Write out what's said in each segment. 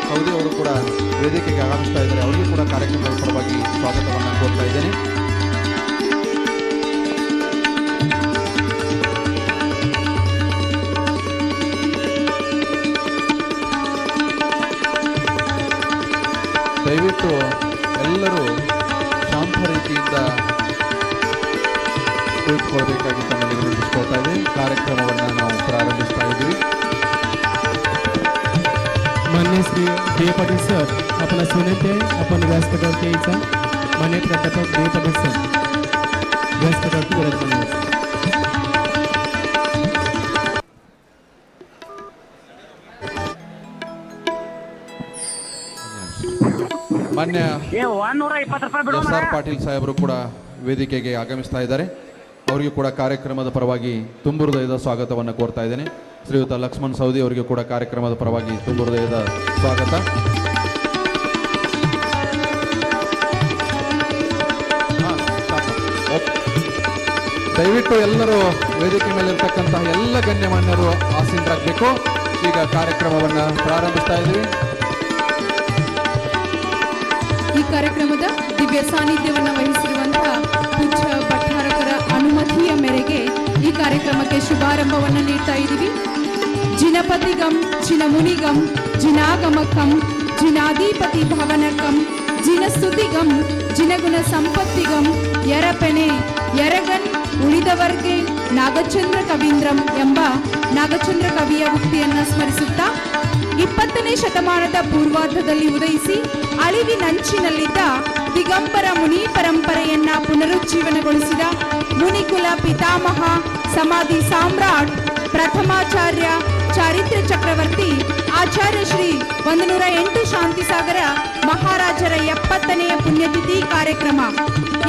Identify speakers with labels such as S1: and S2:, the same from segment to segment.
S1: Saudi ಅವರು ಕೂಡ ವೇದಿಕೆಗೆ ಆಗಮಿಸ್ತಾ ಇದ್ದಾರೆ. ಅವರಿಗೂ ಕೂಡ ಕಾರ್ಯಕ್ರಮದ ಪರವಾಗಿ ಸ್ವಾಗತವನ್ನು ಕೋರ್ತಾ ಇದ್ದೇನೆ. ದಯವಿಟ್ಟು ಎಲ್ಲರೂ ಶಾಂತ ರೀತಿಯಿಂದ ಕುಳಿತುಕೊಳ್ಬೇಕಾಗಿ ತಮ್ಮಲ್ಲಿ ವಿನಂತಿಸ್ಕೊಳ್ತಾ ಇದ್ದೀವಿ. ಕಾರ್ಯಕ್ರಮವನ್ನು ನಾವು ಪ್ರಾರಂಭಿಸ್ತಾ ಇದ್ದೀವಿ.
S2: मान्य श्री डी पाटील सर, आपण सुनेते आपण व्यासपीठावरती यायचा. मान्य प्राध्यापक डी पाटील सर व्यासपीठावरती गरज मान्य.
S1: ಮಾನ್ಯ ಎಸ್ ಆರ್ ಪಾಟೀಲ್ ಸಾಹೇಬರು ಕೂಡ ವೇದಿಕೆಗೆ ಆಗಮಿಸ್ತಾ ಇದ್ದಾರೆ. ಅವರಿಗೂ ಕೂಡ ಕಾರ್ಯಕ್ರಮದ ಪರವಾಗಿ ತುಂಬು ಹೃದಯದ ಸ್ವಾಗತವನ್ನು ಕೋರ್ತಾ ಇದ್ದೇನೆ. ಶ್ರೀಯುತ ಲಕ್ಷ್ಮಣ್ ಸೌದಿ ಅವರಿಗೆ ಕೂಡ ಕಾರ್ಯಕ್ರಮದ ಪರವಾಗಿ ತುಂಬು ಹೃದಯದ ಸ್ವಾಗತ. ದಯವಿಟ್ಟು ಎಲ್ಲರೂ ವೇದಿಕೆ ಮೇಲಿರ್ತಕ್ಕಂತಹ ಎಲ್ಲ ಗಣ್ಯಮಾನ್ಯರು ಆಸೀನರಾಗಬೇಕು. ಈಗ ಕಾರ್ಯಕ್ರಮವನ್ನು ಪ್ರಾರಂಭಿಸ್ತಾ ಇದ್ದೀವಿ.
S3: ಈ ಕಾರ್ಯಕ್ರಮದ ದಿವ್ಯ ಸಾನ್ನಿಧ್ಯವನ್ನು ವಹಿಸಿರುವಂತಹ ಪೂಜ್ಯ ಭಟ್ಟಾರಕರ ಅನುಮತಿಯ ಮೇರೆಗೆ ಈ ಕಾರ್ಯಕ್ರಮಕ್ಕೆ ಶುಭಾರಂಭವನ್ನು ನೀಡ್ತಾ ಇದ್ದೀವಿ. ಜಿನಪತಿಗಂ ಜಿನಮುನಿಗಂ ಜಿನಾಗಮಕಂ ಜಿನಾಧಿಪತಿ ಭವನಕಂ ಜಿನಸ್ತುತಿಗಂ ಜಿನಗುಣ ಸಂಪತ್ತಿಗಂ ಯರಪೆನೆ ಯರಗನ್ ಉಳಿದವರ್ಗೆ ನಾಗಚಂದ್ರ ಕವೀಂದ್ರಂ ಎಂಬ ನಾಗಚಂದ್ರ ಕವಿಯ ಉಕ್ತಿಯನ್ನು ಸ್ಮರಿಸುತ್ತಾ 20ನೇ ಶತಮಾನದ ಪೂರ್ವಾರ್ಧದಲ್ಲಿ ಉದಯಿಸಿ ಅಳಿವಿನಂಚಿನಲ್ಲಿದ್ದ ದಿಗಂಬರ ಮುನಿ ಪರಂಪರೆಯನ್ನ ಪುನರುಜ್ಜೀವನಗೊಳಿಸಿದ ಮುನಿಕುಲ ಪಿತಾಮಹ ಸಮಾಧಿ ಸಾಮ್ರಾಟ್ ಪ್ರಥಮಾಚಾರ್ಯ ಚಾರಿತ್ರ್ಯ ಚಕ್ರವರ್ತಿ ಆಚಾರ್ಯ ಶ್ರೀ 108 ಶಾಂತಿಸಾಗರ ಮಹಾರಾಜರ 70ನೆಯ ಪುಣ್ಯತಿಥಿ ಕಾರ್ಯಕ್ರಮ.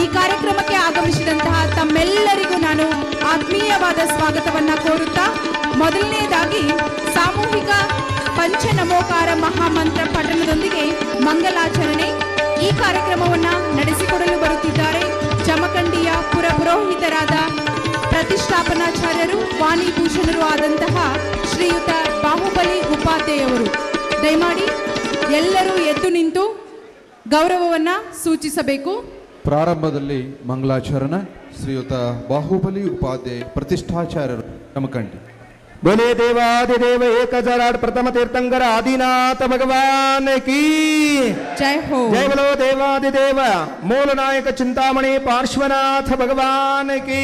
S3: ಈ ಕಾರ್ಯಕ್ರಮಕ್ಕೆ ಆಗಮಿಸಿದಂತಹ ತಮ್ಮೆಲ್ಲರಿಗೂ ನಾನು ಆತ್ಮೀಯವಾದ ಸ್ವಾಗತವನ್ನ ಕೋರುತ್ತಾ, ಮೊದಲನೆಯದಾಗಿ ಸಾಮೂಹಿಕ ಪಂಚನಮೋಕಾರ ಮಹಾಮಂತ್ರ ಪಠಣದೊಂದಿಗೆ ಮಂಗಲಾಚರಣೆ. ಈ ಕಾರ್ಯಕ್ರಮವನ್ನು ನಡೆಸಿಕೊಡಲು ಬರುತ್ತಿದ್ದಾರೆ ಜಮಖಂಡಿಯ ಪುರಪುರೋಹಿತರಾದ ಪ್ರತಿಷ್ಠಾಪನಾಚಾರ್ಯರು ವಾಣಿಭೂಷಣರು ಆದಂತಹ ಶ್ರೀಯುತ ಬಾಹುಬಲಿ ಉಪಾಧ್ಯಾಯವರು. ದಯಮಾಡಿ ಎಲ್ಲರೂ ಎದ್ದು ನಿಂತು ಗೌರವವನ್ನು ಸೂಚಿಸಬೇಕು.
S1: ಪ್ರಾರಂಭದಲ್ಲಿ ಮಂಗಲಾಚರಣೆ. ಶ್ರೀಯುತ ಬಾಹುಬಲಿ ಉಪಾಧ್ಯಾಯ ಪ್ರತಿಷ್ಠಾಚಾರ್ಯರು ಜಮಖಂಡಿ.
S4: बोले देवादिदेव एक हजार प्रथम तीर्थंकर आदिनाथ भगवान की
S3: जय हो.
S4: जय बोलो देवादिदेव मूल नायक चिंतामणि पार्श्वनाथ भगवान की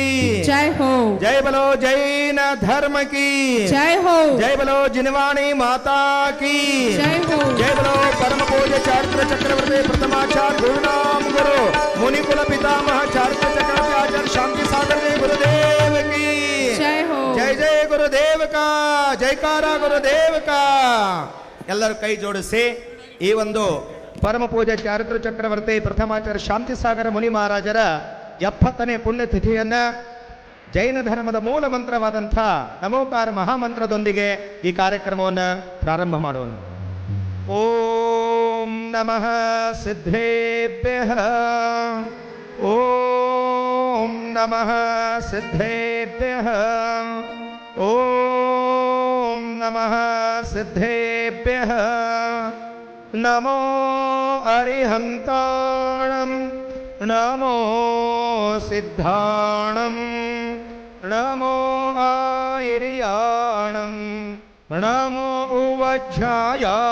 S3: जय हो.
S4: जय बोलो जैन धर्म की
S3: जय हो.
S4: जय बोलो जिनवाणी माता की
S3: जय हो.
S4: जय बोलो परम पूज्य चारित्र चक्रवर्ती प्रथमाचार्य गुरुनाम गुरु मुनिकुल पितामह चारित्र चक्रवर्ती आचार्य शांति सागर गुरुदेव की
S3: जय हो.
S4: जय जय गुरुदेव का जयकारा गुरुदेव का. ಎಲ್ಲರೂ ಕೈ ಜೋಡಿಸಿ ಈ ಒಂದು ಪರಮ ಪೂಜ್ಯ ಚಾರಿತ್ರ ಚಕ್ರವರ್ತಿ ಪ್ರಥಮಾಚಾರ್ಯ ಶಾಂತಿಸಾಗರ ಮುನಿ ಮಹಾರಾಜರ 70ನೇ ಪುಣ್ಯತಿಥಿಯನ್ನ ಜೈನ ಧರ್ಮದ ಮೂಲ ಮಂತ್ರವಾದಂಥ ನಮೋಕಾರ ಮಹಾಮಂತ್ರದೊಂದಿಗೆ ಈ ಕಾರ್ಯಕ್ರಮವನ್ನು ಪ್ರಾರಂಭ ಮಾಡೋಣ. ಓಂ ನಮಃ ಸಿದ್ಧೇಭ್ಯಃ ಓಂ ನಮಃ ಸಿದ್ಧೇಭ್ಯಃ ಓಂ ನಮಃ ಸಿದ್ಧೇಭ್ಯಃ ನಮೋ ಅರಿಹಂತಾಣಂ ನಮೋ ಸಿದ್ಧಾಣಂ ನಮೋ ಆಯಿರ್ಯಾಣಂ ನಮೋ ಉವಜ್ಜಾಯಾಣಂ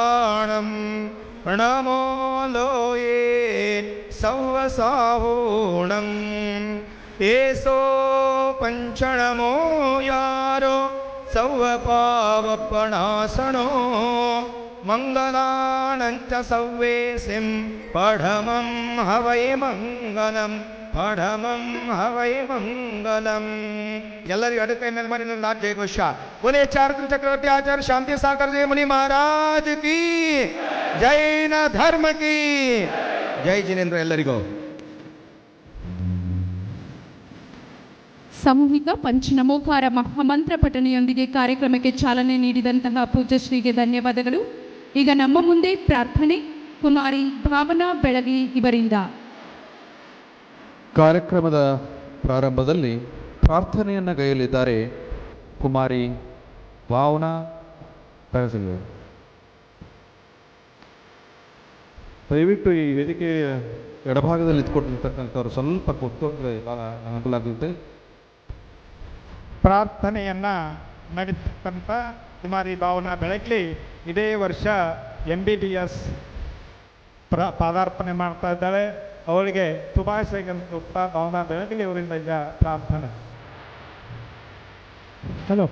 S4: ನಮೋ ಲೋಯೇ ಸೌವಸಾವೂಣಂ ಏಸೋ ಪಂಚಣಮೋ ಯಾರೋ ಸೌವಪಾವಪಣಾಸಣೋ ಮಂಗಲಾನಂಚ ಸವ್ವೇಸಿಂ ಪಢಮಂ ಹವೈ ಮಂಗಲಂ ಪಢಮಂ ಹವೈ ಮಂಗಲಂ. ಎಲ್ಲರಿಗೂ ಅಡುಗೆ ಕೈ ಮೇಲೆ ಮಾಡಿ ನಾಲ್ಕು ಜಯಘೋಷ. बोले चारित्र चक्रवर्ती आचार्य शांति सागर जी मुनि महाराज की जैन धर्म की जय जिनेंद्र. ಎಲ್ಲರಿಗೂ
S3: ಸಾಮೂಹಿಕ ಪಂಚನಮೋಕಾರ ಮಹಾಮಂತ್ರ ಪಠಣೆಯೊಂದಿಗೆ ಕಾರ್ಯಕ್ರಮಕ್ಕೆ ಚಾಲನೆ ನೀಡಿದಂತಹ ಪೂಜ್ಯಶ್ರೀಗೆ ಧನ್ಯವಾದಗಳು. ಈಗ ನಮ್ಮ ಮುಂದೆ ಪ್ರಾರ್ಥನೆ ಕುಮಾರಿ ಭಾವನಾ ಬೆಳಗಿ ಇವರಿಂದ.
S1: ಕಾರ್ಯಕ್ರಮದ ಪ್ರಾರಂಭದಲ್ಲಿ ಪ್ರಾರ್ಥನೆಯನ್ನು ಗೈಯಲಿದ್ದಾರೆ ಕುಮಾರಿ ಭಾವನಾ ಬೆಳಗಿ. ದಯವಿಟ್ಟು ಈ ವೇದಿಕೆಯ ಎಡಭಾಗದಲ್ಲಿ ನಿಂತ್ಕೊಂಡಿರ್ತಕ್ಕಂಥವ್ರು ಸ್ವಲ್ಪ ಕೂತ್ಕೊಂಡ್ರೆ ಅನುಕೂಲ ಆಗುತ್ತೆ.
S5: ಪ್ರಾರ್ಥನೆಯನ್ನು ನಡೀತಕ್ಕಂಥ ಕುಮಾರಿ ಭಾವನಾ ಬೆಳಗ್ಲಿ ಇದೇ ವರ್ಷ MBBS ಪಾದಾರ್ಪಣೆ ಮಾಡ್ತಾ ಇದ್ದಾಳೆ. ಅವಳಿಗೆ ಶುಭಾಶಯಗಳು ಭಾವನಾ ಬೆಳಗ್ಲಿ ಅವರಿಂದ ಈಗ ಪ್ರಾರ್ಥನೆ.
S2: ಹಲೋ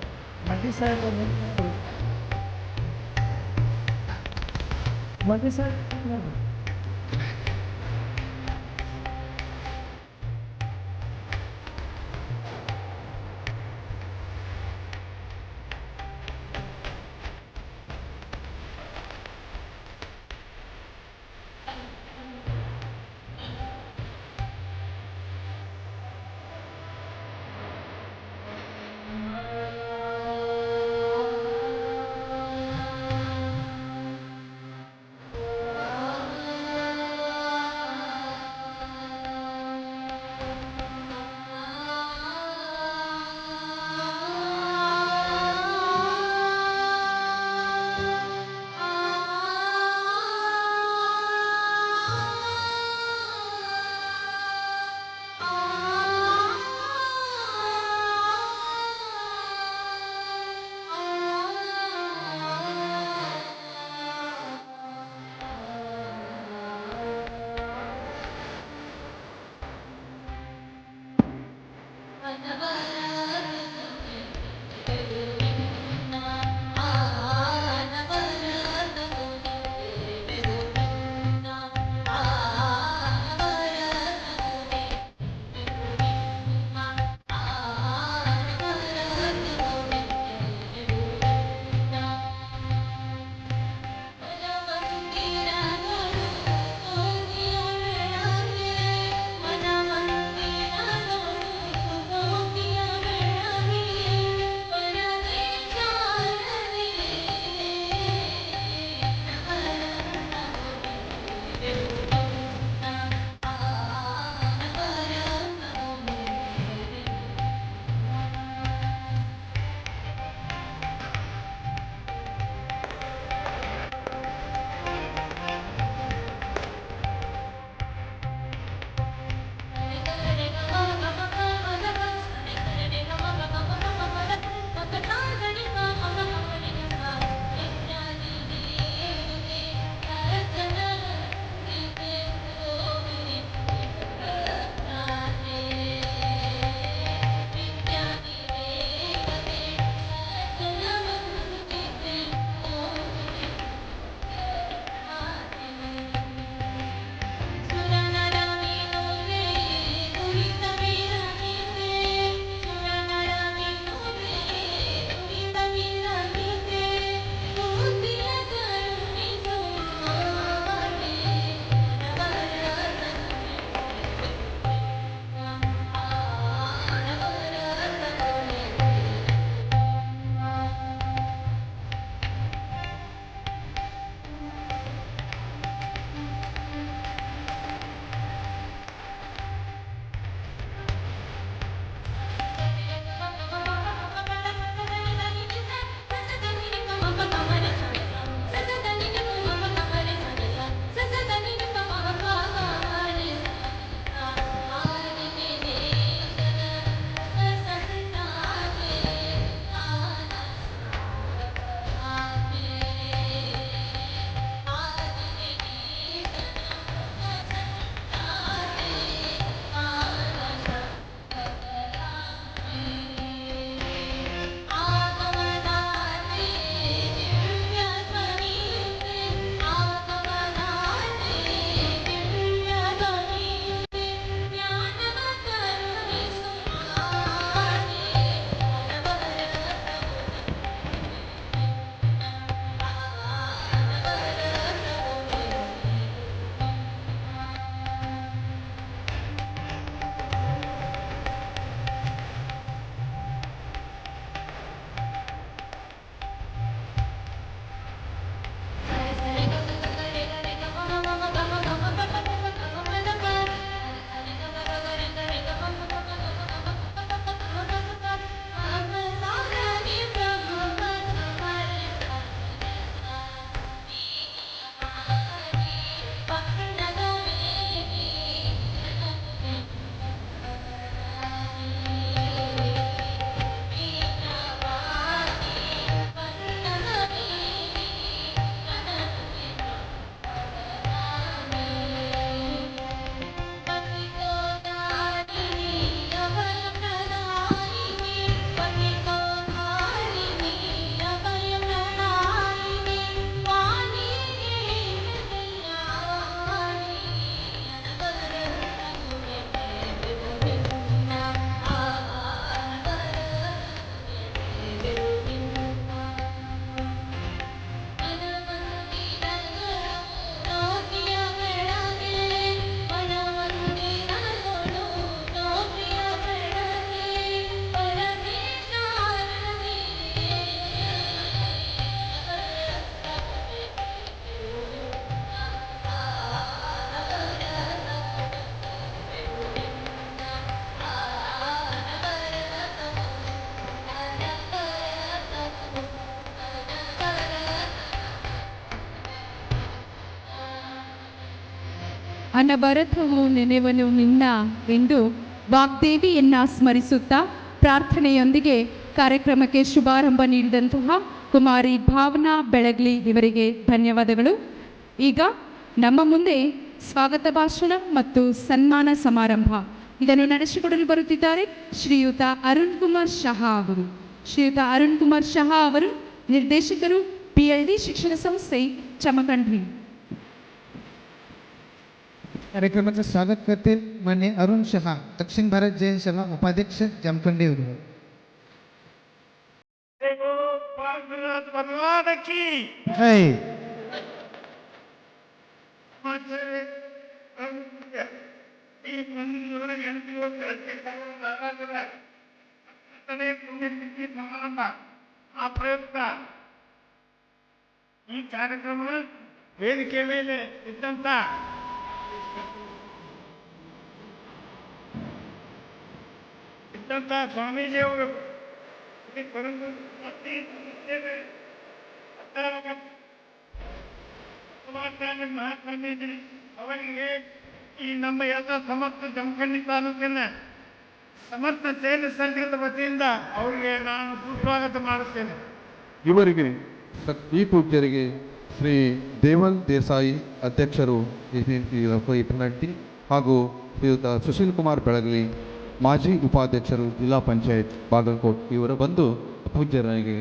S3: ಅನವರತವು ನೆನೆವನು ನಿನ್ನ ಎಂದು ವಾಗ್ದೇವಿಯನ್ನ ಸ್ಮರಿಸುತ್ತಾ ಪ್ರಾರ್ಥನೆಯೊಂದಿಗೆ ಕಾರ್ಯಕ್ರಮಕ್ಕೆ ಶುಭಾರಂಭ ನೀಡಿದಂತಹ ಕುಮಾರಿ ಭಾವನಾ ಬೆಳಗ್ಲಿ ಇವರಿಗೆ ಧನ್ಯವಾದಗಳು. ಈಗ ನಮ್ಮ ಮುಂದೆ ಸ್ವಾಗತ ಭಾಷಣ ಮತ್ತು ಸನ್ಮಾನ ಸಮಾರಂಭ ಇದನ್ನು ನಡೆಸಿಕೊಡಲು ಬರುತ್ತಿದ್ದಾರೆ ಶ್ರೀಯುತ ಅರುಣ್ ಕುಮಾರ್ ಶಹಾ ಅವರು. ಶ್ರೀಯುತ ಅರುಣ್ ಕುಮಾರ್ ಶಹಾ ಅವರು ನಿರ್ದೇಶಕರು, PLD ಶಿಕ್ಷಣ ಸಂಸ್ಥೆ, ಚಮಕಂಡಿ.
S6: कार्यक्रमाचं स्वागत करतील मान्य अरुण शहा, दक्षिण भारत जैन सभा उपाध्यक्ष, जामखंडी.
S5: Hey. ಆ ಪ್ರಯುಕ್ತ ಈ ಕಾರ್ಯಕ್ರಮ ವೇದಿಕೆ ಮೇಲೆ ಇದ್ದಂತ ಸ್ವಾಮೀಜಿಯವರು ಮಹಾಸ್ವಾಮೀಜಿ ಅವರಿಗೆ ಈ ನಮ್ಮ ಎಲ್ಲ ಸಮಸ್ತ ಜಮಖಂಡಿ ತಾಲೂಕಿನ ಸಮಸ್ತ ಜೈನ ಸಂಘದ ವತಿಯಿಂದ ಅವರಿಗೆ ನಾನು ಸುಸ್ವಾಗತ ಮಾಡುತ್ತೇನೆ.
S1: ಇವರಿಗೆ ಈ ಪೂಜ್ಯರಿಗೆ ಶ್ರೀ ದೇವಲ್ ದೇಸಾಯಿ ಅಧ್ಯಕ್ಷರು ಪನ್ನಟ್ಟಿ ಹಾಗೂ ಶ್ರೀಯುತ ಸುಶೀಲ್ ಕುಮಾರ್ ಬೆಳಗಲಿ ಮಾಜಿ ಉಪಾಧ್ಯಕ್ಷರು, ಜಿಲ್ಲಾ ಪಂಚಾಯತ್ ಬಾಗಲಕೋಟ್ ಇವರು ಬಂದು ಪೂಜ್ಯರಿಗೆ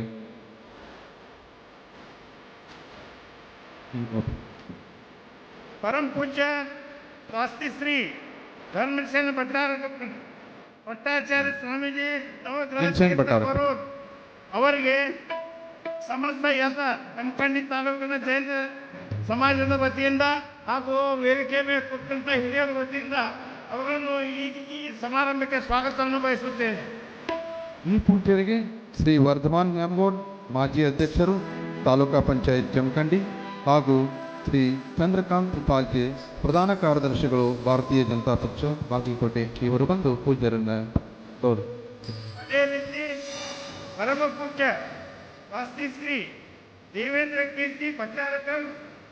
S5: ಪರಂ ಪೂಜ್ಯ ವಾಸ್ತಿಶ್ರೀ ಧರ್ಮಸೇನ ಭಟ್ಟಾಚಾರ್ಯ ಸ್ವಾಮೀಜಿ ಅವರು ಅವರಿಗೆ ಸಮಸ್ತ ಎಲ್ಲ ಜಮಖಂಡಿ ತಾಲೂಕಿನ ಜೈನ ಸಮಾಜದ ವತಿಯಿಂದ ಹಾಗೂ ವೇದಿಕೆ ಮೇಲೆ ಕೂತಂತ ಹಿರಿಯರ ವತಿಯಿಂದ ಅವರನ್ನು ಈ ಸಮಾರಂಭಕ್ಕೆ ಸ್ವಾಗತವನ್ನು ಬಯಸುತ್ತೇನೆ.
S1: ಈ ಪೂಜ್ಯರಿಗೆ ಶ್ರೀ ವರ್ಧಮಾನ್ ನ್ಯಾಮಗೋಡ್ ಮಾಜಿ ಅಧ್ಯಕ್ಷರು, ತಾಲೂಕಾ ಪಂಚಾಯತ್ ಜಮಖಂಡಿ ಹಾಗೂ ಶ್ರೀ ಚಂದ್ರಕಾಂತ್ ಉಪಾಧ್ಯ ಪ್ರಧಾನ ಕಾರ್ಯದರ್ಶಿಗಳು, ಭಾರತೀಯ ಜನತಾ ಪಕ್ಷ, ಬಾಗಲಕೋಟೆ ಇವರು ಬಂದು ಪೂಜ್ಯರನ್ನ ಗೌರವ.
S5: ಅದೇ ರೀತಿ ಪರಮ ಪೂಜ್ಯ ವಾಸ್ತಿಶ್ರೀ ದೇವೇಂದ್ರ ಕೀರ್ತಿ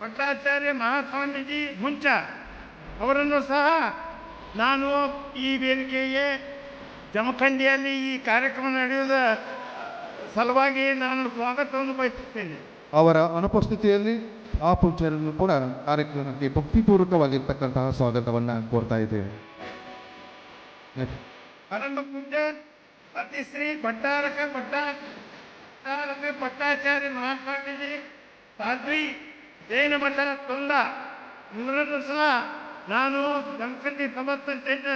S5: ಭಟ್ಟಾಚಾರ್ಯ ಮಹಾಸ್ವಾಮೀಜಿ ಮುಂಚ ಅವರನ್ನು ಸಹ ನಾನು ಈ ವೇದಿಕೆಗೆ ಜಮಖಂಡಿಯಲ್ಲಿ ಈ ಕಾರ್ಯಕ್ರಮ ನಡೆಯುವುದ ಸಲುವಾಗಿ ನಾನು ಸ್ವಾಗತವನ್ನು ಬಯಸುತ್ತೇನೆ.
S1: ಅವರ ಅನುಪಸ್ಥಿತಿಯಲ್ಲಿ ಆ ಪೂಜ್ಯರನ್ನು ಕೂಡ ಕಾರ್ಯಕ್ರಮಕ್ಕೆ ಭಕ್ತಿಪೂರ್ವಕವಾಗಿರ್ತಕ್ಕಂತಹ ಸ್ವಾಗತವನ್ನು ಕೋರ್ತಾ ಇದ್ದೇವೆ.
S5: ಪರಮ ಪೂಜ್ಯ ಅತಿಶ್ರೀ ಭಟ್ಟಾಚಾರ್ಯ ಮಹಾಸ್ವಾಮೀಜಿ ಸಾಧ್ವಿ ಜೈನ ಮಠ ತೊಂದ ಇವರನ್ನು ಸಹ ನಾನು ಜಮಖಂಡಿ ಸಮಸ್ತ ಜೈನ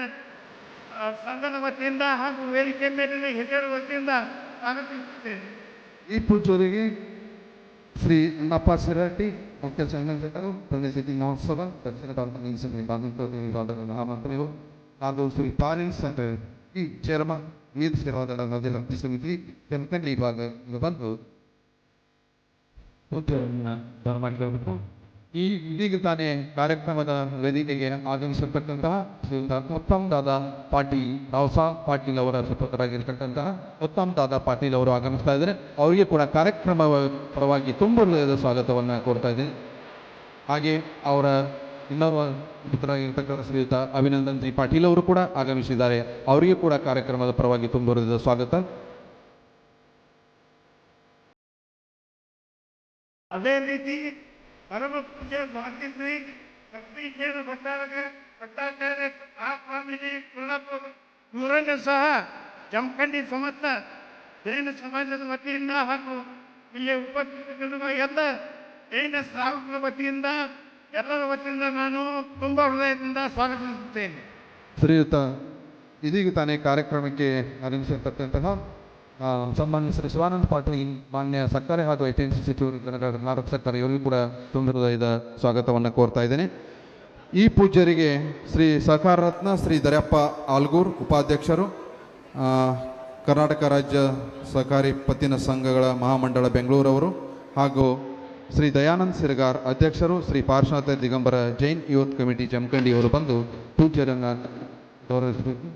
S5: ಸಂಘದ ವತಿಯಿಂದ ಹಾಗೂ ವೇದಿಕೆ ಮೇಲಿನ ಹಿರಿಯರ ವತಿಯಿಂದ ಸ್ವಾಗತಿಸುತ್ತೇನೆ.
S1: ಈ ಪೂಜ್ಯರಿಗೆ ಶ್ರೀ ಅಣ್ಣಪ್ಪ ಸಿರಟ್ಟಿ ಮುಖ್ಯ ಸಂಘಟಕರು, ಪ್ರದೇಶಿ ಮಹೋತ್ಸವ ದಕ್ಷಿಣ ತಾಲೂಕು ಹಾಗೂ ಶ್ರೀ ಪಾಲಿನ್ಸ್ ಈ ಚೇರ್ಮನ್ ವೀರ್ ಸೇವಾದಳ ನದಿಯ ಸಮಿತಿ ಜಮಖಂಡಿ ವಿಭಾಗ ಬಂದು ಇದೀಗ ತಾನೇ ಕಾರ್ಯಕ್ರಮದ ವೇದಿಕೆಗೆ ಆಗಮಿಸಿರ್ತಕ್ಕಂತಹ ಉತ್ತಮ್ ದಾದಾ ಪಾಟೀಲ್, ರಾವ್ಸಾಬ್ ಪಾಟೀಲ್ ಅವರ ಸುಪುತ್ರರಾಗಿರ್ತಕ್ಕಂತಹ ಉತ್ತಮ್ ದಾದಾ ಪಾಟೀಲ್ ಅವರು ಆಗಮಿಸ್ತಾ ಇದ್ದಾರೆ. ಅವರಿಗೆ ಕೂಡ ಕಾರ್ಯಕ್ರಮ ಪರವಾಗಿ ತುಂಬ ಹೃದಯದ ಸ್ವಾಗತವನ್ನು ಕೋರ್ತಾ ಇದ್ದೀನಿ. ಹಾಗೆ ಅವರ ಇನ್ನೊಬ್ಬ ಪುತ್ರರಾಗಿರ್ತಕ್ಕಂಥ ಶ್ರೀಯುತ ಅಭಿನಂದನ್ ಜಿ ಪಾಟೀಲ್ ಅವರು ಕೂಡ ಆಗಮಿಸಿದ್ದಾರೆ. ಅವರಿಗೆ ಕೂಡ ಕಾರ್ಯಕ್ರಮದ ಪರವಾಗಿ ತುಂಬ ಹೃದಯದ ಸ್ವಾಗತ.
S5: ಅದೇ ರೀತಿ ಪರಮ ಪೂಜ್ಯ ಭಾರತೀಶ್ರೀ ಲಕ್ಷ್ಮೀಜೇನ ಭಟ್ಟಾಚಾರ್ಯ ಮಹಾಸ್ವಾಮೀಜಿ ಇವರನ್ನು ಸಹ ಜಮಖಂಡಿ ಸಮಸ್ತ ಜೈನ ಸಮಾಜದ ವತಿಯಿಂದ ಹಾಗೂ ಇಲ್ಲಿ ಉಪಸ್ಥಿತರಿರುವ ಎಲ್ಲ ಜೈನ ಶ್ರಾವಕರ ವತಿಯಿಂದ ಎಲ್ಲರ ವತಿಯಿಂದ ನಾನು ತುಂಬ ಹೃದಯದಿಂದ ಸ್ವಾಗತಿಸುತ್ತೇನೆ.
S1: ಶ್ರೀಯುತ ಇದೀಗ ತಾನೇ ಕಾರ್ಯಕ್ರಮಕ್ಕೆ ಆಗಮಿಸಿರ್ತಕ್ಕಂತಹ ಸನ್ಮಾನ್ಯ ಶ್ರೀ ಶಿವಾನಂದ ಪಾಟೀಲ್, ಮಾನ್ಯ ಸರ್ಕಾರಿ ಹಾಗೂ ಐಟೆನ್ಸಿ ಸಚಿವರು, ಕರ್ನಾಟಕ ಸರ್ಕಾರ ಇವರಿಗೂ ಕೂಡ ತುಂಬ ಹೃದಯದ ಸ್ವಾಗತವನ್ನು ಕೋರ್ತಾ ಇದ್ದೇನೆ. ಈ ಪೂಜ್ಯರಿಗೆ ಶ್ರೀ ಸಹಕಾರ ರತ್ನ ಶ್ರೀ ದರ್ಯಪ್ಪ ಆಲ್ಗೂರ್ ಉಪಾಧ್ಯಕ್ಷರು, ಕರ್ನಾಟಕ ರಾಜ್ಯ ಸಹಕಾರಿ ಪತ್ತಿನ ಸಂಘಗಳ ಮಹಾಮಂಡಳ ಬೆಂಗಳೂರವರು ಹಾಗೂ ಶ್ರೀ ದಯಾನಂದ್ ಸಿರಗಾರ್ ಅಧ್ಯಕ್ಷರು, ಶ್ರೀ ಪಾರ್ಶ್ವನಾಥ ದಿಗಂಬರ ಜೈನ್ ಯೂತ್ ಕಮಿಟಿ ಜಮಖಂಡಿ ಅವರು ಬಂದು ಪೂಜ್ಯರನ್ನು ಗೌರವಿಸಬೇಕು.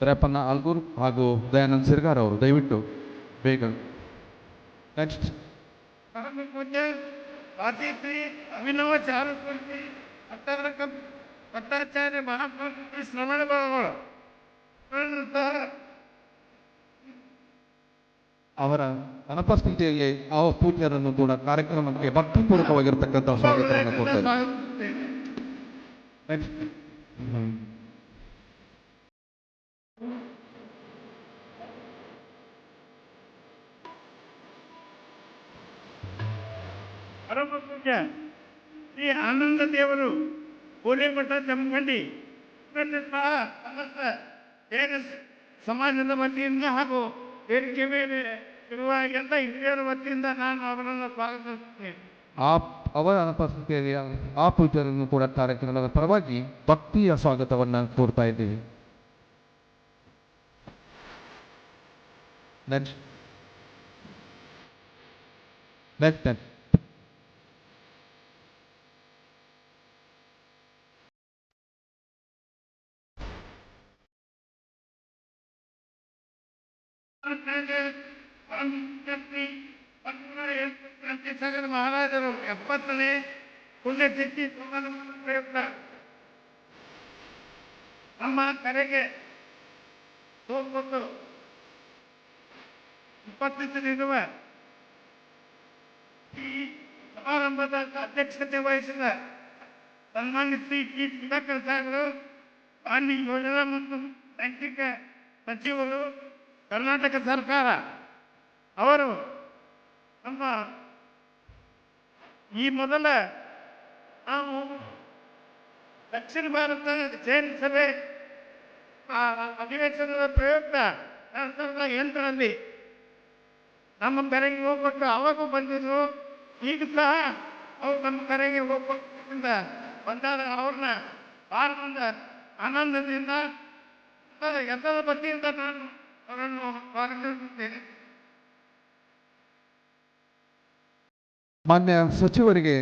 S1: ದರ್ಯಪ್ಪನ ಆಲ್ಗೂರ್ ಹಾಗೂ ದಯಾನಂದ್ ಸಿರ್ಗಾರ್ ಅವರು ದಯವಿಟ್ಟು ಬೇಗ. ನೆಕ್ಸ್ಟ್
S5: ಪರಮ ಪೂಜ್ಯ ಸ್ವಾತಿಶ್ರೀ ಅಭಿನವ ಚಾರುಕೃತಿ ಭಟ್ಟಾಚಾರ್ಯ ಮಹಾತ್ಮ ಶ್ರವಣ ಬೆಳಗೊಳ
S1: ಅವರ ಅನುಪಸ್ಥಿತಿಯಲ್ಲಿ ಆ ಪೂಜ್ಯರನ್ನು ಕೂಡ ಕಾರ್ಯಕ್ರಮಕ್ಕೆ ಭಕ್ತಿಪೂರ್ವಕವಾಗಿರ್ತಕ್ಕಂಥ ಸ್ವಾಗತವನ್ನು ಕೊಡ್ತಾರೆ.
S5: ಪರಮ ಪೂಜ್ಯ ಶ್ರೀ ಆನಂದ ದೇವರು ಕೋಲಿಮಠ ಜಮಖಂಡಿ ಸಹ ಏನು ಸಮಾಜದ ವತಿಯಿಂದ ಹಾಗೂ ವೇದಿಕೆ ಮೇಲೆ ಇರುವ ಎಲ್ಲ ಹಿರಿಯರ ವತಿಯಿಂದ ನಾನು ಅವರನ್ನು ಸ್ವಾಗತಿಸುತ್ತೇನೆ.
S1: ಅವರ ಅನುಪಸ್ಥಿತಿಯಲ್ಲಿ ಆ ಪೂಜ್ಯರನ್ನು ಕೂಡ ಕಾರ್ಯಕ್ರಮದ ಪರವಾಗಿ ಭಕ್ತಿಯ ಸ್ವಾಗತವನ್ನು ಕೋರ್ತಾ ಇದ್ದೀವಿ. ನೆಕ್ಸ್ಟ್
S5: ಸಾಗರ ಮಹಾರಾಜರು 70ನೇ ಪುಣ್ಯತಿಥಿ ಪ್ರಯುಕ್ತ ನಮ್ಮ ಕರೆಗೆ ಹೋಗ್ಬಿಟ್ಟು ಉಪಸ್ಥಿತರಿರುವ ಈ ಸಮಾರಂಭದ ಅಧ್ಯಕ್ಷತೆ ವಹಿಸಿದ ಸನ್ಮಾನ್ಯ ಶ್ರೀ ಟಿ ಸುಧಾಕರ್ ಸಾಗರು, ಮಾನ್ಯ ಯೋಜನಾ ಮತ್ತು ಶೈಕ್ಷಣಿಕ ಸಚಿವರು, ಕರ್ನಾಟಕ ಸರ್ಕಾರ ಅವರು ನಮ್ಮ ಈ ಮೊದಲ ನಾವು ದಕ್ಷಿಣ ಭಾರತ ಜೈನ ಸಭೆ ಅಧಿವೇಶನದ ಪ್ರಯುಕ್ತ 2008ರಲ್ಲಿ ನಮ್ಮ ಕರೆಗೆ ಹೋಗ್ಬಿಟ್ಟು ಅವಾಗೂ ಬಂದಿದ್ರು. ಈಗ ಸಹ ಅವ್ರು ನಮ್ಮ ಕರೆಗೆ ಹೋಗ್ಬಿಟ್ಟಿಂದ ಬಂದಾಗ ಅವ್ರನ್ನ ಭಾಳ ಆನಂದದಿಂದ ಎಲ್ಲರ ವತಿಯಿಂದ ನಾನು ಅವರನ್ನು ಸ್ವಾಗತಿಸುತ್ತೇನೆ.
S1: ಮಾನ್ಯ ಸಚಿವರಿಗೆ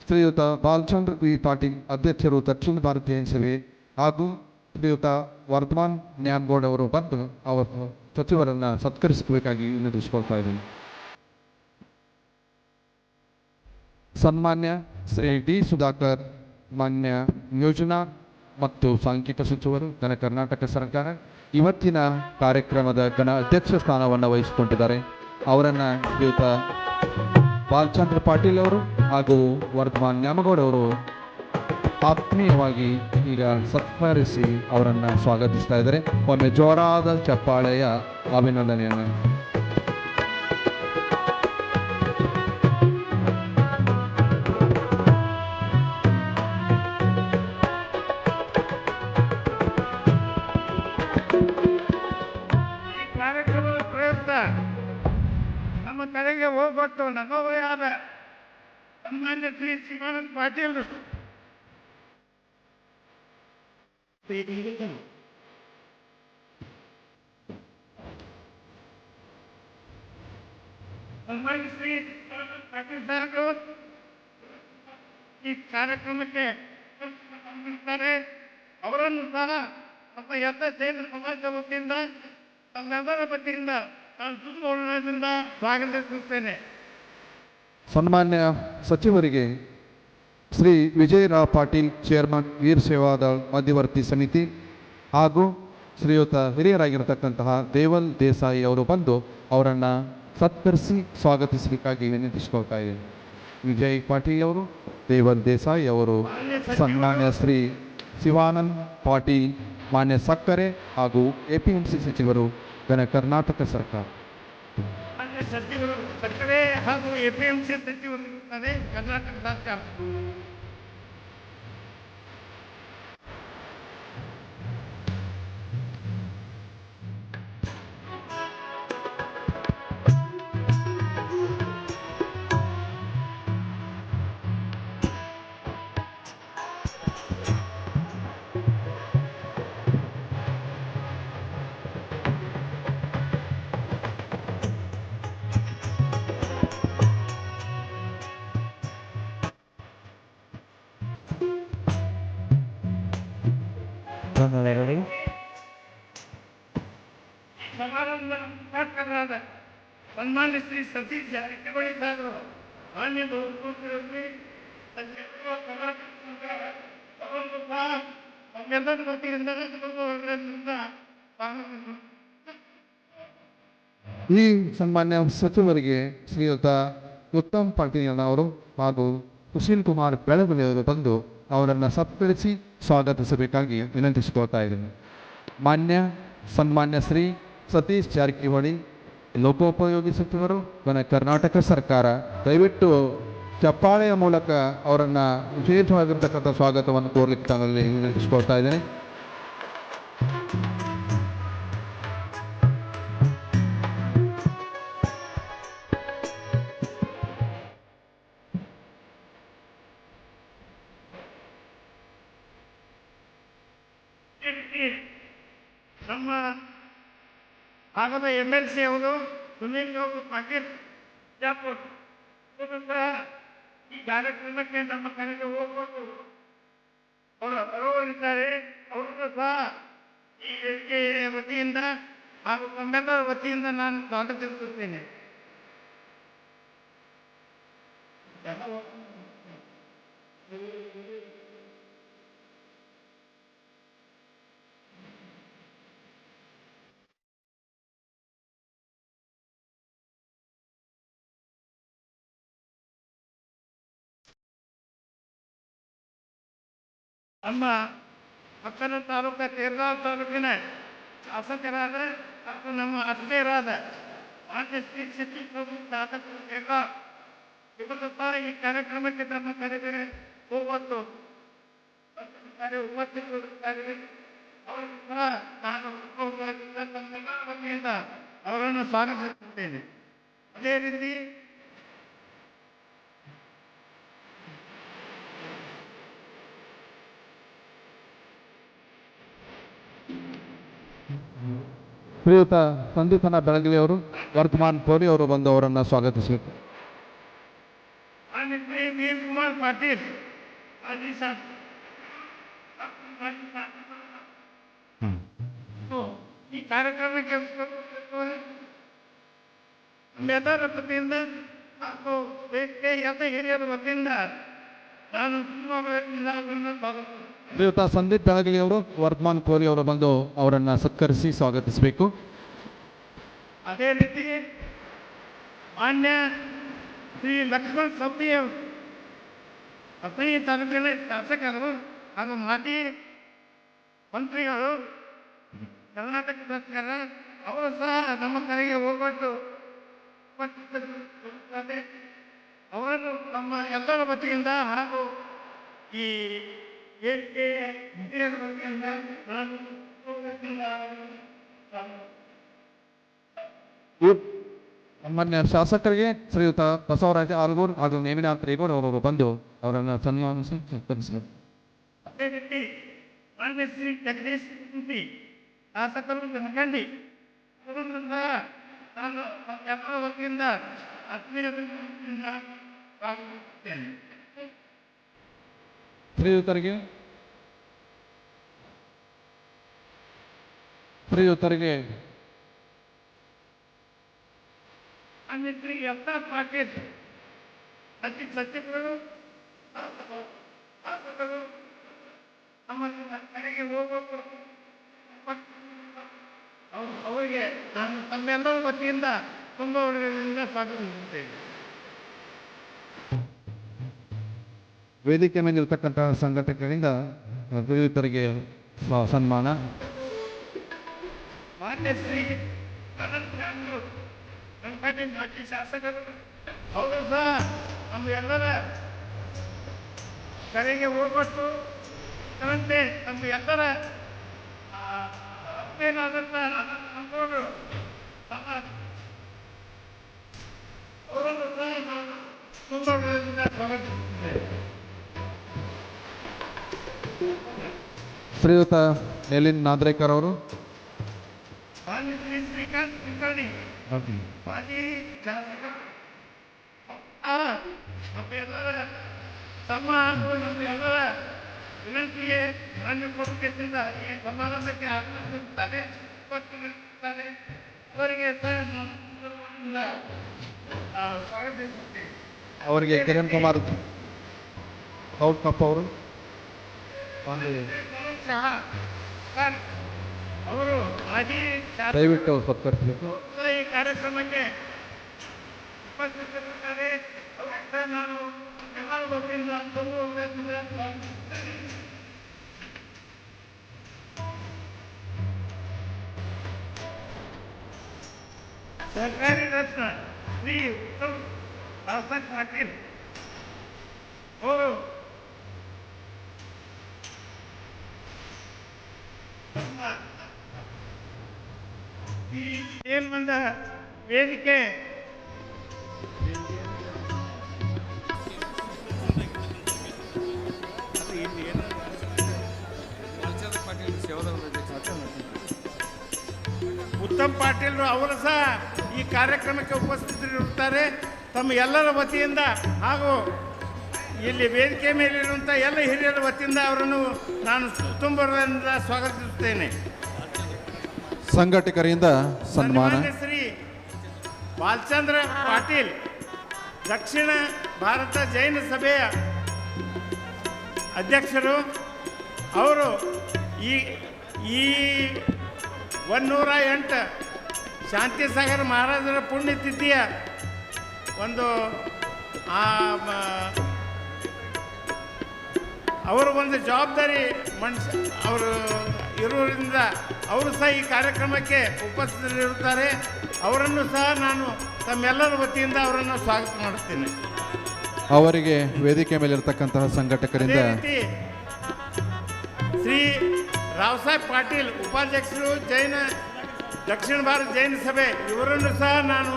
S1: ಶ್ರೀಯುತ ಬಾಲಚಂದ್ರ ಬಿ ಪಾಟೀಲ್ ಅಧ್ಯಕ್ಷರು ದಕ್ಷಿಣ ಭಾರತೀಯ ಸಭೆ ಹಾಗೂ ಶ್ರೀಯುತ ವರ್ಧಮಾನ್ ನ್ಯಾಮಗೌಡ ಅವರು ಬಂದು ಅವರು ಸಚಿವರನ್ನು ಸತ್ಕರಿಸಬೇಕಾಗಿ ವಿನಂತಿಸಿಕೊಳ್ತಾ ಇದ್ದೀನಿ. ಸನ್ಮಾನ್ಯ ಶ್ರೀ ಡಿ ಸುಧಾಕರ್, ಮಾನ್ಯ ಯೋಜನಾ ಮತ್ತು ಸಾಂಖ್ಯಿಕ ಸಚಿವರು, ಕರ್ನಾಟಕ ಸರ್ಕಾರ ಇವತ್ತಿನ ಕಾರ್ಯಕ್ರಮದ ಅಧ್ಯಕ್ಷ ಸ್ಥಾನವನ್ನು ವಹಿಸಿಕೊಂಡಿದ್ದಾರೆ. ಅವರನ್ನು ಶ್ರೀಯುತ ಬಾಲಚಂದ್ರ ಪಾಟೀಲ್ ಅವರು ಹಾಗೂ ವರ್ಧಮಾನ್ ನ್ಯಾಮಗೌಡ ಅವರು ಆತ್ಮೀಯವಾಗಿ ಈಗ ಸತ್ಕರಿಸಿ ಅವರನ್ನು ಸ್ವಾಗತಿಸ್ತಾ ಇದ್ದಾರೆ. ಒಮ್ಮೆ ಜೋರಾದ ಚಪ್ಪಾಳೆಯ ಅಭಿನಂದನೆಯನ್ನು.
S5: ಕಾರ್ಯಕ್ರಮದ ಪ್ರಯುಕ್ತ ನಮ್ಮ ಕರೆಗೆ ಹೋಗ್ಬಿಟ್ಟು ನಮ್ಮವಯಾದ ಸನ್ಮಾನ್ಯ ಶ್ರೀ ಶಿವಾನಂದ ಪಾಟೀಲ್ ಸನ್ಮಾನ್ಯ ಶ್ರೀ ಶಿವಾನಂದ ಪಾಟೀಲ್ ಸಾಹೇಬರು ಈ ಕಾರ್ಯಕ್ರಮಕ್ಕೆ ಅವರನ್ನು ಸಹ ನಮ್ಮ ಎಲ್ಲ ಜೈನ ಸಮಾಜದ ವತಿಯಿಂದ ನಮ್ಮೆಲ್ಲರ ವತಿಯಿಂದ ನಾನು ಸುತ್ತೋಳದಿಂದ ಸ್ವಾಗತಿಸುತ್ತೇನೆ.
S1: ಸನ್ಮಾನ್ಯ ಸಚಿವರಿಗೆ ಶ್ರೀ ವಿಜಯರಾವ್ ಪಾಟೀಲ್, ಚೇರ್ಮನ್ ವೀರ್ ಸೇವಾದಳ್ ಮಧ್ಯವರ್ತಿ ಸಮಿತಿ ಹಾಗೂ ಶ್ರೀಯುತ ಹಿರಿಯರಾಗಿರತಕ್ಕಂತಹ ದೇವಲ್ ದೇಸಾಯಿ ಅವರು ಬಂದು ಅವರನ್ನು ಸತ್ಕರಿಸಿ ಸ್ವಾಗತಿಸಬೇಕಾಗಿ ವಿನಂತಿಸಿಕೊಳ್ತಾ ಇದ್ದೇನೆ. ವಿಜಯ್ ಪಾಟೀಲ್ ಅವರು, ದೇವಲ್ ದೇಸಾಯಿ ಅವರು, ಸನ್ಮಾನ್ಯ ಶ್ರೀ ಶಿವಾನಂದ್ ಪಾಟೀಲ್, ಮಾನ್ಯ ಸಕ್ಕರೆ ಹಾಗೂ APMC ಸಚಿವರು, ಕರ್ನಾಟಕ ಸರ್ಕಾರ.
S5: ಸಚಿವರು ಸಕ್ಕರೆ ಹಾಗೂ APMC ಸಚಿವರು ಇರುತ್ತಾರೆ, ಕರ್ನಾಟಕ ಸರ್ಕಾರ. ಸಮಾರಂಭದ ಉದ್ಘಾಟಕರಾದ ಸನ್ಮಾನ್ಯ ಶ್ರೀ ಸತೀಶ್ ಜಾರಕಿಹೊಳಿ ಸಾಗರು ಮಾನ್ಯ ಮುಖ್ಯಮಂತ್ರಿಯವರಿಗೆ ಅಧ್ಯಕ್ಷರು ಕರ್ನಾಟಕ ಅವರನ್ನು ಸಹ ನಮ್ಮೆಲ್ಲರ ವತಿಯಿಂದ
S7: ಈ ಸನ್ಮಾನ್ಯ ಸಚಿವರಿಗೆ ಶ್ರೀಯುತ ಉತ್ತಮ್ ಪಾಟೀಲ್ ಅವರು ಹಾಗೂ ಸುಶೀಲ್ ಕುಮಾರ್ ಬೆಳಗುಲಿಯವರು ಬಂದು ಅವರನ್ನು ಸತ್ಕರಿಸಿ ಸ್ವಾಗತಿಸಬೇಕಾಗಿ ವಿನಂತಿಸಿಕೊಳ್ತಾ ಇದ್ದೇನೆ. ಮಾನ್ಯ ಸನ್ಮಾನ್ಯ ಶ್ರೀ ಸತೀಶ್ ಜಾರಕಿಹೊಳಿ ಲೋಕೋಪಯೋಗಿ ಸಚಿವರು ಕರ್ನಾಟಕ ಸರ್ಕಾರ, ದಯವಿಟ್ಟು ಚಪ್ಪಾಳೆಯ ಮೂಲಕ ಅವರನ್ನು ವಿಶೇಷವಾಗಿರ್ತಕ್ಕಂಥ ಸ್ವಾಗತವನ್ನು ಕೋರ್ಲಿಕ್ಕೆ ತಾನಲ್ಲಿ ವಿನಂತಿಸಿಕೊಳ್ತಾ ಇದ್ದೇನೆ.
S5: ನಮ್ಮ ಭಾಗದ MLC ಅವರು ಸುನೀಲ್ ಗೌಡ ಪಾಟೀಲ್ ಬಿಜಾಪುರ ಈ ಕಾರ್ಯಕ್ರಮಕ್ಕೆ ನಮ್ಮ ಕಡೆಗೆ ಹೋಗ್ಬೋದು ಅವರು ಬರುವರಿದ್ದಾರೆ. ಅವರನ್ನು ಸಹ ಈ ವೇದಿಕೆಯ ವತಿಯಿಂದ ಹಾಗೂ ನಮ್ಮೆಲ್ಲರ ವತಿಯಿಂದ ನಾನು ಸ್ವಾಗತಿಸುತ್ತೇನೆ. ನಮ್ಮ ಪಕ್ಕದ ತಾಲೂಕ ತೇರಗಾಂವ್ ತಾಲೂಕಿನ ಶಾಸಕರಾದ ಮತ್ತು ನಮ್ಮ ಆತ್ಮೀಯರಾದ ಮಾನ್ಯ ಶ್ರೀ ಸತೀಶ್ ಶಾಸಕರು ತೇರಗಾಂವ್ ಇವರು ಸಹ ಈ ಕಾರ್ಯಕ್ರಮಕ್ಕೆ ತಮ್ಮ ಕರೆಗೆ ಹೋಗುವುದು ಉಪಸ್ಥಿತರಿರುತ್ತಾರೆ. ಅವರು ಸಹ ನಾನು ತಮ್ಮೆಲ್ಲರ ವತಿಯಿಂದ ಅವರನ್ನು ಸ್ವಾಗತಿಸುತ್ತೇನೆ. ಅದೇ ರೀತಿ
S7: ಶ್ರೀಯುತ ಸಂದೀಪನ ಬೆಳಗಿಲಿ ಅವರು ವರ್ತಮಾನ್ ಕೋರಿ ಅವರು ಬಂದು ಅವರನ್ನು ಸ್ವಾಗತಿಸಬೇಕು.
S5: ಮಾನ್ಯ ಶ್ರೀ ವೀರ್ ಕುಮಾರ್ ಪಾಟೀಲ್ ಮಾಜಿ ಶಾಸಕ ಈ ಕಾರ್ಯಕ್ರಮಕ್ಕೆ ಎಲ್ಲರ ವತಿಯಿಂದ ಹಾಗೂ ಎಲ್ಲ ಹಿರಿಯರ ವತಿಯಿಂದ ನಾನು
S7: ಶ್ರೀಯುತ ಸಂದೀಪ್ ಬೆಳಗಿಲಿ ಅವರು ವರ್ತಮಾನ್ ಕೋರಿ ಅವರು ಬಂದು ಅವರನ್ನು ಸತ್ಕರಿಸಿ ಸ್ವಾಗತಿಸಬೇಕು.
S5: ಅದೇ ರೀತಿ ಮಾನ್ಯ ಶ್ರೀ ಲಕ್ಷ್ಮಣ್ ಸವದಿ ಅವರು ಅಥಣಿ ತಾಲೂಕಿನ ಶಾಸಕರು ಹಾಗೂ ಮಾಜಿ ಮಂತ್ರಿಗಳು ಕರ್ನಾಟಕ ಸರ್ಕಾರ, ಅವರು ಸಹ ನಮ್ಮ ಕಡೆಗೆ ಹೋಗ್ಬಿಟ್ಟು ಅವರನ್ನು ನಮ್ಮ ಎಲ್ಲರ ವತಿಯಿಂದ ಹಾಗೂ ಈ
S7: ಮಾನ್ಯ ಶಾಸಕರಿಗೆ ಶ್ರೀಯುತ ಬಸವರಾಜ ಆಲ್ಗೂರ್ ಹಾಗೂ ನೇಮಿನಾಥ್ ರೇಗೂರ್ ಅವರು ಬಂದು ಅವರನ್ನು ಸನ್ಮಾನಿಸಿ ಸತ್ಕರಿಸಬೇಕು.
S5: ಅದೇ ರೀತಿ ಮಾನ್ಯ ಶ್ರೀ ಜಗದೀಶ್ ಕುಂಟಿ ಶಾಸಕರು ಜನಗಂಡಿ ಅವರನ್ನು ಸಹ ನಾನು ಎಲ್ಲ ವತಿಯಿಂದ ಆತ್ಮೀಯರಿಂದ ಸ್ವಾಗತಿಸುತ್ತೇನೆ.
S7: ಶ್ರೀಯುತರಿಗೆ
S5: ಮಾನ್ಯ ಶ್ರೀ ಎಸ್ ಆರ್ ಪಾಟೀಲ್ ಅತಿ ಸಚಿವರು ಶಾಸಕರು ನಮ್ಮ ಕಡೆಗೆ ಹೋಗಬೇಕು. ಅವರಿಗೆ ನಾನು ತಮ್ಮೆಲ್ಲರ ವತಿಯಿಂದ ತುಂಬ ಒಳ್ಳೆಯದಿಂದ ಸ್ವಾಗತಿಸುತ್ತೇನೆ.
S7: ವೇದಿಕೆ ಮೇಲೆ ಇರ್ತಕ್ಕಂತಹ ಸಂಘಟಕರಿಂದ ಶ್ರೀಯುತರಿಗೆ ಸನ್ಮಾನ.
S5: ಮಾನ್ಯ ಶ್ರೀ ಅನಂತರಾಜು ಗಣಪತಿ ಮಾಜಿ ಶಾಸಕರು, ಅವರು ಸಹ ನಮ್ಮ ಎಲ್ಲರ ಕರೆಗೆ ಹೋಗ್ಬಿಟ್ಟು ಅದರಂತೆ ನಮ್ಮ ಎಲ್ಲರ ಅಪ್ಪೇನಾದಂಥ ನಮ್ಮವರು ಅವರನ್ನು ಸಹ ನಾನು ತುಂಬ ಒಳ್ಳೆಯದಿಂದ ಸ್ವಾಗತಿಸುತ್ತೇನೆ.
S7: ಶ್ರೀಯುತ ಎಲಿನ್ ನಾದ್ರೇಕರ್ ಅವರು
S5: ಮಾನ್ಯ ಶ್ರೀ ಶ್ರೀಕಾಂತ್ ಕುಲಕರ್ಣಿ ಮಾಜಿ ಶಾಸಕ, ನಮ್ಮೆಲ್ಲರ ತಮ್ಮ ಹಾಗೂ ನಮ್ಮೆಲ್ಲರ ವಿನಂತಿಗೆ ನಾನು ಕೊಟ್ಟಿದ್ದರಿಂದ ಈ ಸಮಾರಂಭಕ್ಕೆ ಆಗಮಿಸುತ್ತಾರೆ ಅವರಿಗೆ ಸ್ವಾಗತಿಸುತ್ತೇನೆ.
S7: ಅವರಿಗೆ ಕಿರಣ್ ಕುಮಾರ್ ಗೌಡ್ ಕಪ್ಪ ಅವರು ಒಂದು
S5: ಅವರು ಮಾಜಿ
S7: ದಯವಿಟ್ಟು ಸತ್ಕರಿಸಬೇಕು.
S5: ಈ ಕಾರ್ಯಕ್ರಮಕ್ಕೆ ಉಪಸ್ಥಿತರಿದ್ದಾರೆ. ಅವರಿಂದ ನಾನು ಎಲ್ಲರ ವತಿಯಿಂದ ಸರ್ಕಾರಿ ರತ್ನ ಶ್ರೀ ಉತ್ತಮ್ ರಾಸಾಯನಿಕ ಪಾಟೀಲ್ ಅವರು ಏನ್ ಬಂದ ವೇದಿಕೆ ಉತ್ತಮ್ ಪಾಟೀಲ್ ಅವರು ಸಹ ಈ ಕಾರ್ಯಕ್ರಮಕ್ಕೆ ಉಪಸ್ಥಿತರಿರುತ್ತಾರೆ. ತಮ್ಮ ಎಲ್ಲರ ವತಿಯಿಂದ ಹಾಗೂ ಇಲ್ಲಿ ವೇದಿಕೆ ಮೇಲಿರುವಂಥ ಎಲ್ಲ ಹಿರಿಯರ ವತಿಯಿಂದ ಅವರನ್ನು ನಾನು ತುಂಬದಿಂದ ಸ್ವಾಗತಿಸುತ್ತೇನೆ.
S1: ಸಂಘಟಕರಿಂದ ಸನ್ಮಾನ.
S5: ಸನ್ಮಾನ್ಯ ಶ್ರೀ ಬಾಲಚಂದ್ರ ಪಾಟೀಲ್, ದಕ್ಷಿಣ ಭಾರತ ಜೈನ ಸಭೆಯ ಅಧ್ಯಕ್ಷರು. ಅವರು ಈ 108 ಶಾಂತಿಸಾಗರ ಮಹಾರಾಜರ ಪುಣ್ಯತಿಥಿಯ ಒಂದು ಅವರು ಒಂದು ಜವಾಬ್ದಾರಿ ಅವರು ಇರುವುದರಿಂದ ಅವರು ಸಹ ಈ ಕಾರ್ಯಕ್ರಮಕ್ಕೆ ಉಪಸ್ಥಿತರಿರುತ್ತಾರೆ. ಅವರನ್ನು ಸಹ ನಾನು ತಮ್ಮೆಲ್ಲರ ವತಿಯಿಂದ ಅವರನ್ನು ಸ್ವಾಗತ ಮಾಡುತ್ತೇನೆ.
S1: ಅವರಿಗೆ ವೇದಿಕೆ ಮೇಲಿರ್ತಕ್ಕಂತಹ ಸಂಘಟಕರಿಂದ
S5: ಅದೇ ರೀತಿ ಶ್ರೀ ರಾವ್ ಸಾಹೇಬ್ ಪಾಟೀಲ್, ಉಪಾಧ್ಯಕ್ಷರು, ದಕ್ಷಿಣ ಭಾರತ ಜೈನ ಸಭೆ, ಇವರನ್ನು ಸಹ ನಾನು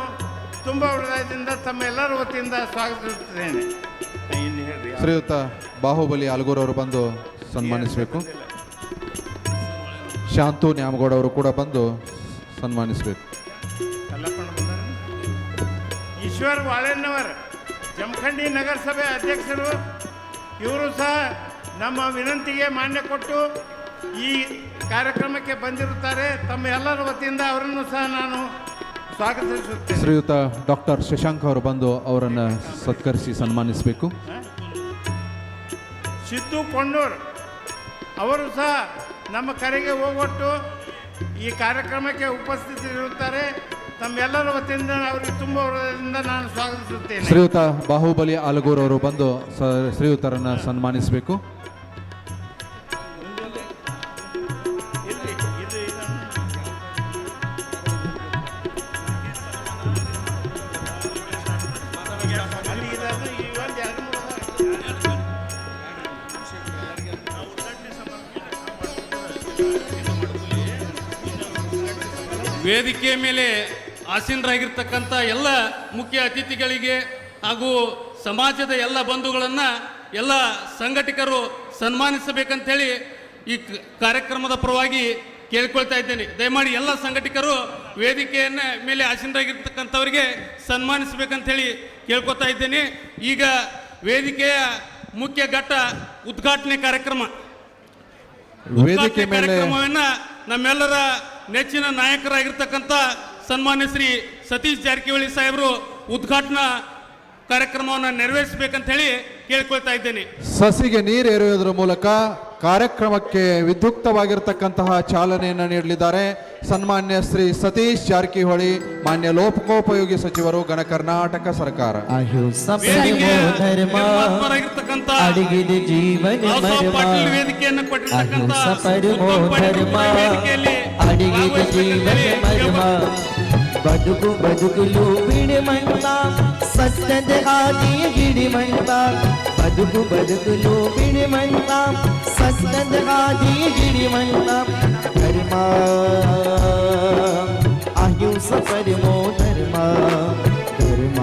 S5: ತುಂಬ ಹೃದಯದಿಂದ ತಮ್ಮೆಲ್ಲರ ವತಿಯಿಂದ ಸ್ವಾಗತಿಸುತ್ತೇನೆ.
S1: ಶ್ರೀಯುತ ಬಾಹುಬಲಿ ಆಲ್ಗೂರ್ ಅವರು ಬಂದು ಸನ್ಮಾನಿಸಬೇಕು. ಶಾಂತು ನ್ಯಾಮಗೌಡ ಅವರು ಕೂಡ ಬಂದು ಸನ್ಮಾನಿಸಬೇಕು.
S5: ಈಶ್ವರ್ ವಾಳೆನ್ನವರ್, ಜಮಖಂಡಿ ನಗರಸಭೆ ಅಧ್ಯಕ್ಷರು, ಇವರು ಸಹ ನಮ್ಮ ವಿನಂತಿಗೆ ಮಾನ್ಯ ಕೊಟ್ಟು ಈ ಕಾರ್ಯಕ್ರಮಕ್ಕೆ ಬಂದಿರುತ್ತಾರೆ. ತಮ್ಮ ಎಲ್ಲರ ವತಿಯಿಂದ ಅವರನ್ನು ಸಹ ನಾನು ಸ್ವಾಗತಿಸುತ್ತೇನೆ.
S1: ಶ್ರೀಯುತ ಡಾಕ್ಟರ್ ಶಶಾಂಕ್ ಅವರು ಬಂದು ಅವರನ್ನು ಸತ್ಕರಿಸಿ ಸನ್ಮಾನಿಸಬೇಕು.
S5: ಸಿದ್ದು ಕೊಂಡೂರ್ ಅವರು ಸಹ ನಮ್ಮ ಕರೆಗೆ ಹೋಗೊಟ್ಟು ಈ ಕಾರ್ಯಕ್ರಮಕ್ಕೆ ಉಪಸ್ಥಿತರಿರುತ್ತಾರೆ. ತಮ್ಮೆಲ್ಲರ ವತಿಯಿಂದ ಅವರಿಗೆ ತುಂಬ ಹೃದಯದಿಂದ ನಾನು ಸ್ವಾಗತಿಸುತ್ತೇನೆ.
S1: ಶ್ರೀಯುತ ಬಾಹುಬಲಿ ಆಲಗೂರ್ ಅವರು ಬಂದು ಶ್ರೀಯುತರನ್ನು ಸನ್ಮಾನಿಸಬೇಕು.
S8: ವೇದಿಕೆಯ ಮೇಲೆ ಆಸೀನರಾಗಿರ್ತಕ್ಕಂಥ ಎಲ್ಲ ಮುಖ್ಯ ಅತಿಥಿಗಳಿಗೆ ಹಾಗೂ ಸಮಾಜದ ಎಲ್ಲ ಬಂಧುಗಳನ್ನು ಎಲ್ಲ ಸಂಘಟಕರು ಸನ್ಮಾನಿಸಬೇಕಂತೇಳಿ ಈ ಕಾರ್ಯಕ್ರಮದ ಪರವಾಗಿ ಕೇಳಿಕೊಳ್ತಾ ಇದ್ದೇನೆ. ದಯಮಾಡಿ ಎಲ್ಲ ಸಂಘಟಕರು ವೇದಿಕೆಯನ್ನ ಮೇಲೆ ಆಸೀನರಾಗಿರ್ತಕ್ಕಂಥವರಿಗೆ ಸನ್ಮಾನಿಸಬೇಕಂತೇಳಿ ಕೇಳ್ಕೊತಾ ಇದ್ದೇನೆ. ಈಗ ವೇದಿಕೆಯ ಮುಖ್ಯ ಘಟ್ಟ ಉದ್ಘಾಟನೆ ಕಾರ್ಯಕ್ರಮ.
S1: ವೇದಿಕೆ ಮೇಲೆ
S8: ಕಾರ್ಯಕ್ರಮವನ್ನ ನಮ್ಮೆಲ್ಲರ ನೆಚ್ಚಿನ ನಾಯಕರಾಗಿರ್ತಕ್ಕಂಥ ಸನ್ಮಾನ್ಯ ಶ್ರೀ ಸತೀಶ್ ಜಾರಕಿಹೊಳಿ ಸಾಹೇಬರು ಉದ್ಘಾಟನಾ ಕಾರ್ಯಕ್ರಮವನ್ನು ನೆರವೇರಿಸಬೇಕಂತ ಹೇಳಿ ಕೇಳ್ಕೊಳ್ತಾ ಇದ್ದೇನೆ.
S1: ಸಸಿಗೆ ನೀರು ಎರೆಯುವುದರ ಮೂಲಕ ಕಾರ್ಯಕ್ರಮಕ್ಕೆ ವಿದ್ಯುಕ್ತವಾಗಿರ್ತಕ್ಕಂತಹ ಚಾಲನೆಯನ್ನು ನೀಡಲಿದ್ದಾರೆ ಸನ್ಮಾನ್ಯ ಶ್ರೀ ಸತೀಶ್ ಜಾರಕಿಹೊಳಿ, ಮಾನ್ಯ ಲೋಕೋಪಯೋಗಿ ಸಚಿವರು, ಗಣ ಕರ್ನಾಟಕ ಸರ್ಕಾರ.
S8: ವೇದಿಕೆಯನ್ನು ಕೊಟ್ಟಿರ್ತಕ್ಕಂಥ
S9: ಬದುಕು ಬದುಕುಲು ಬಿಡಿಮಂತ ಸತ್ಯದ ಹಾದಿ ಹಿಡಿಮಂತ ಬದುಕು ಬದುಕುಲು ಬಿಡಿಮಂತ ಸತ್ಯದ ಹಾದಿ ಹಿಡಿಮಂತ ಧರ್ಮ ಅಹಿಂಸ ಪರಮೋ ಧರ್ಮ ಧರ್ಮ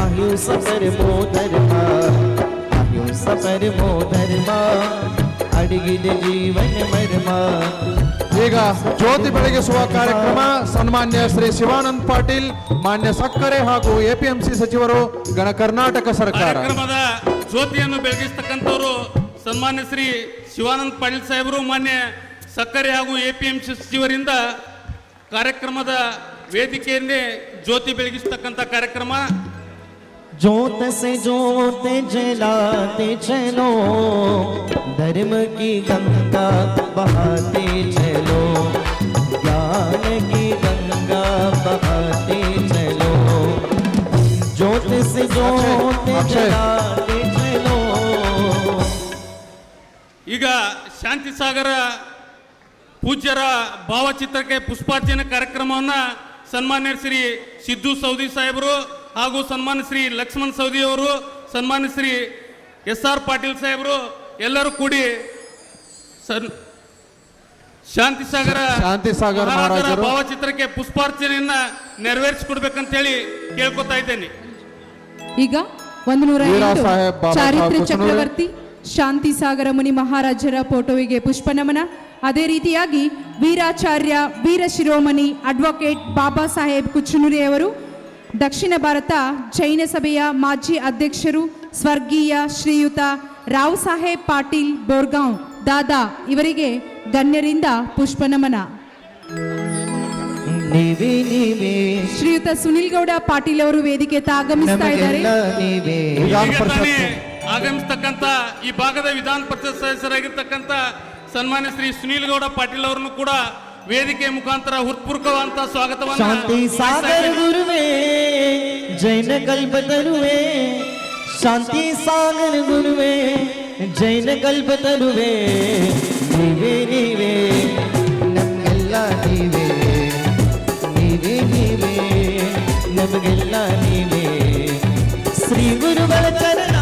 S9: ಅಹಿಂಸ ಪರಮೋ ಧರ್ಮ ಅಹಿಂಸ ಪರಮೋ ಧರ್ಮ ಅಡಗಿದೆ ಜೀವನ ಮರ್ಮ.
S1: ಈಗ ಜ್ಯೋತಿ ಬೆಳಗಿಸುವ ಕಾರ್ಯಕ್ರಮ ಸನ್ಮಾನ್ಯ ಶ್ರೀ ಶಿವಾನಂದ್ ಪಾಟೀಲ್, ಮಾನ್ಯ ಸಕ್ಕರೆ ಹಾಗೂ ಎಪಿಎಂಸಿ ಸಚಿವರು, ಗಣ ಕರ್ನಾಟಕ ಸರ್ಕಾರ.
S8: ಕಾರ್ಯಕ್ರಮದ ಜ್ಯೋತಿಯನ್ನು ಬೆಳಗಿಸ್ತಕ್ಕಂಥವರು ಸನ್ಮಾನ್ಯ ಶ್ರೀ ಶಿವಾನಂದ್ ಪಾಟೀಲ್ ಸಾಹೇಬರು, ಮಾನ್ಯ ಸಕ್ಕರೆ ಹಾಗೂ ಎಪಿಎಂಸಿ ಸಚಿವರಿಂದ ಕಾರ್ಯಕ್ರಮದ ವೇದಿಕೆಯನ್ನೇ ಜ್ಯೋತಿ ಬೆಳಗಿಸ್ತಕ್ಕಂಥ ಕಾರ್ಯಕ್ರಮ
S9: ज्योत से ज्योत जलाते चलो, धर्म की गंगा बहाते चलो, ज्ञान की गंगा बहाते चलो, ज्योत से ज्योत जलाते चलो।
S8: ಈಗ ಶಾಂತಿ ಸಾಗರ ಪೂಜ್ಯರ ಭಾವಚಿತ್ರಕ್ಕೆ ಪುಷ್ಪಾರ್ಚನೆ ಕಾರ್ಯಕ್ರಮವನ್ನು ಸನ್ಮಾನ್ಯ ಶ್ರೀ ಸಿದ್ದು ಸೌದಿ ಸಾಹೇಬರು ಹಾಗೂ ಸನ್ಮಾನ್ಯ ಶ್ರೀ ಲಕ್ಷ್ಮಣ್ ಸೌದಿ ಅವರು, ಸನ್ಮಾನ್ಯ ಶ್ರೀ SR ಪಾಟೀಲ್ ಸಾಹೇಬರು ಎಲ್ಲರೂ ಕೂಡಿ ಶಾಂತಿ ಸಾಗರ
S1: ಮಹಾರಾಜರು
S8: ಭಾವಚಿತ್ರಕ್ಕೆ ಪುಷ್ಪಾರ್ಚನೆಯನ್ನ ನೆರವೇರಿಸಿಕೊಡ್ಬೇಕಂತೇಳಿ ಕೇಳ್ಕೊತಾ ಇದ್ದೇನೆ.
S3: ಈಗ 108
S1: ವೀರಸಾಹೇಬ್ ಬಾಬಾ
S3: ಚಾರಿತ್ರ್ಯ
S1: ಸಾಹೇಬ್
S3: ಚಕ್ರವರ್ತಿ ಶಾಂತಿ ಸಾಗರ ಮುನಿ ಮಹಾರಾಜರ ಫೋಟೋವಿಗೆ ಪುಷ್ಪ ನಮನ. ಅದೇ ರೀತಿಯಾಗಿ ವೀರಾಚಾರ್ಯ ವೀರ ಶಿರೋಮಣಿ ಅಡ್ವೊಕೇಟ್ ಬಾಬಾ ಸಾಹೇಬ್ ಕುಚ್ಚನೂರಿ ಅವರು, ದಕ್ಷಿಣ ಭಾರತ ಜೈನ ಸಭೆಯ ಮಾಜಿ ಅಧ್ಯಕ್ಷರು ಸ್ವರ್ಗೀಯ ಶ್ರೀಯುತ ರಾವ್ ಸಾಹೇಬ್ ಪಾಟೀಲ್ ಬೋರ್ಗಾಂವ್ ದಾದಾ ಇವರಿಗೆ ಗಣ್ಯರಿಂದ ಪುಷ್ಪ ನಮನ.
S9: ನೀವೇ ನೀವೇ
S3: ಶ್ರೀಯುತ ಸುನಿಲ್ ಗೌಡ ಪಾಟೀಲ್ ಅವರು ವೇದಿಕೆ ಆಗಮಿಸ್ತಾ ಇದ್ದಾರೆ.
S9: ನಮಗೆಲ್ಲ ನೀವೇ
S8: ಈಗ ತಾನೇ ಆಗಮಿಸ್ತಕ್ಕಂಥ ಈ ಭಾಗದ ವಿಧಾನ ಪರಿಷತ್ ಸದಸ್ಯರಾಗಿರ್ತಕ್ಕಂಥ ಸನ್ಮಾನ್ಯ ಶ್ರೀ ಸುನೀಲ್ ಗೌಡ ಪಾಟೀಲ್ ಅವರನ್ನು ಕೂಡ ವೇದಿಕೆ ಮುಖಾಂತರ ಹೃತ್ಪೂರ್ವಕವಂತ ಸ್ವಾಗತವನ್ನು.
S9: ಶಾಂತಿ ಸಾಗರ ಗುರುವೇ ಜೈನ ಕಲ್ಪತರುವೆ, ಶಾಂತಿ ಸಾಗರ ಗುರುವೇ ಜೈನ ಕಲ್ಪತರುವೆ, ನೀವೇ ನೀವೇ ನಮಗೆಲ್ಲ ನೀವೇ, ನೀವೇ ನೀವೇ ನಮಗೆಲ್ಲ ನೀವೇ. ಶ್ರೀ ಗುರುಗಳ ಚರಣ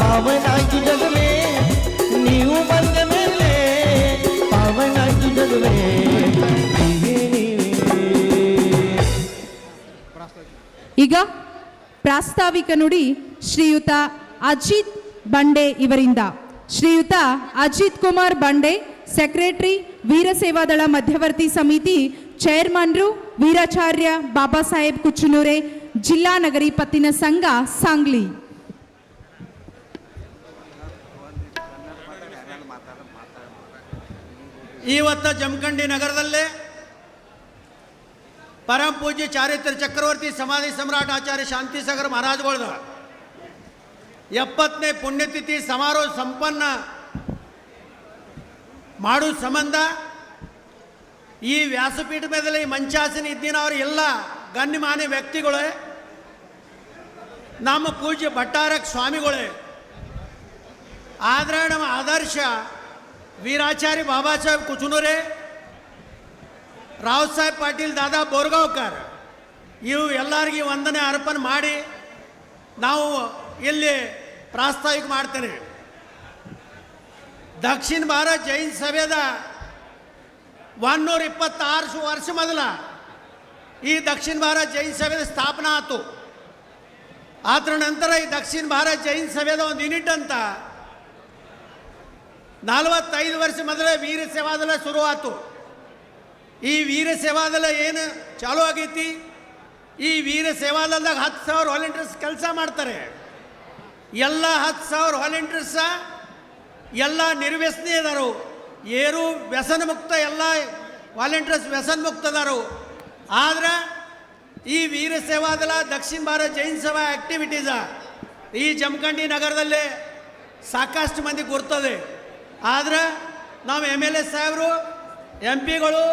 S9: ಪಾವನಾಗಿ ಜಗವೇ, ನೀವು ಬಂದ ಮೇಲೆ ಪಾವನಾಗಿ ಜಗವೇ, ನೀವೇ ನೀವೇ.
S3: ಈಗ ಪ್ರಾಸ್ತಾವಿಕ ನುಡಿ ಶ್ರೀಯುತ ಅಜಿತ್ ಬಂಡೆ ಇವರಿಂದ. ಶ್ರೀಯುತ ಅಜಿತ್ ಕುಮಾರ್ ಬಂಡೆ, ಸೆಕ್ರೆಟರಿ ವೀರ ಸೇವಾದಳ ಮಧ್ಯವರ್ತಿ ಸಮಿತಿ, ಚೇರ್ಮನ್ರು ವೀರಾಚಾರ್ಯ ಬಾಬಾ ಸಾಹೇಬ್ ಕುಚ್ಚನೂರೆ, ಜಿಲ್ಲಾ ನಗರಿ ಪತ್ತಿನ ಸಂಘ, ಸಾಂಗ್ಲಿ.
S10: ಇವತ್ತು ಜಮಖಂಡಿ ನಗರದಲ್ಲೇ ಪರಮ ಪೂಜ್ಯ ಚಾರಿತ್ರ್ಯ ಚಕ್ರವರ್ತಿ ಸಮಾಧಿ ಸಮ್ರಾಟ್ ಆಚಾರ್ಯ ಶಾಂತಿ ಸಾಗರ ಮಹಾರಾಜಗಳದ 70ನೇ ಪುಣ್ಯತಿಥಿ ಸಮಾರೋಹ ಸಂಪನ್ನ ಮಾಡೋ ಸಂಬಂಧ ಈ ವ್ಯಾಸಪೀಠ ಮೇಲೆ ಈ ಮಂಚಾಸನ ಇದ್ದಿನವರು ಎಲ್ಲ ಗಣ್ಯಮಾನ್ಯ ವ್ಯಕ್ತಿಗಳೇ, ನಮ್ಮ ಪೂಜ್ಯ ಭಟ್ಟಾರಕ ಸ್ವಾಮಿಗಳೇ, ಆದರೆ ನಮ್ಮ ಆದರ್ಶ ವೀರಾಚಾರ್ಯ ಬಾಬಾ ಸಾಹೇಬ್ ಕುಚನೂರೆ, ರಾವ್ ಸಾಹೇಬ್ ಪಾಟೀಲ್ ದಾದಾ ಬೋರ್ಗಾಂವ್ಕರ್, ಇವು ಎಲ್ಲರಿಗೂ ವಂದನೆ ಅರ್ಪಣೆ ಮಾಡಿ ನಾವು ಇಲ್ಲಿ ಪ್ರಾಸ್ತಾವಿಕ ಮಾಡ್ತೇನೆ. ದಕ್ಷಿಣ ಭಾರತ ಜೈನ್ ಸಭೆದ 126 ವರ್ಷ ಮೊದಲ ಈ ದಕ್ಷಿಣ ಭಾರತ ಜೈನ್ ಸಭೆದ ಸ್ಥಾಪನಾ ಆಯಿತು. ಅದರ ನಂತರ ಈ ದಕ್ಷಿಣ ಭಾರತ ಜೈನ್ ಸಭೆದ ಒಂದು ಯೂನಿಟ್ ಅಂತ 45 ವರ್ಷ ಮೊದಲೇ ವೀರ ಸೇವಾದಳ ಶುರುವಾತು. ಈ ವೀರ ಸೇವಾದಳ ಏನು ಚಾಲೂ ಆಗೈತಿ, ಈ ವೀರ ಸೇವಾದಳದಾಗ 10,000 ವಾಲಂಟಿಯರ್ಸ್ ಕೆಲಸ ಮಾಡ್ತಾರೆ. ಎಲ್ಲ 10,000 ವಾಲಂಟಿಯರ್ಸ ಎಲ್ಲ ನಿರ್ವ್ಯಸನಿ ಅದಾರು, ಏರು ವ್ಯಸನ ಮುಕ್ತ, ಎಲ್ಲ ವಾಲಂಟಿಯರ್ಸ್ ವ್ಯಸನ ಮುಕ್ತ ಅದಾರು. ಆದ್ರೆ ಈ ವೀರ ಸೇವಾದಳ ದಕ್ಷಿಣ ಭಾರತ ಜೈನ್ ಸಭಾ ಆ್ಯಕ್ಟಿವಿಟೀಸ ಈ ಜಮಖಂಡಿ ನಗರದಲ್ಲೇ ಸಾಕಷ್ಟು ಮಂದಿ ಗುರ್ತದೆ. ಆದರೆ ನಾವು MLA ಸಾಹೇಬರು, MP ಗಳು,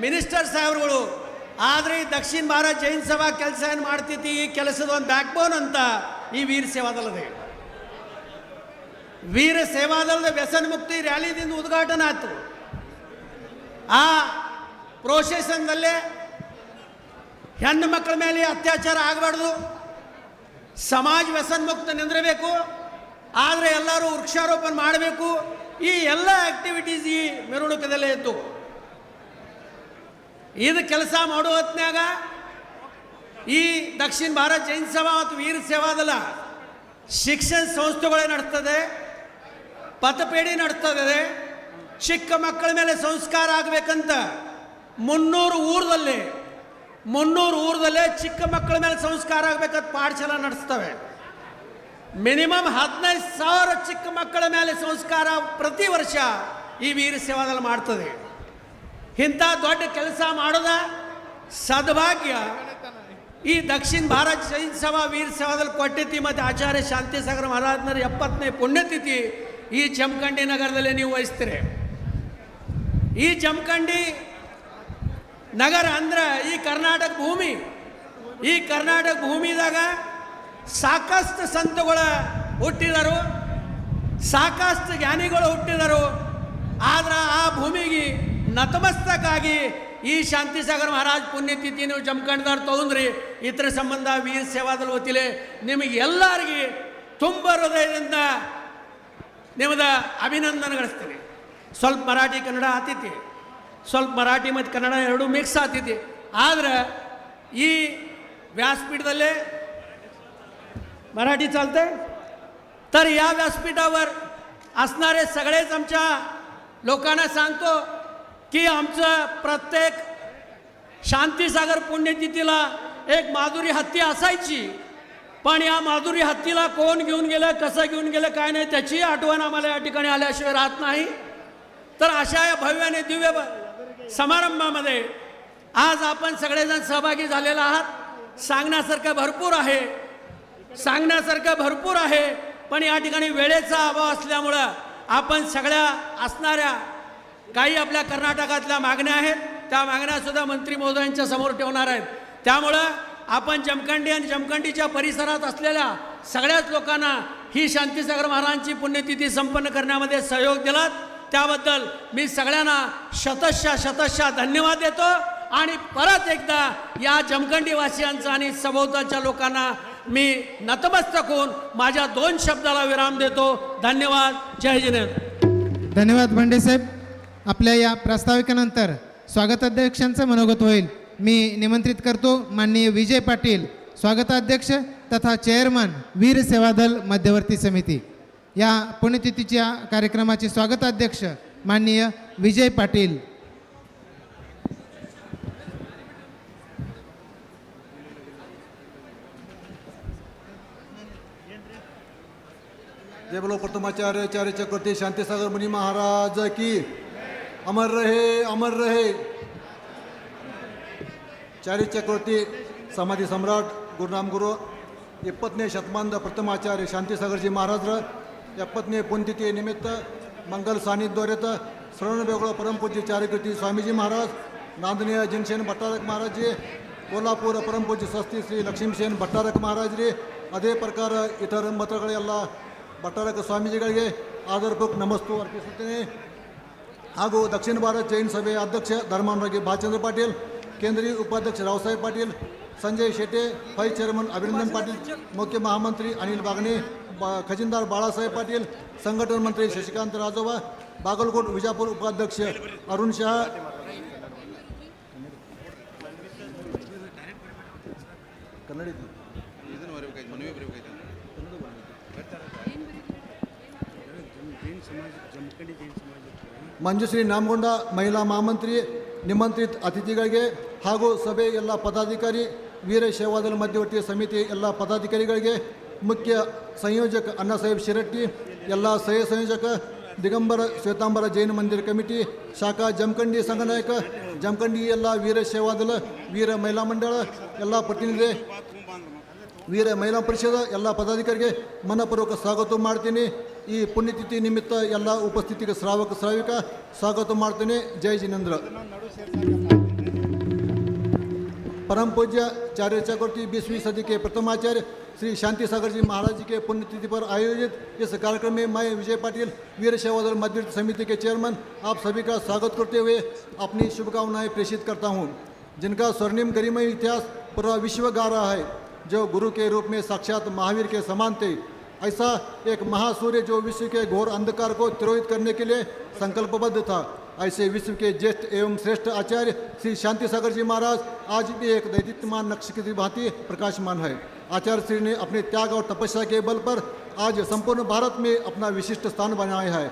S10: ಮಿನಿಸ್ಟರ್ ಸಾಹೇಬ್ರುಗಳು, ಆದರೆ ಈ ದಕ್ಷಿಣ ಭಾರತ ಜೈನ್ ಸಭಾ ಕೆಲಸ ಏನು ಮಾಡ್ತೈತಿ, ಈ ಕೆಲಸದ ಒಂದು ಬ್ಯಾಕ್ಬೋನ್ ಅಂತ ಈ ವೀರ ಸೇವಾದಳದೆ. ವೀರ ಸೇವಾದಳದ ವ್ಯಸನ ಮುಕ್ತಿ ರ್ಯಾಲಿದಿಂದ ಉದ್ಘಾಟನೆ ಆಯಿತು. ಆ ಪ್ರೋಸೆಷನ್ದಲ್ಲೇ ಹೆಣ್ಣು ಮಕ್ಕಳ ಮೇಲೆ ಅತ್ಯಾಚಾರ ಆಗಬಾರ್ದು, ಸಮಾಜ ವ್ಯಸನ ಮುಕ್ತ ನಿಂದಿರಬೇಕು, ಆದರೆ ಎಲ್ಲರೂ ವೃಕ್ಷಾರೋಪಣೆ ಮಾಡಬೇಕು. ಈ ಎಲ್ಲ ಆಕ್ಟಿವಿಟೀಸ್ ಈ ಮೆರವಣಿಗೆದಲ್ಲೇ ಇತ್ತು. ಇದು ಕೆಲಸ ಮಾಡೋ ಹೊತ್ನ್ಯಾಗ ಈ ದಕ್ಷಿಣ ಭಾರತ ಜೈನ್ ಸಭಾ ಮತ್ತು ವೀರ ಸೇವಾದಳ ಶಿಕ್ಷಣ ಸಂಸ್ಥೆಗಳೇ ನಡೆಸ್ತದೆ, ಪಥಪೇಡಿ ನಡೆಸ್ತದೆ. ಚಿಕ್ಕ ಮಕ್ಕಳ ಮೇಲೆ ಸಂಸ್ಕಾರ ಆಗಬೇಕಂತ 300 ಊರದಲ್ಲೇ ಚಿಕ್ಕ ಮಕ್ಕಳ ಮೇಲೆ ಸಂಸ್ಕಾರ ಆಗಬೇಕಂತ ಪಾಠಶಾಲೆ ನಡೆಸ್ತವೆ. ಮಿನಿಮಮ್ 15,000 ಚಿಕ್ಕ ಮಕ್ಕಳ ಮೇಲೆ ಸಂಸ್ಕಾರ ಪ್ರತಿ ವರ್ಷ ಈ ವೀರ ಸೇವಾದಲ್ಲಿ ಮಾಡ್ತದೆ. ಇಂಥ ದೊಡ್ಡ ಕೆಲಸ ಮಾಡೋದ ಸದ್ಭಾಗ್ಯ ಈ ದಕ್ಷಿಣ ಭಾರತ ಜೈನ್ ಸಭಾ ವೀರ ಸೇವಾದಳ ಕೊಟ್ಟೆತಿ ಮತ್ತು ಆಚಾರ್ಯ ಶಾಂತಿಸಾಗರ ಮಹಾರಾಜನರ 70ನೇ ಪುಣ್ಯತಿಥಿ ಈ ಜಮಖಂಡಿ ನಗರದಲ್ಲಿ ನೀವು ವಹಿಸ್ತೀರಿ. ಈ ಜಮಖಂಡಿ ನಗರ ಅಂದ್ರೆ ಈ ಕರ್ನಾಟಕ ಭೂಮಿ. ಈ ಕರ್ನಾಟಕ ಭೂಮಿದಾಗ ಸಾಕಷ್ಟು ಸಂತಗಳು ಹುಟ್ಟಿದರು, ಸಾಕಷ್ಟು ಜ್ಞಾನಿಗಳು ಹುಟ್ಟಿದರು. ಆದ್ರೆ ಆ ಭೂಮಿಗೆ ನತಮಸ್ತಕ್ಕಾಗಿ ಈ ಶಾಂತಿಸಾಗರ ಮಹಾರಾಜ್ ಪುಣ್ಯತಿಥಿ ನೀವು ಜಮಖಂಡದವ್ರು ತಗೊಂಡ್ರಿ. ಇತರ ಸಂಬಂಧ ವೀರ ಸೇವಾದಳ ವತಿಲೆ ನಿಮಗೆ ಎಲ್ಲರಿಗೆ ತುಂಬ ಹೃದಯದಿಂದ ನಿಮ್ಮದ ಅಭಿನಂದನೆಗಳಿಸ್ತೀನಿ. ಸ್ವಲ್ಪ ಮರಾಠಿ ಕನ್ನಡ ಆತೈತಿ, ಸ್ವಲ್ಪ ಮರಾಠಿ ಮತ್ತು ಕನ್ನಡ ಎರಡೂ ಮಿಕ್ಸ್ ಆಗ್ತೈತಿ. ಆದ್ರೆ ಈ व्यासपीठदले मराठी चालते. तर या व्यासपीठावर असणारे सगळेच आमच्या लोकांना सांगतो की आमचं प्रत्येक शांतीसागर पुण्यतिथीला एक माधुरी हत्ती असायची. पण या माधुरी हत्तीला कोण घेऊन गेलं, कसं घेऊन गेलं, काय नाही त्याची आठवण आम्हाला या ठिकाणी आल्याशिवाय राहत नाही. तर अशा या भव्य आणि दिव्य समारंभामध्ये आज आपण सगळेजण सहभागी झालेला आहात. सांगण्यासारखं भरपूर आहे, पण या ठिकाणी वेळेचा अभाव असल्यामुळं आपण सगळ्या असणाऱ्या काही आपल्या कर्नाटकातल्या मागण्या आहेत त्या मागण्यासुद्धा मंत्री महोदयांच्या समोर ठेवणार आहेत. त्यामुळं आपण जमखंडी आणि जमखंडीच्या परिसरात असलेल्या सगळ्याच लोकांना ही शांतीसागर महाराजांची पुण्यतिथी संपन्न करण्यामध्ये सहयोग दिलात त्याबद्दल मी सगळ्यांना शतशः धन्यवाद देतो. आणि परत एकदा या जमखंडी वासियांचा आणि सभोवतालच्या लोकांना मी नतमस्तक होऊन माझ्या 2 शब्दाला विराम देतो. धन्यवाद. जय जिनेंद्र.
S6: धन्यवाद भांडे साहेब. आपल्या या प्रास्ताविकेनंतर स्वागताध्यक्षांचं मनोगत होईल. मी निमंत्रित करतो माननीय विजय पाटील, स्वागताध्यक्ष तथा चेअरमन वीर सेवादल मध्यवर्ती समिती. या पुण्यतिथीच्या कार्यक्रमाचे स्वागताध्यक्ष माननीय विजय पाटील.
S11: जय बोलो प्रथमाचार्य आचार्य चक्रवर्ती शांतिसागर मुनि महाराज की अमर रहे. चार्य चक्रवर्ती समाधी सम्राट गुरुनामगुरु 20ನೇ ಶತಮಾನದ ಪ್ರಥಮಾಚಾರ್ಯ ಶಾಂತಿಸಾಗರಜಿ ಮಹಾರಾಜರ 70ನೇ ಪುಣ್ಯತಿಥಿ ನಿಮಿತ್ತ मंगल सानिध्यात श्रवण बेगोळ परमपूज्य चार्यकीर्ती स्वामीजी महाराज, नांदनीय जिनसेन भट्टारक महाराज जी, कोल्हापूर परमपूज्य स्वस्ति श्री लक्ष्मीसेन भट्टारक महाराज जी, ಅದೇ ಪ್ರಕಾರ ಇತರ ಮತಗಳೆಲ್ಲ ಭಟ್ಟಾರಕ ಸ್ವಾಮೀಜಿಗಳಿಗೆ ಆದರಪೂರ್ವಕ ನಮಸ್ತು ಅರ್ಪಿಸುತ್ತೇನೆ. ಹಾಗೂ ದಕ್ಷಿಣ ಭಾರತ ಜೈನ್ ಸಭೆಯ ಅಧ್ಯಕ್ಷ ಧರ್ಮಾನುರಾಗಿ ಭಾಲಚಂದ್ರ ಪಾಟೀಲ್, ಕೇಂದ್ರೀಯ उपाध्यक्ष रावसाहेब पाटील, संजय शेटे, व्हाईस चेअरमन अभिनंदन पाटील, मुख्य महामंत्री अनिल बागणे, खजिनदार बाळासाहेब पाटील, संघटन मंत्री शशिकांत राजोबा, बागलकोट विजापूर उपाध्यक्ष अरुण शहा, ಮಂಜುಶ್ರೀ ನಾಮಗೊಂಡ ಮಹಿಳಾ ಮಹಾಮಂತ್ರಿ, ನಿಮಂತ್ರಿತ ಅತಿಥಿಗಳಿಗೆ ಹಾಗೂ ಸಭೆ ಎಲ್ಲ ಪದಾಧಿಕಾರಿ, ವೀರ ಸೇವಾದಳ ಮಧ್ಯವರ್ತಿ ಸಮಿತಿ ಎಲ್ಲ ಪದಾಧಿಕಾರಿಗಳಿಗೆ, ಮುಖ್ಯ ಸಂಯೋಜಕ ಅಣ್ಣಾಸಾಹೇಬ್ ಶಿರಟ್ಟಿ, ಎಲ್ಲ ಸಹ ಸಂಯೋಜಕ ದಿಗಂಬರ ಶ್ವೇತಾಂಬರ ಜೈನ ಮಂದಿರ ಕಮಿಟಿ, ಶಾಖಾ ಜಮಖಂಡಿ ಸಂಘನಾಯಕ, ಜಮಖಂಡಿ ಎಲ್ಲ ವೀರ ಸೇವಾದಳ, ವೀರ ಮಹಿಳಾ ಮಂಡಳ ಎಲ್ಲ ಪ್ರತಿನಿಧಿ, ವೀರ ಮಹಿಳಾ ಪರಿಷದ ಎಲ್ಲ ಪದಾಧಿಕಾರಿಗೆ ಮನಪೂರ್ವಕ ಸ್ವಾಗತ ಮಾಡ್ತೀನಿ. ಈ ಪುಣ್ಯತಿಥಿ ನಿಮಿತ್ತ ಎಲ್ಲ ಉಪಸ್ಥಿತಿಗೆ ಶ್ರಾವಕ ಶ್ರಾವಿಕ ಸ್ವಾಗತ ಮಾಡ್ತೇನೆ. जय जिनेंद्र. परम पूज्य चार्य चक्रवर्ती 20वीं सदी के प्रथमाचार्य श्री शांतिसागर जी महाराज जी के पुण्यतिथि पर आयोजित इस कार्यक्रम में मैं विजय पाटिल, वीर सेवादल मध्यवर्ती समिति के चेयरमैन, आप सभी का स्वागत करते हुए अपनी शुभकामनाएं प्रेषित करता हूं. जिनका स्वर्णिम गरिमय इतिहास पूरा विश्व गा रहा है, जो गुरु के रूप में साक्षात महावीर के समान थे. ऐसा एक महासूर्य जो विश्व के घोर अंधकार को तिरोहित करने के लिए संकल्पबद्ध था. ऐसे विश्व के ज्येष्ठ एवं श्रेष्ठ आचार्य श्री शांतिसागर जी महाराज आज भी एक दैदीप्यमान नक्षत्र की भांति प्रकाशमान है. आचार्य श्री ने अपने त्याग और तपस्या के बल पर आज संपूर्ण भारत में अपना विशिष्ट स्थान बनाया है.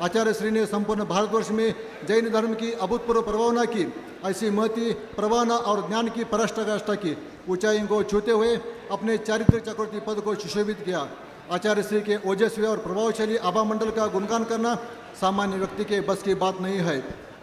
S11: आचार्य श्री ने संपूर्ण भारतवर्ष में जैन धर्म की अभूतपूर्व प्रभावना की. ऐसी महती प्रभावना और ज्ञान की पराकाष्ठा की ऊंचाइयों को छूते हुए अपने चारित्रिक चक्रवर्ती पद को सुशोभित किया. आचार्य श्री के ओजस्वी और प्रभावशाली आभा मंडल का गुणगान करना सामान्य व्यक्ति के बस की बात नहीं है.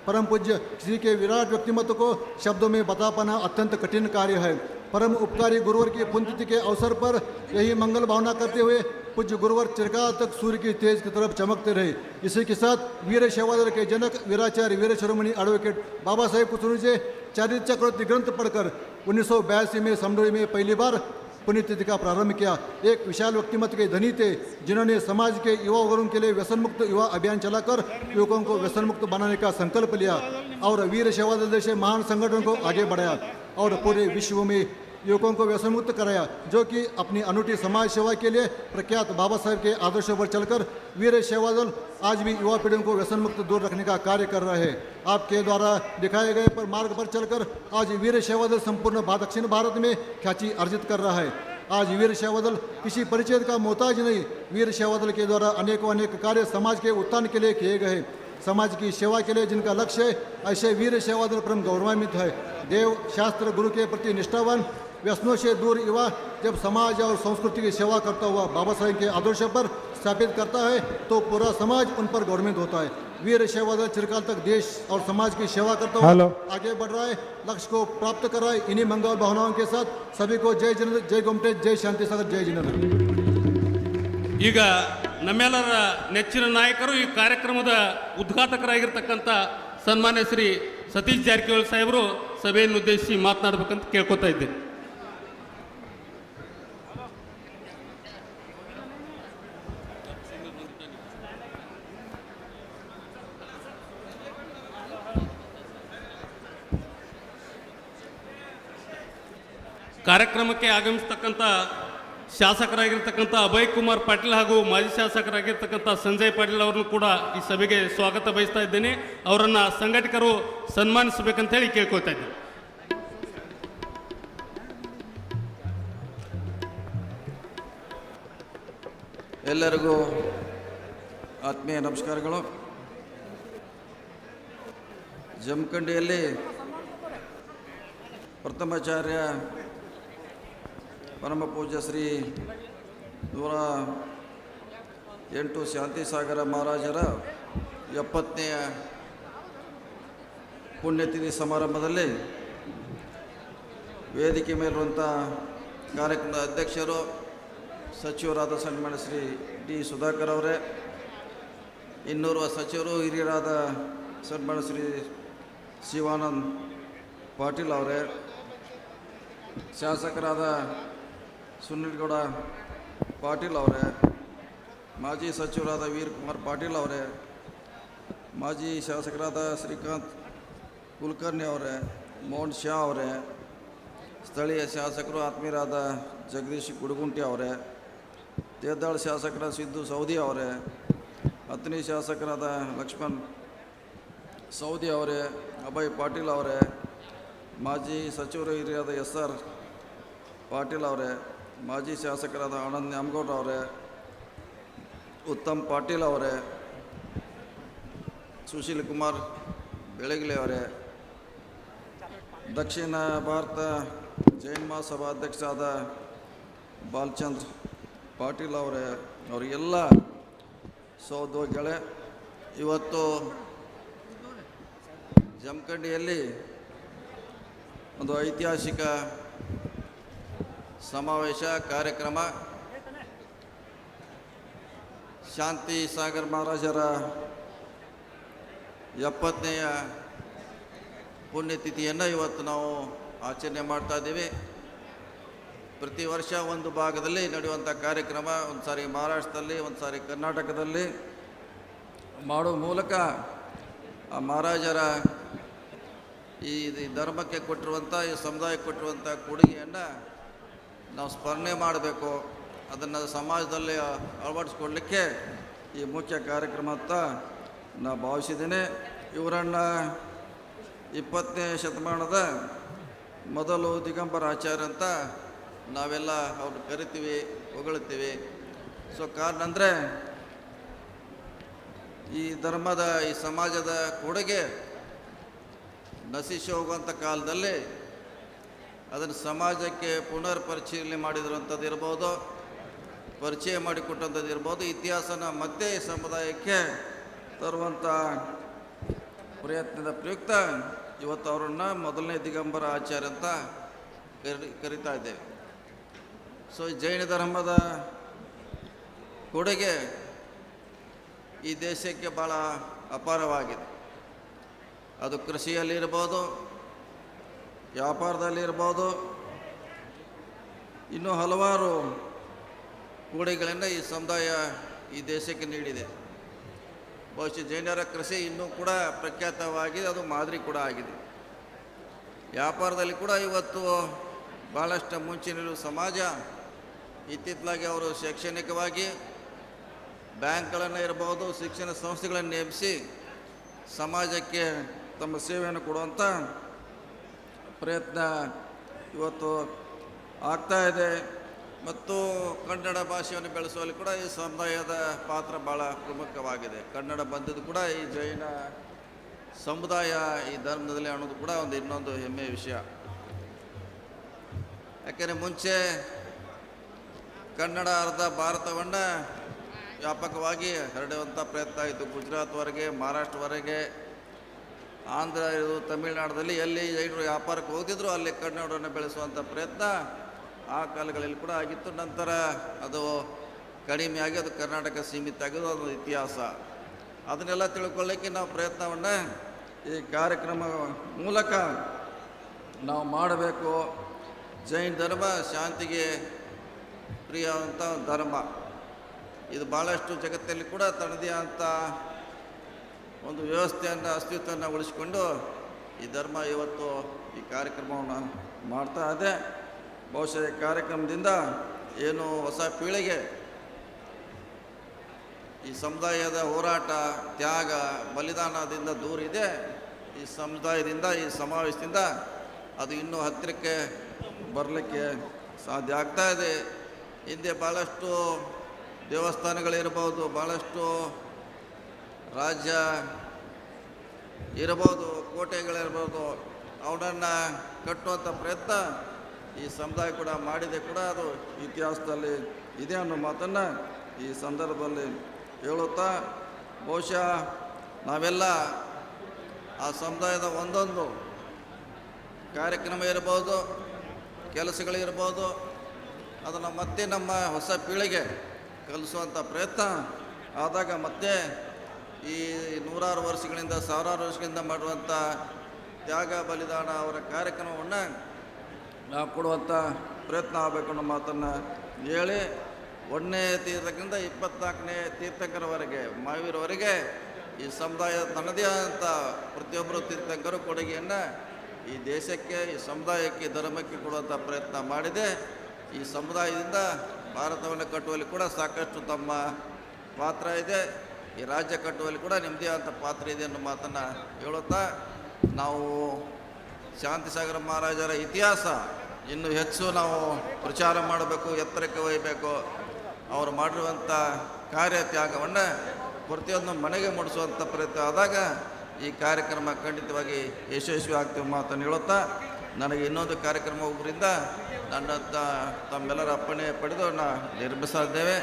S11: परम पूज्य श्री के विराट व्यक्तिमत्व को शब्दों में बता पाना अत्यंत कठिन कार्य है. परम उपकारी गुरुवर की पुण्यतिथि के अवसर पर यही मंगल भावना करते हुए पूज्य गुरुवर चिरकाल तक सूर्य की तेज की तरफ चमकते रहे। इसी के साथ वीर सेवादल के जनक वीराचार्य वीर शिरोमणि एडवोकेट बाबा साहेब कुचनुरे चारित्र चक्रवर्ती ग्रंथ पढ़कर 1982 में समडोली में पहली बार पुण्यतिथि का प्रारंभ किया। एक विशाल व्यक्तिमत्व के धनी थे जिन्होंने समाज के युवा वर्गों के लिए व्यसन मुक्त युवा अभियान चलाकर युवकों को व्यसन मुक्त बनाने का संकल्प लिया और वीर सेवादल जैसे महान संगठन को आगे बढ़ाया और पूरे विश्व में युवकों को व्यसन मुक्त कराया, जो कि अपनी अनूठी समाज सेवा के लिए प्रख्यात बाबा साहेब के आदर्शों पर चलकर वीर सेवादल आज भी युवा पीढ़ियों को व्यसन मुक्त दूर रखने का कार्य कर रहे हैं। आपके द्वारा दिखाए गए पर मार्ग पर चलकर आज वीर सेवादल संपूर्ण दक्षिण भारत में ख्याति अर्जित कर रहा है। आज वीर सेवादल किसी परिचय का मोहताज नहीं, वीर सेवादल के द्वारा अनेक कार्य समाज के उत्थान के लिए किए गए, समाज की सेवा के लिए जिनका लक्ष्य है, ऐसे वीर सेवादल परम गौरवान्वित है। देव शास्त्र गुरु के प्रति निष्ठावान व्यसनों से दूर युवा जब समाज और संस्कृति की सेवा करता हुआ बाबा साहेब के आदर्शों पर स्थापित करता है तो पूरा समाज उन पर गौरवान्वित होता है। वीर सेवादल चिरकाल तक देश और समाज की सेवा करता हुआ आगे बढ़ रहा है, लक्ष्य को प्राप्त कर रहा है। इन्हीं मंगल भावनाओं के साथ सभी को जय जनरल, जय गोमटेज, जय शांति सागर, जय जनरल।
S8: ಈಗ ನಮ್ಮೆಲ್ಲರ ನೆಚ್ಚಿನ ನಾಯಕರು ಈ ಕಾರ್ಯಕ್ರಮದ ಉದ್ಘಾಟಕರಾಗಿರ್ತಕ್ಕಂಥ ಸನ್ಮಾನ್ಯ ಶ್ರೀ ಸತೀಶ್ ಜಾರಕಿಹೊಳಿ ಸಾಹೇಬರು ಸಭೆಯನ್ನು ಉದ್ದೇಶಿಸಿ ಮಾತನಾಡಬೇಕಂತ ಕೇಳ್ಕೊತಾ ಇದ್ದೇನೆ. ಕಾರ್ಯಕ್ರಮಕ್ಕೆ ಆಗಮಿಸ್ತಕ್ಕಂಥ ಶಾಸಕರಾಗಿರ್ತಕ್ಕಂಥ ಅಭಯ್ ಕುಮಾರ್ ಪಾಟೀಲ್ ಹಾಗೂ ಮಾಜಿ ಶಾಸಕರಾಗಿರ್ತಕ್ಕಂಥ ಸಂಜಯ್ ಪಾಟೀಲ್ ಅವರನ್ನು ಕೂಡ ಈ ಸಭೆಗೆ ಸ್ವಾಗತ ಬಯಸ್ತಾ ಇದ್ದೇನೆ. ಅವರನ್ನು ಸಂಘಟಕರು ಸನ್ಮಾನಿಸಬೇಕಂತ ಹೇಳಿ ಕೇಳ್ಕೊಳ್ತಾ ಇದ್ದೇನೆ.
S12: ಎಲ್ಲರಿಗೂ ಆತ್ಮೀಯ ನಮಸ್ಕಾರಗಳು. ಜಮಖಂಡಿಯಲ್ಲಿ ಪ್ರಥಮಾಚಾರ್ಯ ಪರಮ ಪೂಜ್ಯ ಶ್ರೀ 108 ಶಾಂತಿಸಾಗರ ಮಹಾರಾಜರ 70ನೇ ಪುಣ್ಯತಿಥಿ ಸಮಾರಂಭದಲ್ಲಿ ವೇದಿಕೆ ಮೇಲಿರುವಂಥ ಕಾರ್ಯಕ್ರಮದ ಅಧ್ಯಕ್ಷರು ಸಚಿವರಾದ ಸನ್ಮಾನ್ಯ ಶ್ರೀ ಡಿ ಸುಧಾಕರ್ ಅವರೇ, ಇನ್ನೋರ್ವ ಸಚಿವರು ಹಿರಿಯರಾದ ಸನ್ಮಾನ್ಯ ಶ್ರೀ ಶಿವಾನಂದ್ ಪಾಟೀಲ್ ಅವರೇ, ಶಾಸಕರಾದ ಸುನಿಲ್ ಗೌಡ ಪಾಟೀಲ್ ಅವರೇ, ಮಾಜಿ ಸಚಿವರಾದ ವೀರ್ ಕುಮಾರ್ ಪಾಟೀಲ್ ಅವರೇ, ಮಾಜಿ ಶಾಸಕರಾದ ಶ್ರೀಕಾಂತ್ ಕುಲಕರ್ಣಿ ಅವರೇ, ಮೋಹನ್ ಶಾ ಅವರೇ, ಸ್ಥಳೀಯ ಶಾಸಕರು ಆತ್ಮೀಯರಾದ ಜಗದೀಶ್ ಗುಡುಗುಂಟಿ ಅವರೇ, ತೇದಾಳ್ ಶಾಸಕರ ಸಿದ್ದು ಸೌದಿ ಅವರೇ, ಹತ್ತನೇ ಶಾಸಕರಾದ ಲಕ್ಷ್ಮಣ್ ಸೌದಿ ಅವರೇ, ಅಭಯ್ ಪಾಟೀಲ್ ಅವರೇ, ಮಾಜಿ ಸಚಿವರು ಹಿರಿಯರಾದ SR ಪಾಟೀಲ್ ಅವರೇ, ಮಾಜಿ ಶಾಸಕರಾದ ಆನಂದ್ ನ್ಯಾಮಗೌಡ ಅವರೇ, ಉತ್ತಮ್ ಪಾಟೀಲ್ ಅವರೇ, ಸುಶೀಲ್ ಕುಮಾರ್ ಬೆಳಗಿಲೆ ಅವರೇ, ದಕ್ಷಿಣ ಭಾರತ ಜೈನ್ ಮಹಾಸಭಾಧ್ಯಕ್ಷರಾದ ಬಾಲಚಂದ್ರ ಪಾಟೀಲ್ ಅವರೇ, ಅವರಿಗೆಲ್ಲ ಸಹೋದ್ಯೋಗಿಗಳೇ, ಇವತ್ತು ಜಮಖಂಡಿಯಲ್ಲಿ ಒಂದು ಐತಿಹಾಸಿಕ ಸಮಾವೇಶ ಕಾರ್ಯಕ್ರಮ, ಶಾಂತಿ ಸಾಗರ್ ಮಹಾರಾಜರ 70ನೇ ಪುಣ್ಯತಿಥಿಯನ್ನು ಇವತ್ತು ನಾವು ಆಚರಣೆ ಮಾಡ್ತಾ ಇದ್ದೀವಿ. ಪ್ರತಿ ವರ್ಷ ಒಂದು ಭಾಗದಲ್ಲಿ ನಡೆಯುವಂಥ ಕಾರ್ಯಕ್ರಮ ಒಂದು ಸಾರಿ ಮಹಾರಾಷ್ಟ್ರದಲ್ಲಿ, ಒಂದು ಸಾರಿ ಕರ್ನಾಟಕದಲ್ಲಿ ಮಾಡುವ ಮೂಲಕ ಆ ಮಹಾರಾಜರ ಈ ಧರ್ಮಕ್ಕೆ ಕೊಟ್ಟಿರುವಂಥ, ಈ ಸಮುದಾಯಕ್ಕೆ ಕೊಟ್ಟಿರುವಂಥ ಕೊಡುಗೆಯನ್ನು ನಾವು ಸ್ಮರಣೆ ಮಾಡಬೇಕು, ಅದನ್ನು ಸಮಾಜದಲ್ಲಿ ಅಳವಡಿಸ್ಕೊಡ್ಲಿಕ್ಕೆ ಈ ಮುಖ್ಯ ಕಾರ್ಯಕ್ರಮ ಅಂತ ನಾನು ಭಾವಿಸಿದ್ದೇನೆ. ಇವರನ್ನು 20ನೇ ಶತಮಾನದ ಮೊದಲು ದಿಗಂಬರ ಆಚಾರ್ಯ ಅಂತ ನಾವೆಲ್ಲ ಅವ್ರು ಕರಿತೀವಿ, ಹೊಗಳ್ತೀವಿ. ಕಾರಣ ಅಂದರೆ ಈ ಧರ್ಮದ, ಈ ಸಮಾಜದ ಕೊಡುಗೆ ನಶಿಸಿ ಹೋಗುವಂಥ ಕಾಲದಲ್ಲಿ ಅದನ್ನು ಸಮಾಜಕ್ಕೆ ಪುನರ್ ಪರಿಶೀಲನೆ ಮಾಡಿರುವಂಥದ್ದು ಇರ್ಬೋದು, ಪರಿಚಯ ಮಾಡಿಕೊಟ್ಟಂಥದ್ದು ಇರ್ಬೋದು, ಇತಿಹಾಸನ ಮತ್ತೆ ಈ ಸಮುದಾಯಕ್ಕೆ ತರುವಂಥ ಪ್ರಯತ್ನದ ಪ್ರಯುಕ್ತ ಇವತ್ತು ಅವರನ್ನು ಮೊದಲನೇ ದಿಗಂಬರ ಆಚಾರ್ಯ ಅಂತ ಕರಿತಾ ಇದ್ದೇವೆ. ಸೊ ಜೈನ ಧರ್ಮದ ಕೊಡುಗೆ ಈ ದೇಶಕ್ಕೆ ಭಾಳ ಅಪಾರವಾಗಿದೆ. ಅದು ಕೃಷಿಯಲ್ಲಿರ್ಬೋದು, ವ್ಯಾಪಾರದಲ್ಲಿರ್ಬೋದು, ಇನ್ನೂ ಹಲವಾರು ಕೊಡುಗೆಗಳನ್ನು ಈ ಸಮುದಾಯ ಈ ದೇಶಕ್ಕೆ ನೀಡಿದೆ. ಬಹುಶಃ ಜೈನರ ಕೃಷಿ ಇನ್ನೂ ಕೂಡ ಪ್ರಖ್ಯಾತವಾಗಿದೆ, ಅದು ಮಾದರಿ ಕೂಡ ಆಗಿದೆ. ವ್ಯಾಪಾರದಲ್ಲಿ ಕೂಡ ಇವತ್ತು ಭಾಳಷ್ಟು ಮುಂಚಿನ ಸಮಾಜ ಇತ್ತಿತ್ತಲಾಗಿ ಅವರು ಶೈಕ್ಷಣಿಕವಾಗಿ ಬ್ಯಾಂಕ್ಗಳನ್ನು ಇರ್ಬೋದು, ಶಿಕ್ಷಣ ಸಂಸ್ಥೆಗಳನ್ನು ನೇಮಿಸಿ ಸಮಾಜಕ್ಕೆ ತಮ್ಮ ಸೇವೆಯನ್ನು ಕೊಡುವಂಥ ಪ್ರಯತ್ನ ಇವತ್ತು ಆಗ್ತಾ ಇದೆ. ಮತ್ತು ಕನ್ನಡ ಭಾಷೆಯನ್ನು ಬೆಳೆಸುವಲ್ಲಿ ಕೂಡ ಈ ಸಮುದಾಯದ ಪಾತ್ರ ಭಾಳ ಪ್ರಮುಖವಾಗಿದೆ. ಕನ್ನಡ ಬಂದದ್ದು ಕೂಡ ಈ ಜೈನ ಸಮುದಾಯ ಈ ಧರ್ಮದಲ್ಲಿ ಅನ್ನೋದು ಕೂಡ ಇನ್ನೊಂದು ಹೆಮ್ಮೆಯ ವಿಷಯ. ಯಾಕೆಂದರೆ ಮುಂಚೆ ಕನ್ನಡ ಅರ್ಧ ಭಾರತವನ್ನು ವ್ಯಾಪಕವಾಗಿ ಹರಡುವಂಥ ಪ್ರಯತ್ನ ಆಯಿತು. ಗುಜರಾತ್ವರೆಗೆ, ಮಹಾರಾಷ್ಟ್ರವರೆಗೆ, ಆಂಧ್ರ ಇರೋದು, ತಮಿಳುನಾಡಲ್ಲಿ ಎಲ್ಲಿ ಜೈನರು ವ್ಯಾಪಾರಕ್ಕೆ ಹೋಗಿದ್ರು ಅಲ್ಲಿ ಕನ್ನಡವನ್ನು ಬೆಳೆಸುವಂಥ ಪ್ರಯತ್ನ ಆ ಕಾಲಗಳಲ್ಲಿ ಕೂಡ ಆಗಿತ್ತು. ನಂತರ ಅದು ಕಡಿಮೆಯಾಗಿ ಅದು ಕರ್ನಾಟಕ ಸೀಮಿತ ಆಗಿದ್ದು ಅದು ಇತಿಹಾಸ. ಅದನ್ನೆಲ್ಲ ತಿಳ್ಕೊಳ್ಳಿಕ್ಕೆ ನಾವು ಪ್ರಯತ್ನವನ್ನು ಈ ಕಾರ್ಯಕ್ರಮ ಮೂಲಕ ನಾವು ಮಾಡಬೇಕು. ಜೈನ ಧರ್ಮ ಶಾಂತಿಗೆ ಪ್ರಿಯವಂಥ ಧರ್ಮ. ಇದು ಭಾಳಷ್ಟು ಜಗತ್ತಲ್ಲಿ ಕೂಡ ತನ್ನದೇ ಅಂತ ಒಂದು ವ್ಯವಸ್ಥೆಯನ್ನು, ಅಸ್ತಿತ್ವವನ್ನು ಉಳಿಸಿಕೊಂಡು ಈ ಧರ್ಮ ಇವತ್ತು ಈ ಕಾರ್ಯಕ್ರಮವನ್ನು ಮಾಡ್ತಾ ಇದೆ. ಬಹುಶಃ ಈ ಕಾರ್ಯಕ್ರಮದಿಂದ ಏನು ಹೊಸ ಪೀಳಿಗೆ ಈ ಸಮುದಾಯದ ಹೋರಾಟ, ತ್ಯಾಗ, ಬಲಿದಾನದಿಂದ ದೂರ ಇದೆ. ಈ ಸಮುದಾಯದಿಂದ, ಈ ಸಮಾವೇಶದಿಂದ ಅದು ಇನ್ನೂ ಹತ್ತಿರಕ್ಕೆ ಬರಲಿಕ್ಕೆ ಸಾಧ್ಯ ಆಗ್ತಾ ಇದೆ. ಹಿಂದೆ ಭಾಳಷ್ಟು ದೇವಸ್ಥಾನಗಳಿರ್ಬೋದು, ಭಾಳಷ್ಟು ರಾಜ್ಯ ಇರ್ಬೋದು, ಕೋಟೆಗಳಿರ್ಬೋದು, ಅವನನ್ನು ಕಟ್ಟುವಂಥ ಪ್ರಯತ್ನ ಈ ಸಮುದಾಯ ಕೂಡ ಮಾಡಿದೆ. ಕೂಡ ಅದು ಇತಿಹಾಸದಲ್ಲಿ ಇದೆ ಅನ್ನೋ ಮಾತನ್ನು ಈ ಸಂದರ್ಭದಲ್ಲಿ ಹೇಳುತ್ತಾ, ಬಹುಶಃ ನಾವೆಲ್ಲ ಆ ಸಮುದಾಯದ ಒಂದೊಂದು ಕಾರ್ಯಕ್ರಮ ಇರ್ಬೋದು, ಕೆಲಸಗಳಿರ್ಬೋದು, ಅದನ್ನು ಮತ್ತೆ ನಮ್ಮ ಹೊಸ ಪೀಳಿಗೆ ಕಲಿಸುವಂಥ ಪ್ರಯತ್ನ ಆದಾಗ ಮತ್ತೆ ಈ ನೂರಾರು ವರ್ಷಗಳಿಂದ, ಸಾವಿರಾರು ವರ್ಷಗಳಿಂದ ಮಾಡುವಂಥ ತ್ಯಾಗ, ಬಲಿದಾನ ಅವರ ಕಾರ್ಯಕ್ರಮವನ್ನು ನಾವು ಕೊಡುವಂಥ ಪ್ರಯತ್ನ ಆಗಬೇಕು ಅನ್ನೋ ಮಾತನ್ನು ಹೇಳಿ, 1ನೇ ತೀರ್ಥಂಕರಿಂದ 24ನೇ ತೀರ್ಥಂಕರವರೆಗೆ, ಮಹಾವೀರವರೆಗೆ ಈ ಸಮುದಾಯ ತನ್ನದೇ ಆದಂಥ ಪ್ರತಿಯೊಬ್ಬರು ತೀರ್ಥಂಕರು ಕೊಡುಗೆಯನ್ನು ಈ ದೇಶಕ್ಕೆ, ಈ ಸಮುದಾಯಕ್ಕೆ, ಧರ್ಮಕ್ಕೆ ಕೊಡುವಂಥ ಪ್ರಯತ್ನ ಮಾಡಿದೆ. ಈ ಸಮುದಾಯದಿಂದ ಭಾರತವನ್ನು ಕಟ್ಟುವಲ್ಲಿ ಕೂಡ ಸಾಕಷ್ಟು ತಮ್ಮ ಪಾತ್ರ ಇದೆ. ಈ ರಾಜ್ಯ ಕಟ್ಟುವಲ್ಲಿ ಕೂಡ ನಿಮ್ಮದೇ ಆದಂಥ ಪಾತ್ರ ಇದೆ ಅನ್ನೋ ಮಾತನ್ನು ಹೇಳುತ್ತಾ, ನಾವು ಶಾಂತಿಸಾಗರ ಮಹಾರಾಜರ ಇತಿಹಾಸ ಇನ್ನೂ ಹೆಚ್ಚು ನಾವು ಪ್ರಚಾರ ಮಾಡಬೇಕು, ಎತ್ತರಕ್ಕೆ ಒಯ್ಯಬೇಕು. ಅವರು ಮಾಡಿರುವಂಥ ಕಾರ್ಯ ತ್ಯಾಗವನ್ನು ಪ್ರತಿಯೊಂದು ಮನೆಗೆ ಮೂಡಿಸುವಂಥ ಪ್ರಯತ್ನ ಆದಾಗ ಈ ಕಾರ್ಯಕ್ರಮ ಖಂಡಿತವಾಗಿ ಯಶಸ್ವಿ ಆಗ್ತೀವಿ ಮಾತನ್ನು ಹೇಳುತ್ತಾ, ನನಗೆ ಇನ್ನೊಂದು ಕಾರ್ಯಕ್ರಮ ಒಬ್ಬರಿಂದ ನನ್ನ ತಮ್ಮೆಲ್ಲರ ಅಪ್ಪಣೆ ಪಡೆದು ನಿರ್ಮಿಸ್ತಾ ಇದ್ದೇವೆ.